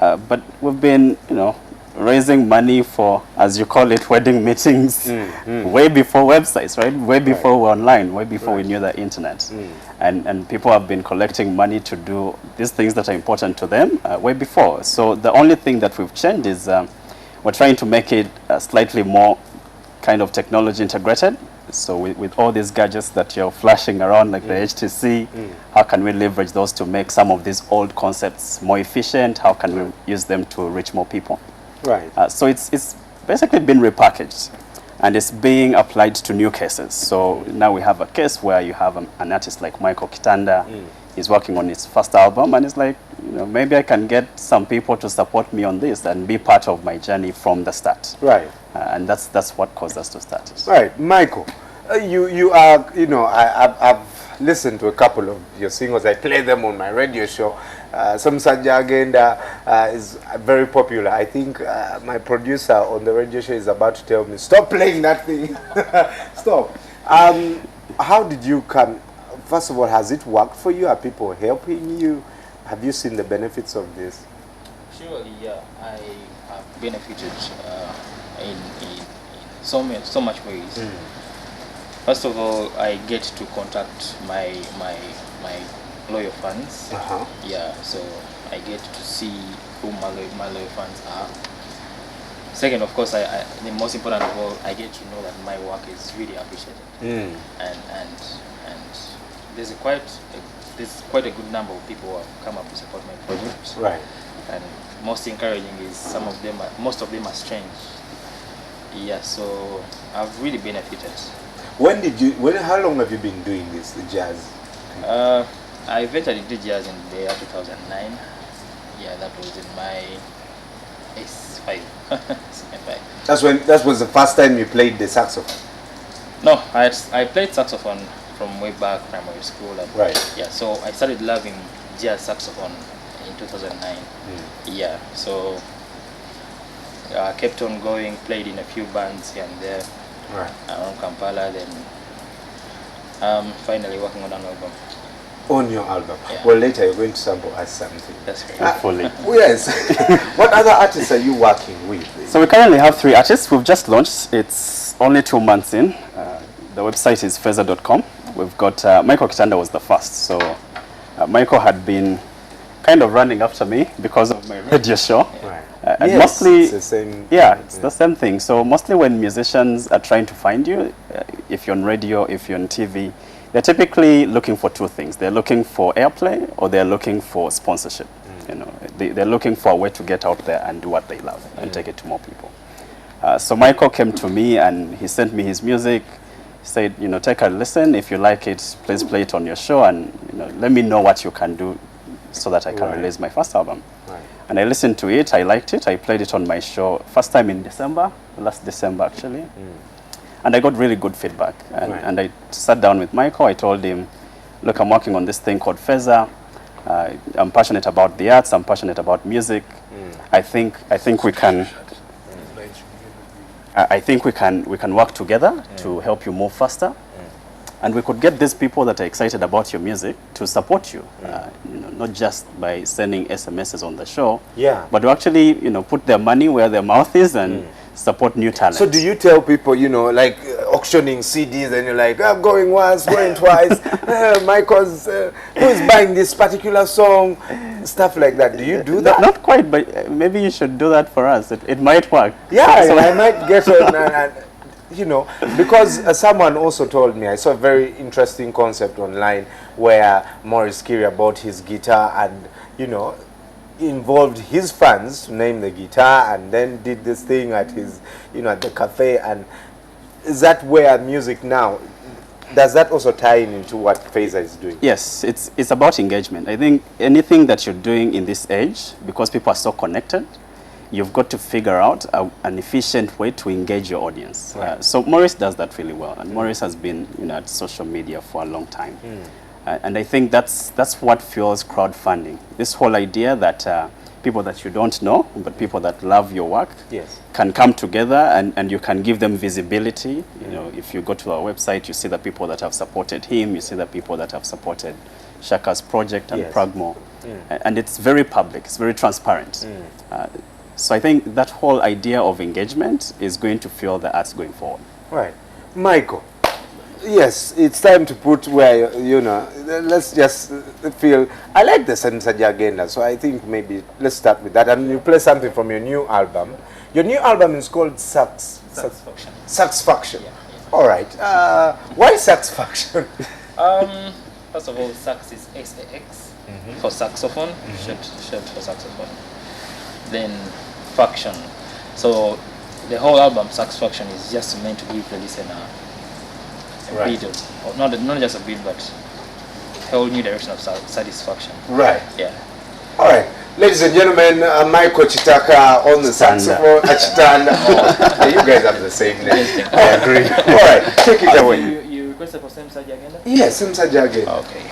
But we've been, you know, raising money for, as you call it, wedding meetings way before websites, right? Way before we're online, way before we knew the internet. And people have been collecting money to do these things that are important to them way before. So the only thing that we've changed is we're trying to make it slightly more kind of technology integrated. So with all these gadgets that you're flashing around, like the HTC, how can we leverage those to make some of these old concepts more efficient? How can we use them to reach more people? Right. So it's basically been repackaged, and it's being applied to new cases. So now we have a case where you have an artist like Michael Kitanda. He's working on his first album, and it's like, you know, maybe I can get some people to support me on this and be part of my journey from the start. Right. And that's what caused us to start it. Right, Michael. You are, you know, I've listened to a couple of your singles. I play them on my radio show. Some Agenda is very popular. I think my producer on the radio show is about to tell me, stop playing that thing. Stop. How did you come? First of all, has it worked for you? Are people helping you? Have you seen the benefits of this? Surely, yeah. I have benefited in so much ways. First of all, I get to contact my loyal fans. Yeah, so I get to see who my loyal fans are. Second, of course, the most important of all, I get to know that my work is really appreciated. And there's quite a good number of people who have come up to support my project. Right. And most encouraging is most of them are strange. Yeah, so I've really benefited. How long have you been doing this, the jazz? I eventually did jazz in the year 2009. Yeah, that was in my S5. That was the first time you played the saxophone? No, I played saxophone from way back primary school. And right. Yeah, so I started loving jazz saxophone in 2009. Yeah, so I kept on going, played in a few bands here and there. Right. Around Kampala, then finally working on an album. On your album? Yeah. Well, later you're going to sample us something. That's right. Hopefully. Yes. What other artists are you working with? So we currently have 3 artists. We've just launched. It's only 2 months in. The website is feza.com. We've got Michael Kitanda was the first. So Michael had been kind of running after me because of my radio show. Right. And yes, mostly, it's the same. Yeah, it's the same thing. So mostly when musicians are trying to find you, if you're on radio, if you're on TV, they're typically looking for 2 things. They're looking for airplay or they're looking for sponsorship. You know, they're looking for a way to get out there and do what they love and take it to more people. So Michael came to me and he sent me his music. said, you know, take a listen. If you like it, please play it on your show, and you know, let me know what you can do so that I can release my first album. And I listened to it, I liked it, I played it on my show, first time in December, last December actually. And I got really good feedback. And I sat down with Michael, I told him, look, I'm working on this thing called Feza. I'm passionate about the arts, I'm passionate about music. I think we can work together to help you move faster. And we could get these people that are excited about your music to support you, you know, not just by sending SMSs on the show, but to actually, you know, put their money where their mouth is and support new talent. So do you tell people, you know, like auctioning CDs, and you're like, I'm going once, going twice, Michael's, who's buying this particular song, stuff like that. Do you do that? Not quite, but maybe you should do that for us. It might work. Yeah, so I might get on you know, because someone also told me, I saw a very interesting concept online where Maurice Kiri bought his guitar and, you know, involved his fans to name the guitar and then did this thing at his, you know, at the cafe. And is that where music now, does that also tie into what Feza is doing? Yes, it's about engagement. I think anything that you're doing in this age, because people are so connected, you've got to figure out an efficient way to engage your audience. So Maurice does that really well, and Maurice has been, you know, at social media for a long time. And I think that's what fuels crowdfunding. This whole idea that people that you don't know, but people that love your work, can come together and you can give them visibility. You know, if you go to our website, you see the people that have supported him, you see the people that have supported Shaka's project and Pragmo. And it's very public, it's very transparent. So I think that whole idea of engagement is going to fuel the arts going forward. Right. Michael, yes, it's time to put where, you know, let's just feel, I like the Semsaja agenda, so I think maybe let's start with that. And you play something from your new album. Your new album is called Satisfaction. Satisfaction. All right. Why Satisfaction? First of all, sax is SAX for saxophone, short for saxophone. Then faction. So the whole album, Satisfaction, is just meant to give the listener a beat of, or not just a beat, but a whole new direction of satisfaction. Right. Yeah. All right. Ladies and gentlemen, Michael Chitaka on the saxophone. Chitanda. Oh, you guys have the same name. I agree. All right. Take it away. You requested for Semsaja agenda? Yes, Semsaja agenda. Okay.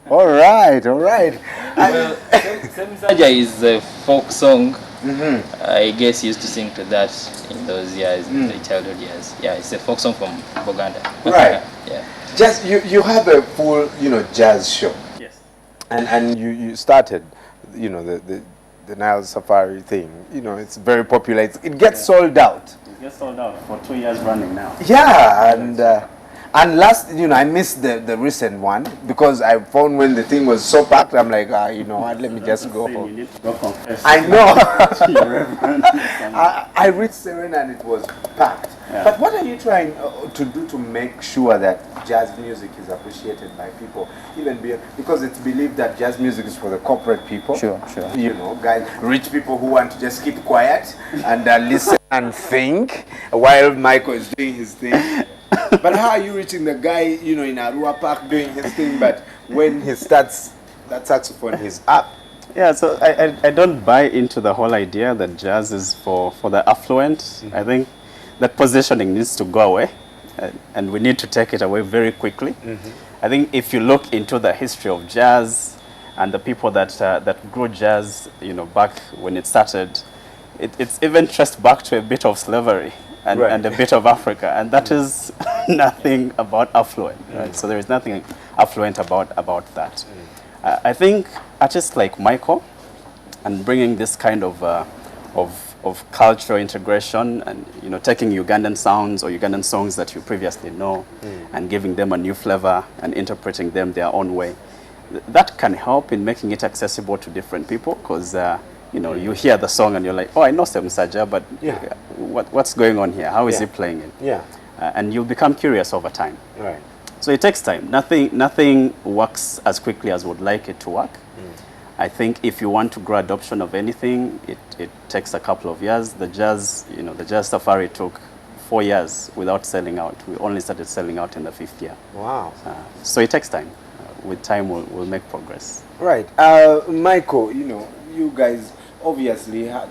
All right, all right. Well, Semsaja is a folk song. I guess used to sing to that in those years, in the childhood years. Yeah, it's a folk song from Uganda. Right. Yeah. Just you have a full, you know, jazz show. Yes. And you started, you know, the Nile Safari thing. You know, it's very popular. It gets sold out. It gets sold out for 2 years running now. Yeah, and last, you know, I missed the recent one because I found when the thing was so packed, I'm like, you know what, let me just go home. You need to go confess. I know. I reached Serena and it was packed. Yeah. But what are you trying to do to make sure that jazz music is appreciated by people, even beyond, because it's believed that jazz music is for the corporate people. Sure. You know, guys, rich people who want to just keep quiet and listen and think while Michael is doing his thing. But how are you reaching the guy, you know, in Arua Park doing his thing, but when he starts that saxophone, he's up? Yeah, so I don't buy into the whole idea that jazz is for the affluent. I think that positioning needs to go away. and we need to take it away very quickly. I think if you look into the history of jazz and the people that that grew jazz, you know, back when it started, it's even traced back to a bit of slavery and, and a bit of Africa, and that is nothing about affluent, right? So there is nothing affluent about that. I think artists like Michael, and bringing this kind of cultural integration, and you know, taking Ugandan sounds or Ugandan songs that you previously know, and giving them a new flavor and interpreting them their own way, that can help in making it accessible to different people, because you know, you hear the song and you're like, oh, I know Sem Saja, but what's going on here? How is he playing it? And you'll become curious over time. Right. So it takes time. Nothing works as quickly as would like it to work. I think if you want to grow adoption of anything, it takes a couple of years. The jazz, you know, the jazz safari took 4 years without selling out. We only started selling out in the 5th year. Wow. So it takes time. With time, we'll make progress. Right. Michael, you know, you guys obviously it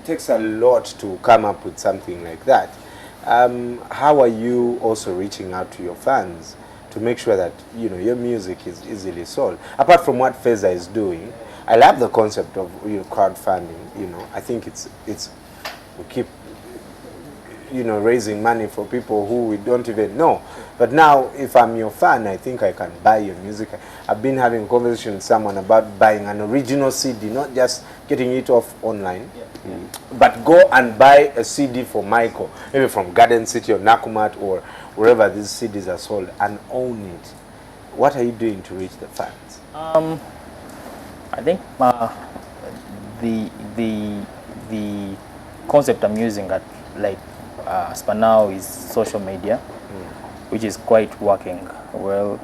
takes a lot to come up with something like that. How are you also reaching out to your fans to make sure that, you know, your music is easily sold? Apart from what Feza is doing, I love the concept of, you know, crowdfunding. You know, I think it's we keep, you know, raising money for people who we don't even know. But now, if I'm your fan, I think I can buy your music. I've been having a conversation with someone about buying an original CD, not just getting it off online, but go and buy a CD for Michael, maybe from Garden City or Nakumat or wherever these CDs are sold, and own it. What are you doing to reach the fans? I think the concept I'm using at as per now is social media, which is quite working well,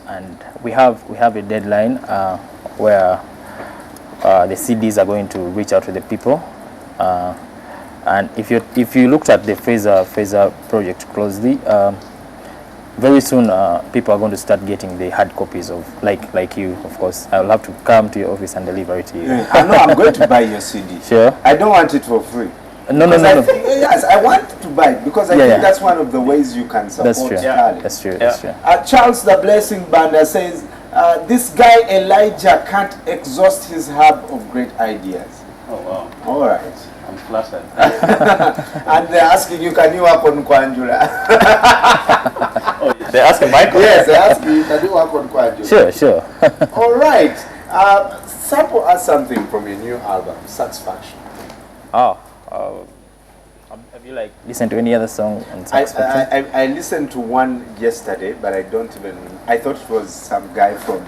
and we have a deadline where the CDs are going to reach out to the people, and if you looked at the Feza project closely, very soon people are going to start getting the hard copies of, like you, of course. I'll have to come to your office and deliver it to you. I know I'm going to buy your CD. Sure. I don't want it for free. No. Yes, I want to buy it because I think that's one of the ways you can support talent. That's true. Charles the Blessing Banda says, this guy Elijah can't exhaust his hub of great ideas. Oh, wow. All right. I'm flattered. And they're asking you, can you work on Kwanjula? They're asking Michael? Yes, they're asking you, can you work on Kwanjula? Sure. All right. Sample us something from your new album, Satisfaction. Have you listened to any other song on Satisfaction? I listened to one yesterday, but I don't even. I thought it was some guy from,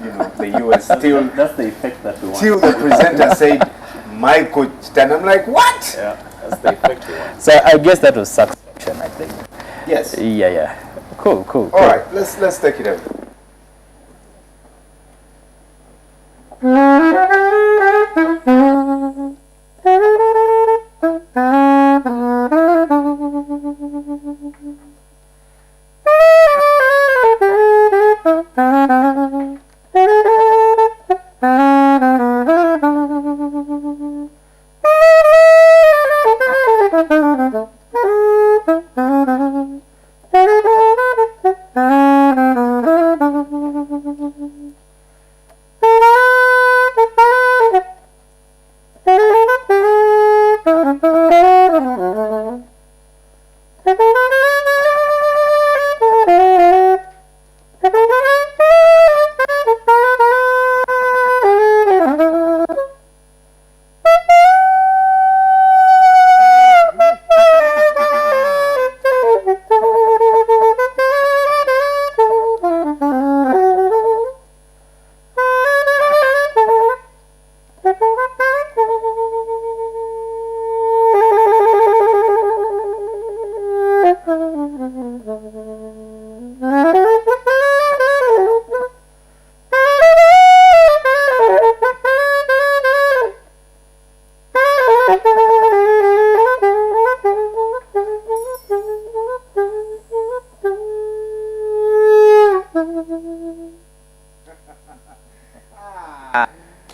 you know, the US. That's the effect that we want. Till the presenter said, Michael, and I'm like, what? Yeah, that's the effect we want. So I guess that was Satisfaction, I think. Yes. Yeah. Cool. All right, let's take it over.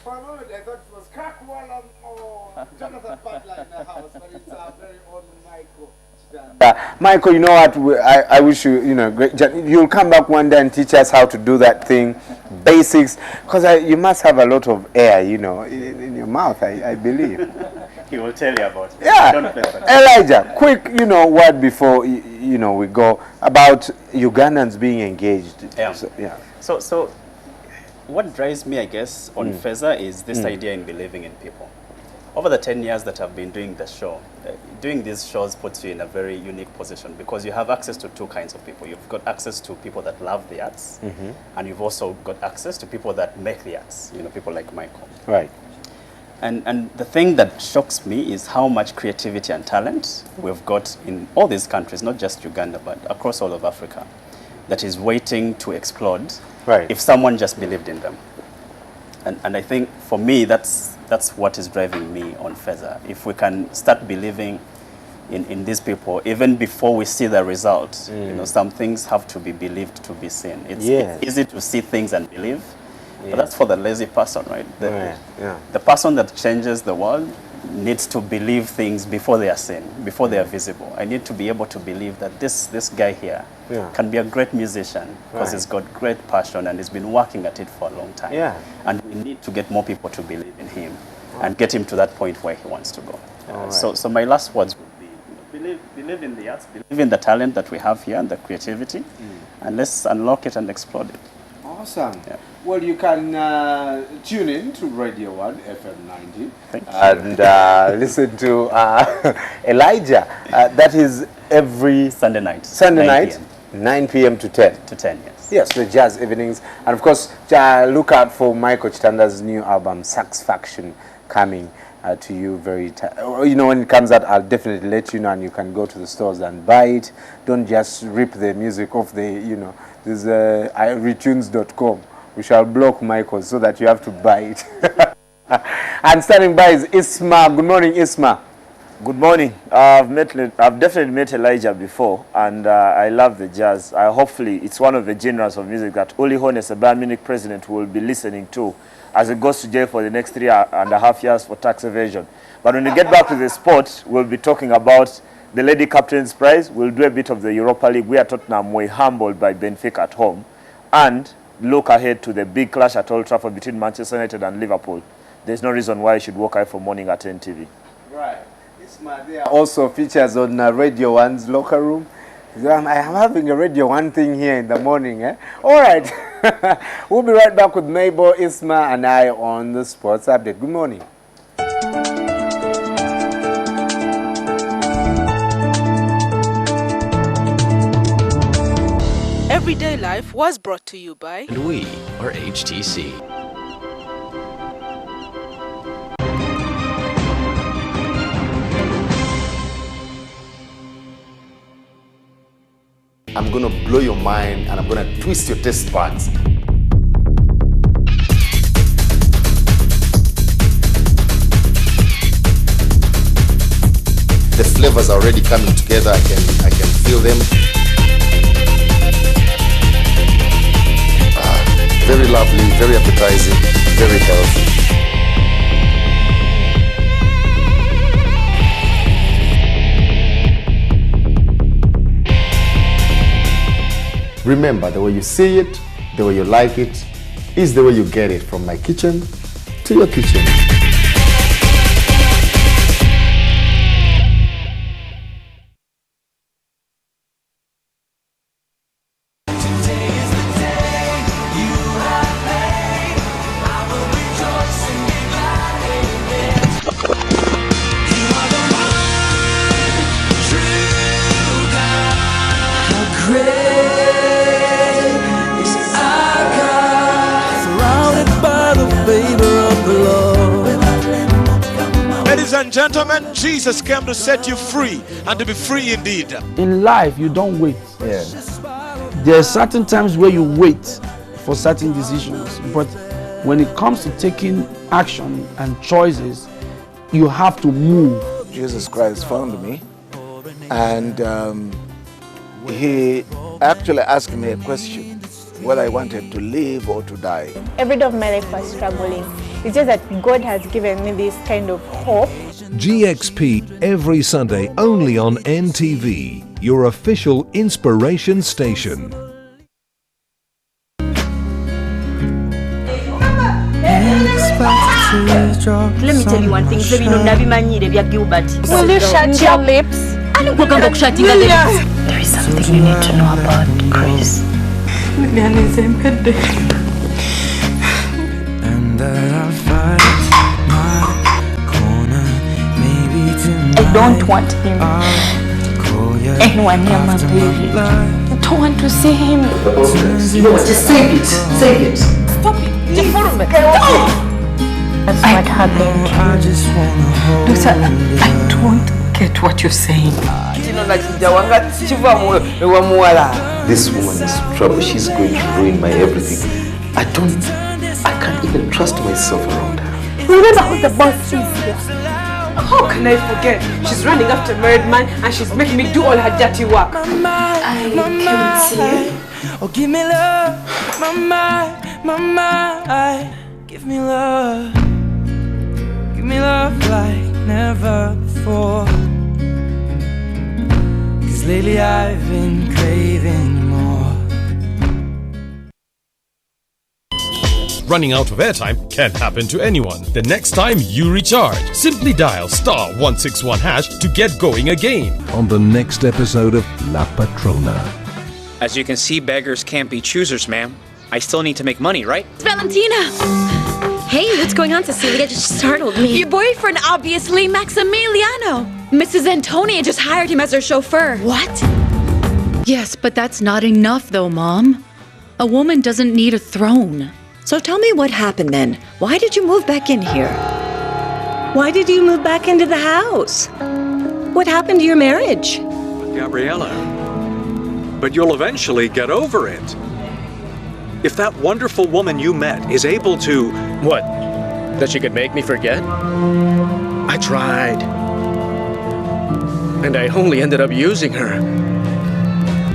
For a moment, I thought it was Crack Wallam or Jonathan Butler in the house, but it's our very own Michael. Michael, you know what? I wish you, you'll come back one day and teach us how to do that thing, basics, because you must have a lot of air, in your mouth, I believe. He will tell you about it. Yeah. Don't play that. Elijah, quick, word before, we go about Ugandans being engaged. Yeah. So what drives me, I guess, on Feza is this idea in believing in people. Over the 10 years that I've been doing the show, doing these shows puts you in a very unique position because you have access to two kinds of people. You've got access to people that love the arts, and you've also got access to people that make the arts, people like Michael. Right. And the thing that shocks me is how much creativity and talent we've got in all these countries, not just Uganda, but across all of Africa, that is waiting to explode if someone just believed in them. And I think, for me, that's what is driving me on Feza. If we can start believing in these people, even before we see the result, some things have to be believed to be seen. It's easy to see things and believe, but that's for the lazy person, right? The person that changes the world needs to believe things before they are seen, before they are visible. I need to be able to believe that this guy here can be a great musician because he's got great passion and he's been working at it for a long time. And we need to get more people to believe in him and get him to that point where he wants to go. So my last words would be, believe in the arts, believe in the talent that we have here and the creativity, and let's unlock it and explode it. Awesome. Well, you can tune in to Radio 1 FM 90 and listen to Elijah. That is every Sunday night. 9 p.m. to 10. To 10, yes. Yes, the jazz evenings. And of course, look out for Michael Chitanda's new album, Satisfaction, coming to you very when it comes out, I'll definitely let you know, and you can go to the stores and buy it. Don't just rip the music off the, there's retunes.com. We shall block Michael so that you have to buy it. And standing by is Isma. Good morning, Isma. Good morning. I've definitely met Elijah before, and I love the jazz. Hopefully, it's one of the genres of music that Uli Hones, a Bayern Munich president, will be listening to as he goes to jail for the next 3.5 years for tax evasion. But when we get back to the sport, we'll be talking about the Lady Captain's Prize. We'll do a bit of the Europa League. We are Tottenham were humbled by Benfica at home, and look ahead to the big clash at Old Trafford between Manchester United and Liverpool. There's no reason why you should walk out for morning at NTV. Right. Isma, there also features on Radio 1's locker room. I'm having a Radio 1 thing here in the morning. All right. We'll be right back with Mabel, Isma, and I on the Sports Update. Good morning. Everyday Life was brought to you by... And we are HTC. I'm going to blow your mind and I'm going to twist your taste buds. The flavors are already coming together. I can feel them. Very lovely, very appetizing, very healthy. Remember, the way you see it, the way you like it, is the way you get it from my kitchen to your kitchen. Ladies and gentlemen, Jesus came to set you free and to be free indeed. In life, you don't wait. There are certain times where you wait for certain decisions, but when it comes to taking action and choices, you have to move. Jesus Christ found me, and he actually asked me a question, whether I wanted to live or to die. Every day of my life was struggling. It's just that God has given me this kind of hope GXP every Sunday only on NTV, your official inspiration station. Let me tell you one thing, baby, no nabimanyire bya Gilbert. Will you shut your lips? There is something you need to know about Chris. I don't want him. Anyone near my baby. I don't want to see him. Just save it. Save it. Stop it. That's what happened. Doctor, I don't get what you're saying. This woman is trouble. She's going to ruin my everything. I can't even trust myself around her. Remember who the boss is here. How can I forget? She's running after a married man and she's making me do all her dirty work. I can't see you. Oh, give me love, mama, give me love. Give me love like never before. 'Cause lately I've been craving more. Running out of airtime can happen to anyone. The next time you recharge, simply dial *161# to get going again. On the next episode of La Patrona. As you can see, beggars can't be choosers, ma'am. I still need to make money, right? Valentina! Hey, what's going on, Cecilia? Just startled me. Your boyfriend, obviously, Maximiliano. Mrs. Antonia just hired him as her chauffeur. What? Yes, but that's not enough, though, Mom. A woman doesn't need a throne. So tell me what happened then. Why did you move back in here? Why did you move back into the house? What happened to your marriage? Gabriella, but you'll eventually get over it. If that wonderful woman you met is able to... What? That she could make me forget? I tried. And I only ended up using her.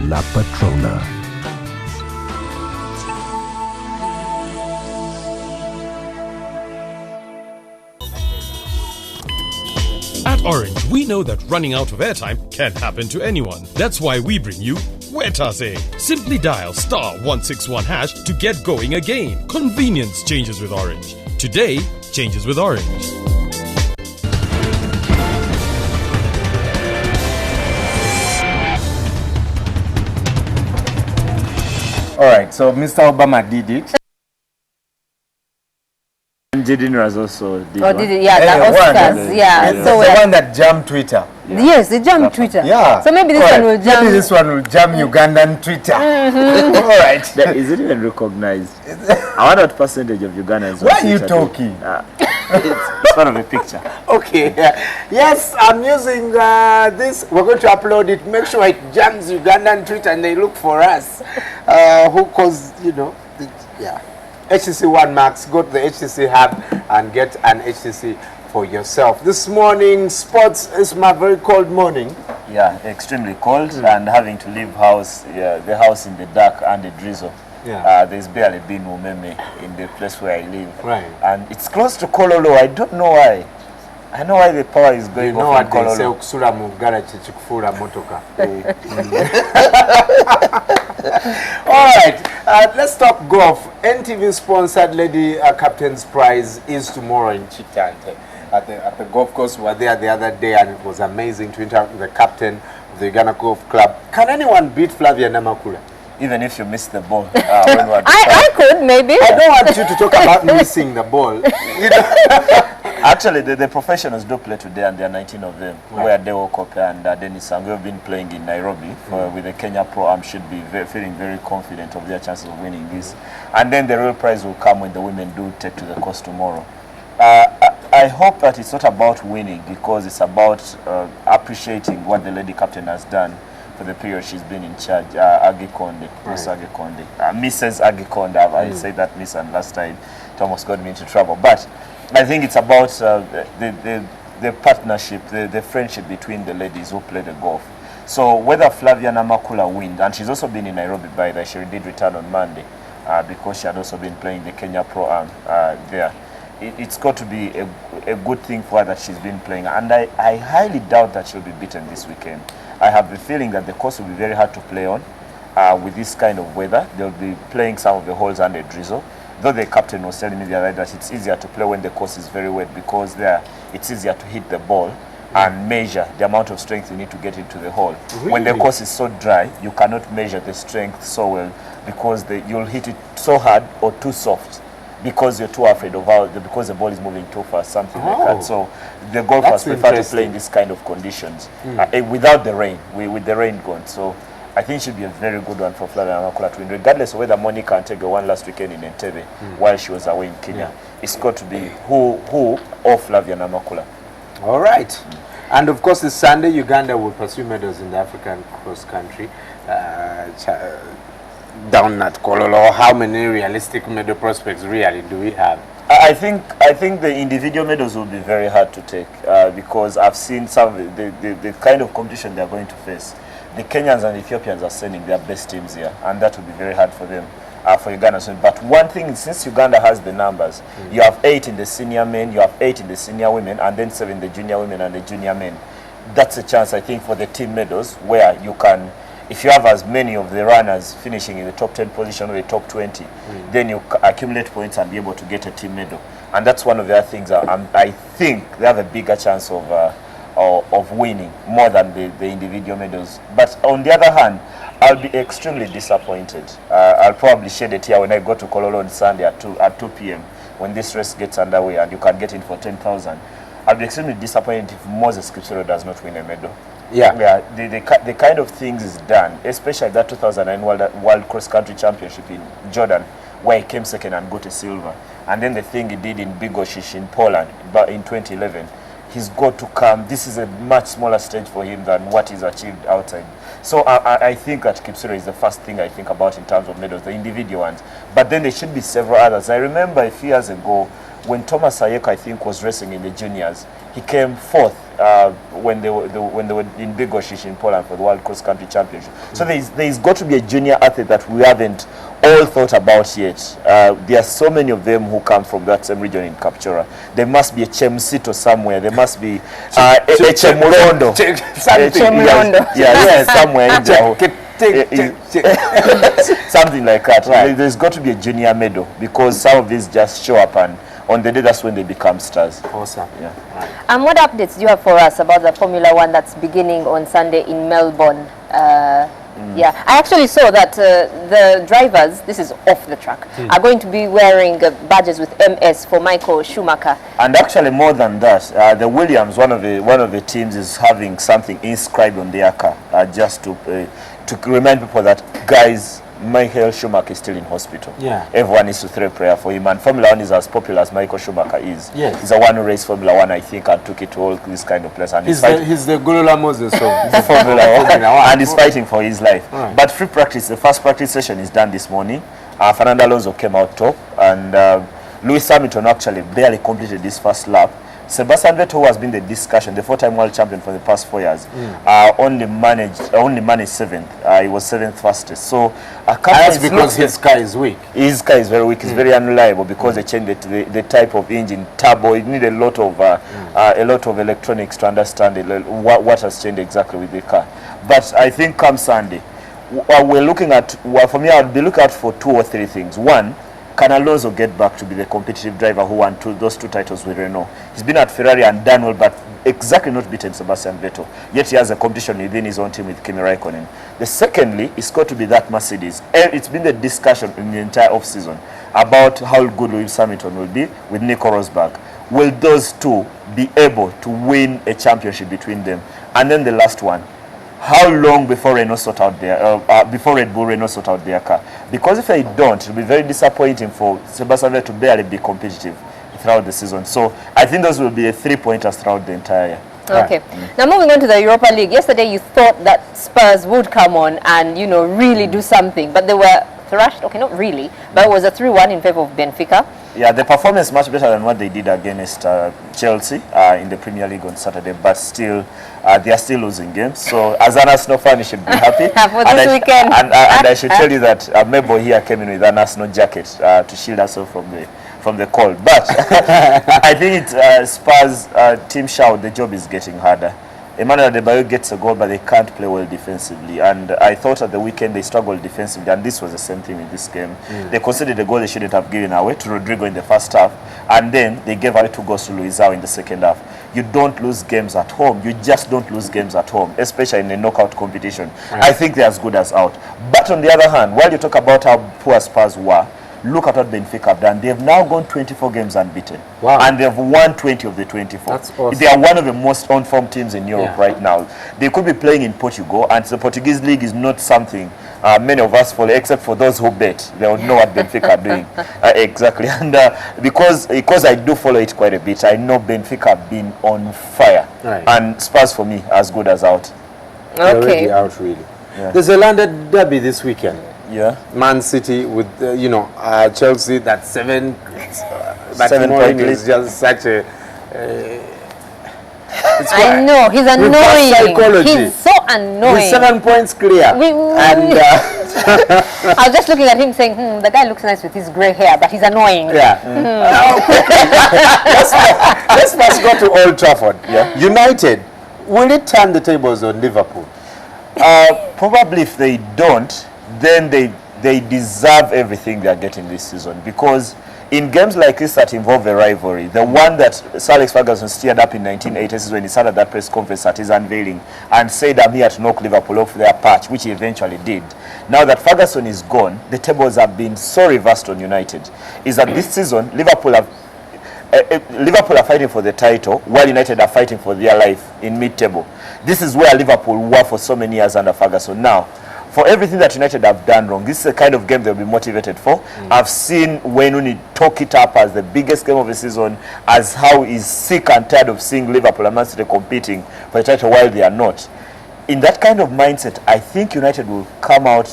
La Patrona. At Orange, we know that running out of airtime can happen to anyone. That's why we bring you Wetase. Simply dial *161# to get going again. Convenience changes with Orange. Today changes with Orange. All right, so Mr. Obama did it. Jaden was also did Oh, did it? Yeah, the Oscars. Yeah. So the one that jammed Twitter. Yes, it jammed Twitter. Yeah. So maybe this one will jam. Maybe this one will jam Ugandan Twitter. All right. Is it even recognized? I wonder what percentage of Ugandans. Why are you talking? It's part of a picture. Okay. Yes, I'm using this. We're going to upload it. Make sure it jams Ugandan Twitter and they look for us. Cause yeah. HTC One Max, go to the HTC hub and get an HTC for yourself. This morning, sports is my very cold morning. Yeah, extremely cold and having to leave the house in the dark and the drizzle. Yeah. There's barely been umeme in the place where I live. Right. And it's close to Kololo. I don't know why. I know why the power is going off in Kololo. All right, let's talk golf. NTV sponsored Lady Captain's Prize is tomorrow in Chitante at the golf course. We were there the other day and it was amazing to interact with the captain of the Uganda Golf Club. Can anyone beat Flavia Namakula? Even if you miss the ball. I could, maybe. I don't want you to talk about missing the ball. Actually, the professionals do play today, and there are 19 of them. Right. Where Deo Kope and Dennis Sang have been playing in Nairobi with the Kenya Pro Am, should be feeling very confident of their chances of winning this. And then the real prize will come when the women do take to the course tomorrow. I hope that it's not about winning, because it's about appreciating what the lady captain has done for the period she's been in charge. Agikonde, Miss Agikonde, Mrs. Agikonde. I said that Miss, and last time it almost got me into trouble. But I think it's about the partnership, the friendship between the ladies who play the golf. So whether Flavia Namakula wins, and she's also been in Nairobi by the way, she did return on Monday because she had also been playing the Kenya Pro Am there. it's got to be a good thing for her that she's been playing. And I highly doubt that she'll be beaten this weekend. I have the feeling that the course will be very hard to play on with this kind of weather. They'll be playing some of the holes under drizzle. Though the captain was telling me the other day that it's easier to play when the course is very wet because there it's easier to hit the ball and measure the amount of strength you need to get into the hole. Really? When the course is so dry, you cannot measure the strength so well because you'll hit it so hard or too soft because you're too afraid of because the ball is moving too fast, something like that. So the golfers prefer to play in this kind of conditions without the rain, with the rain gone. So I think it should be a very good one for Flavia Namakula to win, regardless of whether Monica and Tego won last weekend in Entebbe while she was away in Kenya. It's got to be who or Flavia Namakula. All right. And of course, this Sunday, Uganda will pursue medals in the African cross-country. Down at Kololo, how many realistic medal prospects really do we have? I think the individual medals will be very hard to take because I've seen some of the kind of competition they are going to face. The Kenyans and Ethiopians are sending their best teams here, and that will be very hard for them, for Uganda. But one thing is, since Uganda has the numbers, you have 8 in the senior men, you have 8 in the senior women, and then 7 in the junior women and the junior men. That's a chance, I think, for the team medals where you can, if you have as many of the runners finishing in the top 10 position or the top 20, then you accumulate points and be able to get a team medal. And that's one of the other things I think they have a bigger chance of winning more than the individual medals. But on the other hand, I'll be extremely disappointed. I'll probably shed a tear when I go to Kololo on Sunday at 2 p.m. when this race gets underway and you can get in for 10,000. I'll be extremely disappointed if Moses Kipsoro does not win a medal. The kind of things is done, especially that 2009 World Cross Country Championship in Jordan, where he came second and got a silver. And then the thing he did in Bydgoszcz in Poland in 2011. He's got to come. This is a much smaller stage for him than what he's achieved outside. So I think that Kipsoro is the first thing I think about in terms of medals, the individual ones. But then there should be several others. I remember a few years ago when Thomas Sayeko, I think, was racing in the juniors. He came 4th when they were in Bydgoszcz in Poland for the World Cross Country Championship. So there's got to be a junior athlete that we haven't all thought about yet. There are so many of them who come from that same region in Kapchora. There must be a Chemsito somewhere. There must be a Chemurondo. Somewhere in there. Something like that. Right. There's got to be a junior medal because some of these just show up and on the day that's when they become stars. Awesome. Yeah. What updates do you have for us about the Formula One that's beginning on Sunday in Melbourne? Yeah, I actually saw that the drivers, this is off the track, are going to be wearing badges with MS for Michael Schumacher. And actually, more than that, the Williams, one of the teams, is having something inscribed on their car, just to remind people that, guys, Michael Schumacher is still in hospital. Yeah. Everyone needs to throw a prayer for him. And Formula One is as popular as Michael Schumacher is. Yes. He's the one who raced Formula One, I think, and took it to all this kind of place. And he's the Golola Moses of Formula One, and he's fighting for his life. Right. But free practice, the first practice session is done this morning. Fernando Alonso came out top, and Lewis Hamilton actually barely completed this first lap. Sebastian Vettel, who has been the discussion, the 4-time world champion for the past 4 years, only managed 7th. He was 7th fastest. So that's because his car is weak. His car is very weak. It's very unreliable because they changed the type of engine, turbo. It needed a lot of electronics to understand what has changed exactly with the car. But I think come Sunday, we're looking at. For me, I'd be looking out for 2 or 3 things. One, can Alonso get back to be the competitive driver who won those 2 titles with Renault? He's been at Ferrari and done well, but exactly not beaten Sebastian Vettel. Yet he has a competition within his own team with Kimi Raikkonen. The secondly, it's got to be that Mercedes. It's been the discussion in the entire off-season about how good Lewis Hamilton will be with Nico Rosberg. Will those 2 be able to win a championship between them? And then the last one, how long before Renault sort out before Red Bull Renault sort out their car? Because if they don't, it will be very disappointing for Sebastian Vettel to barely be competitive throughout the season. So I think those will be a 3-pointers throughout the entire year. Okay. Now moving on to the Europa League. Yesterday you thought that Spurs would come on and really do something, but they were thrashed. Okay, not really, but it was a 3-1 in favor of Benfica. Yeah, the performance much better than what they did against Chelsea in the Premier League on Saturday, but still, they are still losing games. So, as an Arsenal fan, you should be happy. For this weekend. And I should tell you that Mabel here came in with an Arsenal jacket to shield herself from from the cold. But I think it's Spurs, Team Shout, the job is getting harder. Emmanuel Adebayo gets a goal, but they can't play well defensively. And I thought at the weekend they struggled defensively, and this was the same thing in this game. They conceded a goal they shouldn't have given away to Rodrigo in the first half, and then they gave away 2 goals to Luizao in the second half. You don't lose games at home. You just don't lose games at home, especially in a knockout competition. I think they're as good as out. But on the other hand, while you talk about how poor Spurs were, look at what Benfica have done. They have now gone 24 games unbeaten. Wow. And they have won 20 of the 24. That's awesome. They are one of the most on-form teams in Europe right now. They could be playing in Portugal, and the Portuguese league is not something many of us follow, except for those who bet. They would know what Benfica are doing. Exactly. And because I do follow it quite a bit, I know Benfica have been on fire. Right. And Spurs, for me, as good as out. They're already out, really. Yeah. There's a London derby this weekend. Yeah. Man City with, Chelsea, that 7 7-point lead is just such a... I know, he's annoying. Psychology. He's so annoying. With 7 points clear. And I was just looking at him saying, the guy looks nice with his grey hair, but he's annoying. Yeah. Let's first go to Old Trafford. Yeah. United, will it turn the tables on Liverpool? Probably if they don't, then they deserve everything they are getting this season, because in games like this that involve a rivalry, the one that Sir Alex Ferguson steered up in 1980 is when he started that press conference at his unveiling and said, I'm here to knock Liverpool off their patch, which he eventually did. Now that Ferguson is gone, the tables have been so reversed on United. Is that this season, Liverpool are fighting for the title, while United are fighting for their life in mid-table. This is where Liverpool were for so many years under Ferguson. Now, for everything that United have done wrong, this is the kind of game they'll be motivated for. I've seen Wayne Rooney talk it up as the biggest game of the season, as how he's sick and tired of seeing Liverpool and Man City competing for the title while they are not. In that kind of mindset, I think United will come out,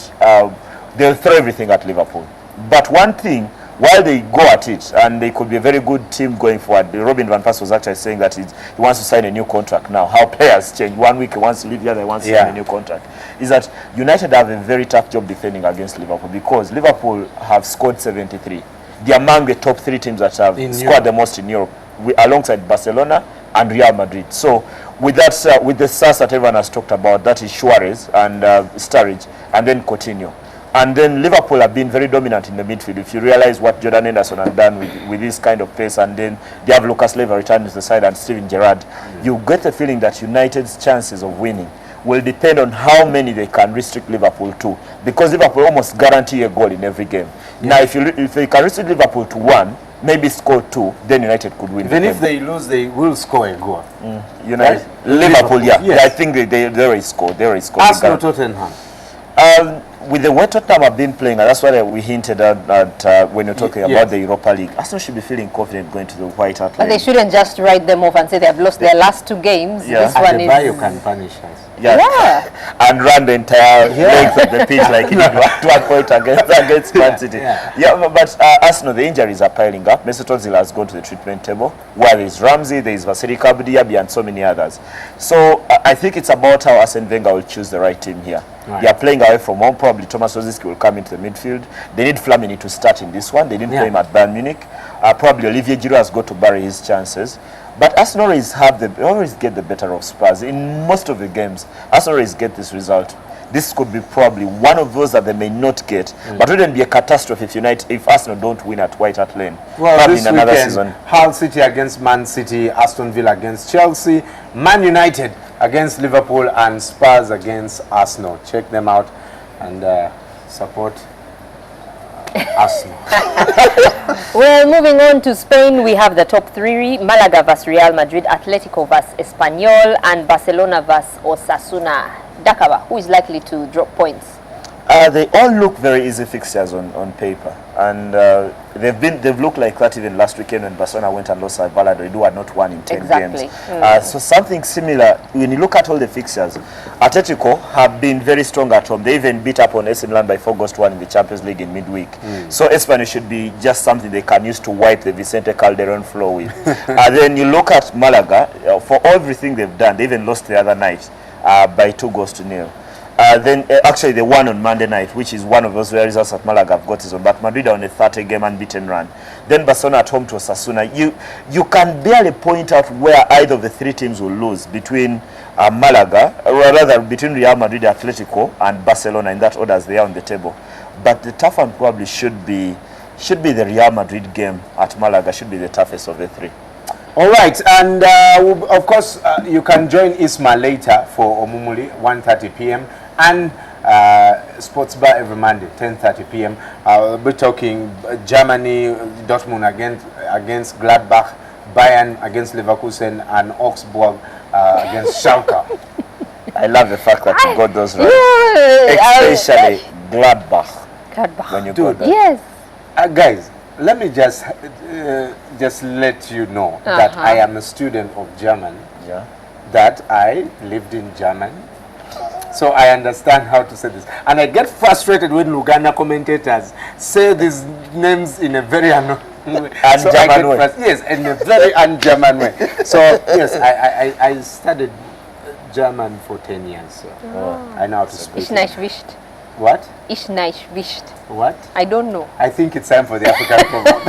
they'll throw everything at Liverpool. But one thing, while they go at it, and they could be a very good team going forward, Robin Van Persie was actually saying that he wants to sign a new contract now. How players change. 1 week he wants to leave, the other he wants to sign a new contract. Is that United have a very tough job defending against Liverpool, because Liverpool have scored 73. They're among the top 3 teams that have scored the most in Europe, alongside Barcelona and Real Madrid. So with that, with the stars that everyone has talked about, that is Suarez and Sturridge, and then Coutinho. And then Liverpool have been very dominant in the midfield. If you realize what Jordan Henderson has done with this kind of pace, and then they have Lucas Leiva returning to the side and Steven Gerrard, you get the feeling that United's chances of winning will depend on how many they can restrict Liverpool to, because Liverpool almost guarantee a goal in every game. Now, if they can restrict Liverpool to 1, maybe score 2, then United could win. Even if they lose, they will score a goal. United, Liverpool, yeah, I think they already scored. Arsenal, Tottenham. With the way Tottenham have been playing, and that's what we hinted at when you're talking about the Europa League, Arsenal should be feeling confident going to the White Hart Lane. But they shouldn't just write them off and say they have lost their last 2 games. Yeah. This one Adebayo can punish us. Yeah. And run the entire length of the pitch like he did at one point against Man City. But Arsenal, the injuries are piling up. Mesut Ozil has gone to the treatment table, while there's Ramsey, there's Vasily Kabdiaby, and so many others. So I think it's about how Arsene Wenger will choose the right team here. They are playing away from home. Probably Thomas Rosicky will come into the midfield. They need Flamini to start in this one. They didn't play him at Bayern Munich. Probably Olivier Giroud has got to bury his chances. But Arsenal always get the better of Spurs. In most of the games, Arsenal always get this result. This could be probably one of those that they may not get, but it wouldn't be a catastrophe if Arsenal don't win at White Hart Lane. Well, probably this in another weekend, season. Hull City against Man City, Aston Villa against Chelsea, Man United against Liverpool, and Spurs against Arsenal. Check them out and support Arsenal. Well, moving on to Spain, we have the top 3: Malaga vs Real Madrid, Atletico vs Espanyol, and Barcelona vs Osasuna. Dakaba, who is likely to drop points? They all look very easy fixtures on paper, and they've looked like that even last weekend when Barcelona went and lost at Valladolid, who had not won in 10 games. So something similar. When you look at all the fixtures, Atletico have been very strong at home. They even beat up on AC Milan by 4 goals to 1 in the Champions League in midweek. So Espanyol should be just something they can use to wipe the Vicente Calderon floor with. And then you look at Malaga, for everything they've done, they even lost the other night by 2 goals to 0. Then actually the one on Monday night, which is one of those where results at Malaga have got is on, but Madrid are on a 30-game unbeaten run. Then Barcelona at home to Osasuna. You can barely point out where either of the three teams will lose between Malaga, or rather between Real Madrid, Atletico, and Barcelona in that order as they are on the table. But the tough one probably should be the Real Madrid game at Malaga. Should be the toughest of the three. All right, and of course you can join Isma later for Omumuli 1:30 p.m. and Sports Bar every Monday 10:30 p.m. We'll be talking Germany, Dortmund against Gladbach, Bayern against Leverkusen, and Augsburg against Schalke. I love the fact that you got those right, especially Gladbach. When you got that. Yes. Guys, let me just let you know that I am a student of German. Yeah. That I lived in Germany, so I understand how to say this. And I get frustrated when Luganda commentators say these names in a very un-German way. Yes, in a very un-German way. So yes, I studied German for 10 years. So I know how to speak. What? Ich nicht wischt. What? I don't know. I think it's time for the African proverb.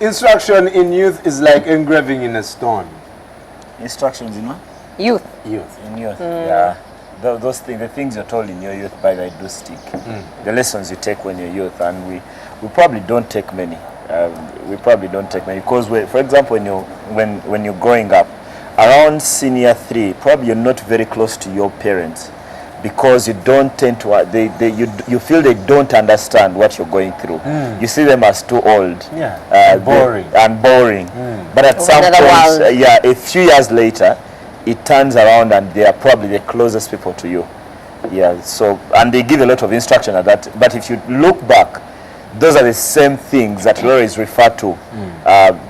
Instruction in youth is like engraving in a stone. Instructions in what? Youth. In youth, yeah. Those things, the things you're told in your youth, by the way, do stick. The lessons you take when you're youth, and we probably don't take many. Because, for example, when you're growing up, around senior 3, probably you're not very close to your parents, because you don't tend to, you feel they don't understand what you're going through. You see them as too old. Boring. But at some point, a few years later, it turns around and they are probably the closest people to you. Yeah, so, and they give a lot of instruction at that. But if you look back, those are the same things that we always refer to,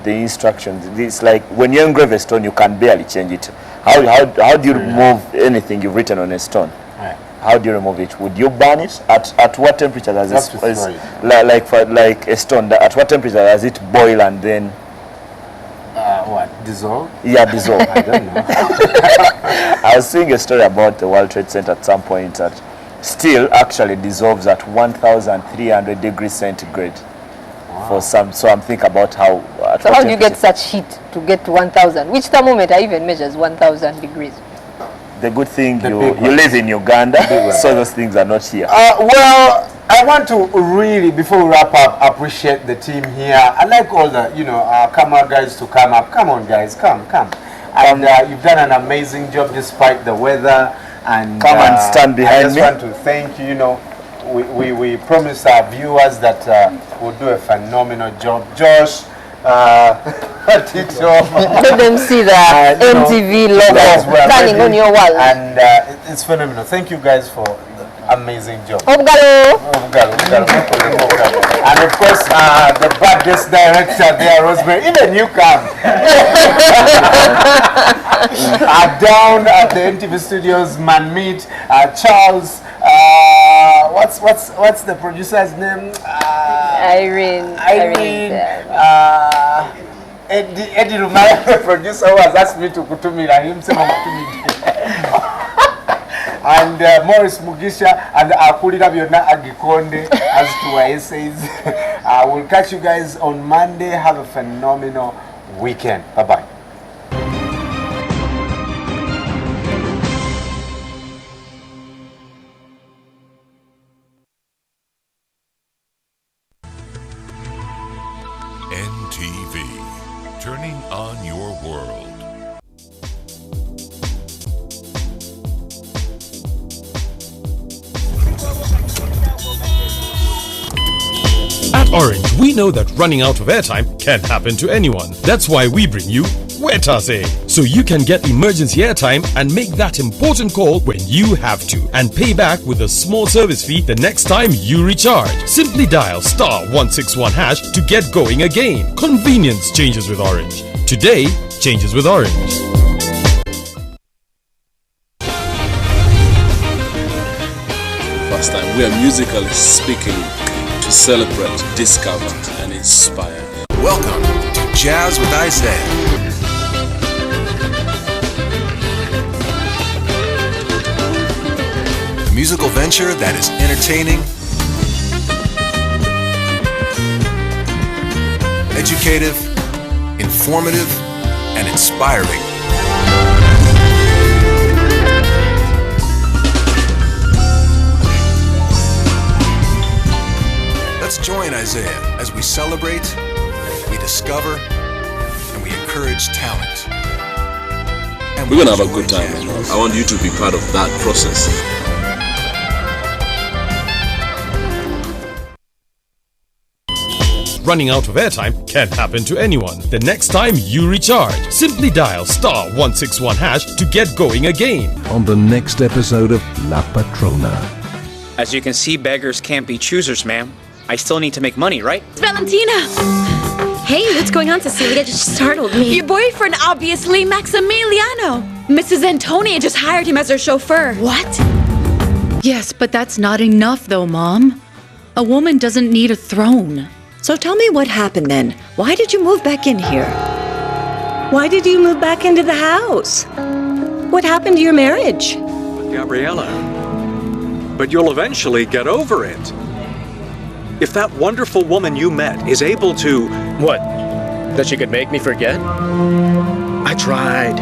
the instructions. It's like when you engrave a stone, you can barely change it. How do you remove anything you've written on a stone? How do you remove it? Would you burn it? At what temperature does it, like a stone, at what temperature does it boil and then dissolve? Yeah, dissolve. I don't know. I was seeing a story about the World Trade Center at some point that steel actually dissolves at 1,300 degrees centigrade. For some, so I'm thinking about how. So how do you get such heat to get to 1,000? Which thermometer even measures 1,000 degrees? The good thing you live in Uganda, so those things are not here. Well, I want to really, before we wrap up, appreciate the team here. I like all the, our camera guys to come up. Come on, guys, come. And you've done an amazing job despite the weather. And come and stand behind me. I just want to thank you. We promise our viewers that we'll do a phenomenal job. Josh, Tito, let them see the NTV logo standing on your wall. And it's phenomenal. Thank you guys for the amazing job. Obgalo. And of course, the baddest director there, Rosemary. Even you come. Down at the NTV Studios, Manmeet, Charles. What's the producer's name? Irene. Eddie Rumaya, the producer, who has asked me to kutumira him. And Morris Mugisha and Akulira Byonna Agikonde as to our essays. We'll catch you guys on Monday. Have a phenomenal weekend. Bye-bye. NTV, turning on your world. At Orange, we know that running out of airtime can happen to anyone. That's why we bring you Wetase, so you can get emergency airtime and make that important call when you have to, and pay back with a small service fee the next time you recharge. Simply dial *161# to get going again. Convenience changes with Orange. Today changes with Orange. First time we are musically speaking to celebrate, discover, and inspire. Welcome to Jazz with Isaiah. A musical venture that is entertaining, educative, informative, and inspiring. Let's join Isaiah as we celebrate, we discover, and we encourage talent. And we're gonna have a good time. I want you to be part of that process. Running out of airtime can happen to anyone. The next time you recharge, simply dial *161# to get going again. On the next episode of La Patrona. As you can see, beggars can't be choosers, ma'am. I still need to make money, right? It's Valentina! Hey, what's going on, Cecilia? Just startled me. Your boyfriend, obviously, Maximiliano. Mrs. Antonia just hired him as her chauffeur. What? Yes, but that's not enough, though, Mom. A woman doesn't need a throne. So tell me what happened then. Why did you move back in here? Why did you move back into the house? What happened to your marriage? Gabriella, but you'll eventually get over it. If that wonderful woman you met is able to... What? That she could make me forget? I tried.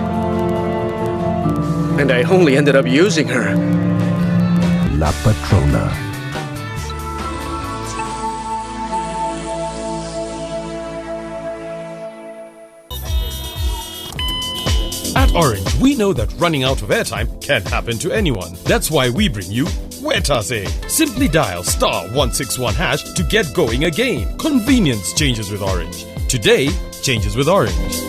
And I only ended up using her. La Patrona. At Orange, we know that running out of airtime can happen to anyone. That's why we bring you Wetase. Simply dial *161# to get going again. Convenience changes with Orange. Today changes with Orange.